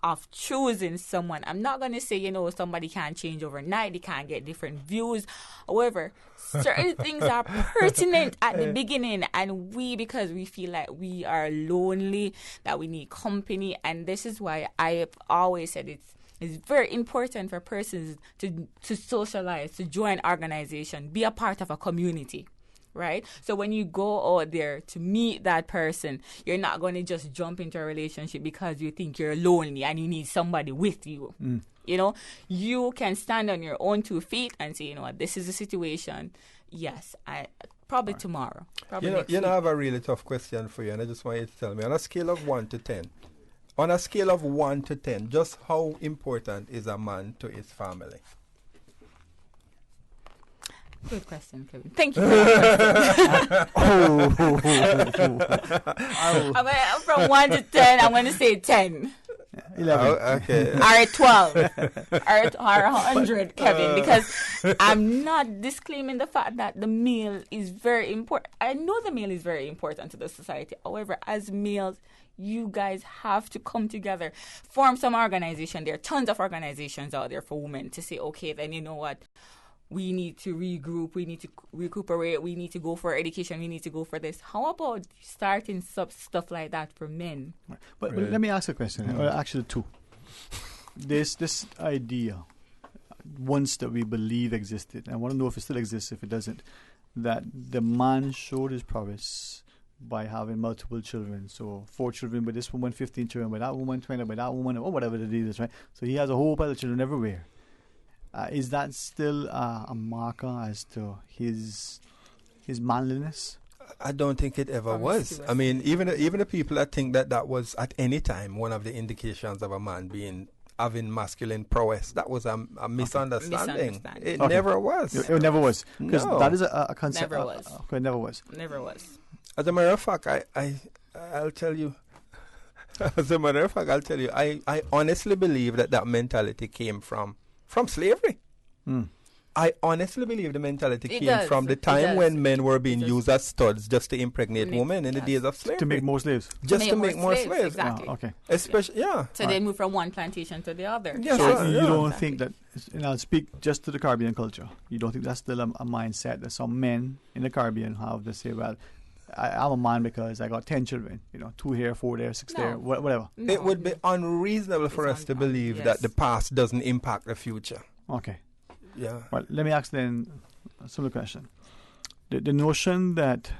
of choosing someone. I'm not going to say, somebody can't change overnight. They can't get different views. However, certain things are pertinent at the beginning. And because we feel like we are lonely, that we need company. And this is why I have always said it's very important for persons to socialize, to join organization, be a part of a community. Right? So when you go out there to meet that person, you're not going to just jump into a relationship because you think you're lonely and you need somebody with you. You can stand on your own 2 feet and say, this is the situation. Yes, probably tomorrow. Probably next week. I have a really tough question for you, and I just want you to tell me, on a scale of 1 to 10, just how important is a man to his family? Good question, Kevin. Thank you for that question. From 1 to 10, I'm going to say 10. 11. Okay. Or 12. or 100, Kevin, because I'm not disclaiming the fact that the male is very important. I know the male is very important to the society. However, as males, you guys have to come together, form some organization. There are tons of organizations out there for women to say, okay, then you know what? We need to regroup, we need to recuperate, we need to go for education, we need to go for this. How about starting stuff like that for men? But let me ask a question, or actually two. This idea, once that we believe existed, and I want to know if it still exists, if it doesn't, that the man showed his prowess by having multiple children. So 4 children by this woman, 15 children by that woman, 20 by that woman, or whatever the deal is, right? So he has a whole pile of children everywhere. Is that still a marker as to his manliness? I don't think it ever was. I mean, even the people that think that was at any time one of the indications of a man having masculine prowess, that was a misunderstanding. It never was. It never was. Because that is a concept. Never was. It never was. Never was. As a matter of fact, I'll tell you. I honestly believe that mentality came from slavery. I honestly believe the mentality came from the time when men were being used as studs just to impregnate women in the days of slavery. To make more slaves. Just to make more slaves. Exactly. Okay. Especially, So they move from one plantation to the other. Yeah, so you don't think that, and I'll speak just to the Caribbean culture, you don't think that's still a mindset that some men in the Caribbean have to say, well, I'm a man because I got 10 children, 2 here, 4 there, 6 there, whatever. No. It would be unreasonable for us to believe that the past doesn't impact the future. Okay. Yeah. Well, let me ask then a similar question. The notion that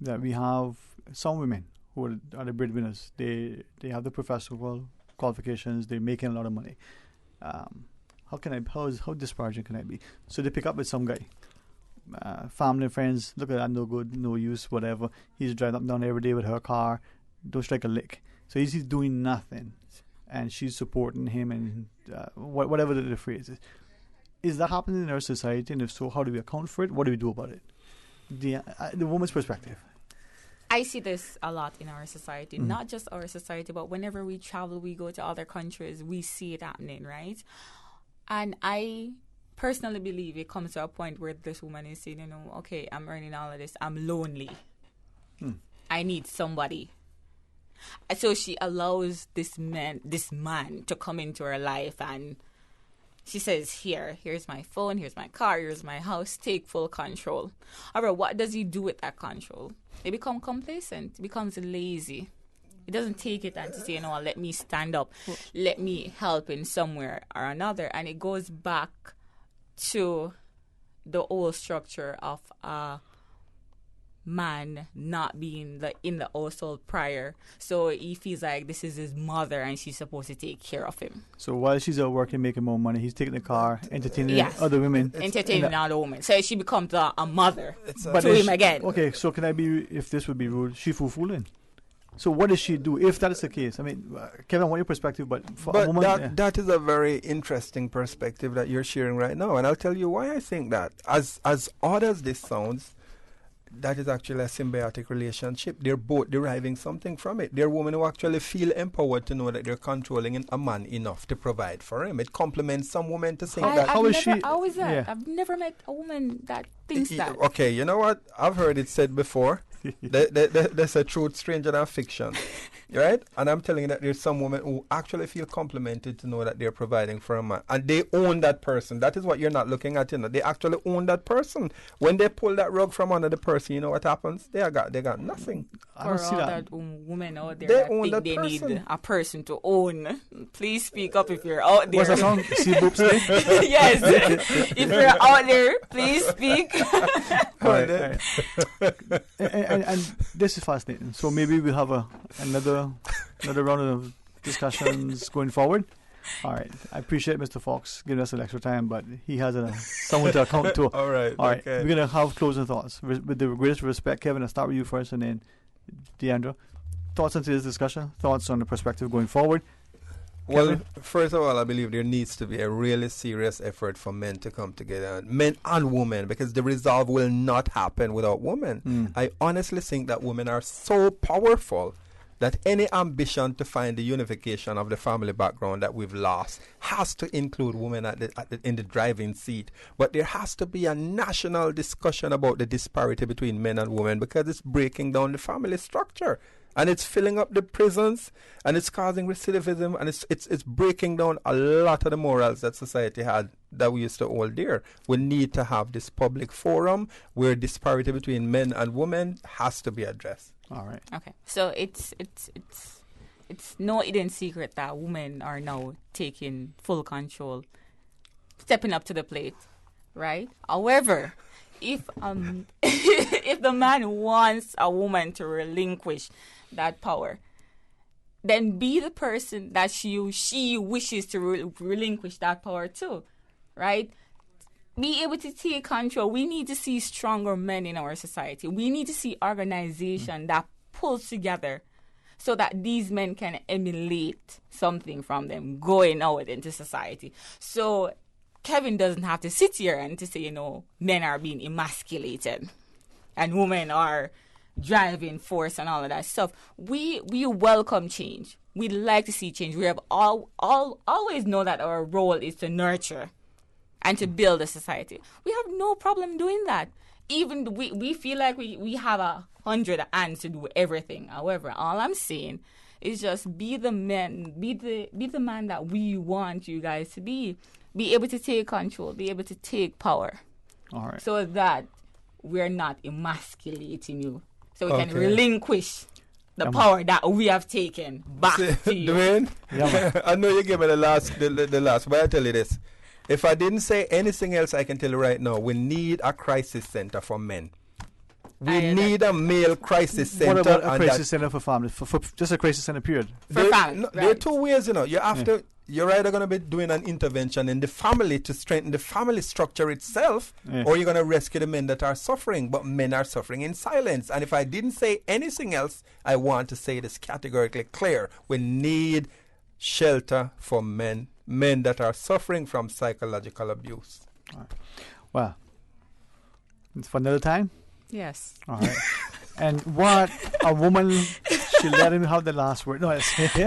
we have some women who are the breadwinners, they have the professional qualifications, they're making a lot of money. How disparaging can I be? So they pick up with some guy, family and friends, look at that, no good, no use, whatever. He's driving up and down every day with her car, don't strike a lick. So he's doing nothing, and she's supporting him, and whatever the phrase is. Is that happening in our society? And if so, how do we account for it? What do we do about it? The woman's perspective. I see this a lot in our society, not just our society, but whenever we travel, we go to other countries, we see it happening, right? And I personally believe it comes to a point where this woman is saying, okay, I'm earning all of this, I'm lonely. I need somebody. So she allows this man to come into her life, and she says, here's my phone, here's my car, here's my house, take full control. However, what does he do with that control? They become complacent, it becomes lazy. It doesn't take it and to say, let me stand up, let me help in somewhere or another. And it goes back to the old structure of a man not being in the household prior. So he feels like this is his mother and she's supposed to take care of him. So while she's out working, making more money, he's taking the car, entertaining other women. Entertaining other women. So she becomes a mother to him again. Okay, so can I be, if this would be rude, she fooling? So what does she do if that is the case? I mean, Kevin, I want your perspective, but for a woman... That is a very interesting perspective that you're sharing right now, and I'll tell you why I think that. As odd as this sounds, that is actually a symbiotic relationship. They're both deriving something from it. They're women who actually feel empowered to know that they're controlling a man enough to provide for him. It complements some women to think that... How is that? Yeah. I've never met a woman that thinks that. Okay, you know what? I've heard it said before. There's a truth stranger than fiction, right? And I'm telling you that there's some women who actually feel complimented to know that they're providing for a man, and they own that person. That is what you're not looking at. They actually own that person. When they pull that rug from under the person, you know what happens? They got nothing. I don't see that women out there that think they need a person to own. Please speak up if you're out there. What's that song? See boobs? Yes. If you're out there, please speak. All right. And this is fascinating. So maybe we'll have another round of discussions going forward. All right. I appreciate Mr. Fox giving us an extra time, but he has someone to account to. All right. Okay. We're going to have closing thoughts. With the greatest respect, Kevin, I'll start with you first, and then Deandra. Thoughts on today's discussion? Thoughts on the perspective going forward? Well, Kevin? first of all, I believe there needs to be a really serious effort for men to come together, men and women, because the resolve will not happen without women. I honestly think that women are so powerful that any ambition to find the unification of the family background that we've lost has to include women in the driving seat. But there has to be a national discussion about the disparity between men and women, because it's breaking down the family structure. And it's filling up the prisons, and it's causing recidivism, and it's breaking down a lot of the morals that society had that we used to hold dear. We need to have this public forum where disparity between men and women has to be addressed. All right. Okay. So it's no hidden secret that women are now taking full control, stepping up to the plate, right? However, if if the man wants a woman to relinquish that power, then be the person that she wishes to relinquish that power to, right? Be able to take control. We need to see stronger men in our society. We need to see organization that pulls together so that these men can emulate something from them going out into society. So Kevin doesn't have to sit here and to say, men are being emasculated and women are driving force and all of that stuff. We welcome change. We like to see change. We have always know that our role is to nurture and to build a society. We have no problem doing that. Even we feel like we have 100 hands to do everything. However, all I'm saying is just be the man that we want you guys to be. Be able to take control, be able to take power. All right. So that we're not emasculating you. So we can relinquish the power that we have taken back to you. Dwayne, I know you gave me the last, but I tell you this. If I didn't say anything else, I can tell you right now, we need a crisis center for men. We need a male crisis center. What about a crisis center for families? For just a crisis center period? There are two ways, You have to, you're either going to be doing an intervention in the family to strengthen the family structure itself, or you're going to rescue the men that are suffering. But men are suffering in silence. And if I didn't say anything else, I want to say this categorically clear. We need shelter for men that are suffering from psychological abuse. All right. Well, it's for another time? Yes. All right. And what a woman should let him have the last word. No,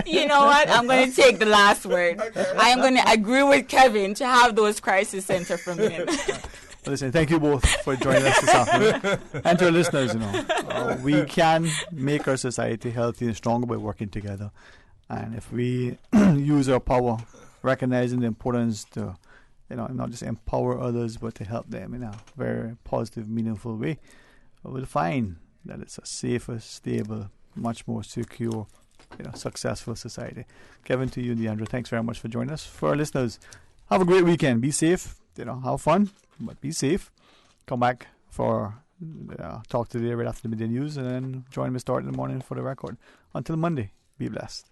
you know what? I'm going to take the last word. I am going to agree with Kevin to have those crisis center for men. Well, listen, thank you both for joining us this afternoon. And to our listeners, we can make our society healthy and stronger by working together. And if we use our power, recognizing the importance to, not just empower others, but to help them in a very positive, meaningful way, we'll find that it's a safer, stable, much more secure, successful society. Kevin, to you, Deandra, thanks very much for joining us. For our listeners, have a great weekend. Be safe. Have fun, but be safe. Come back for Talk Today right after the midday news, and then join me start in the morning for the record. Until Monday, be blessed.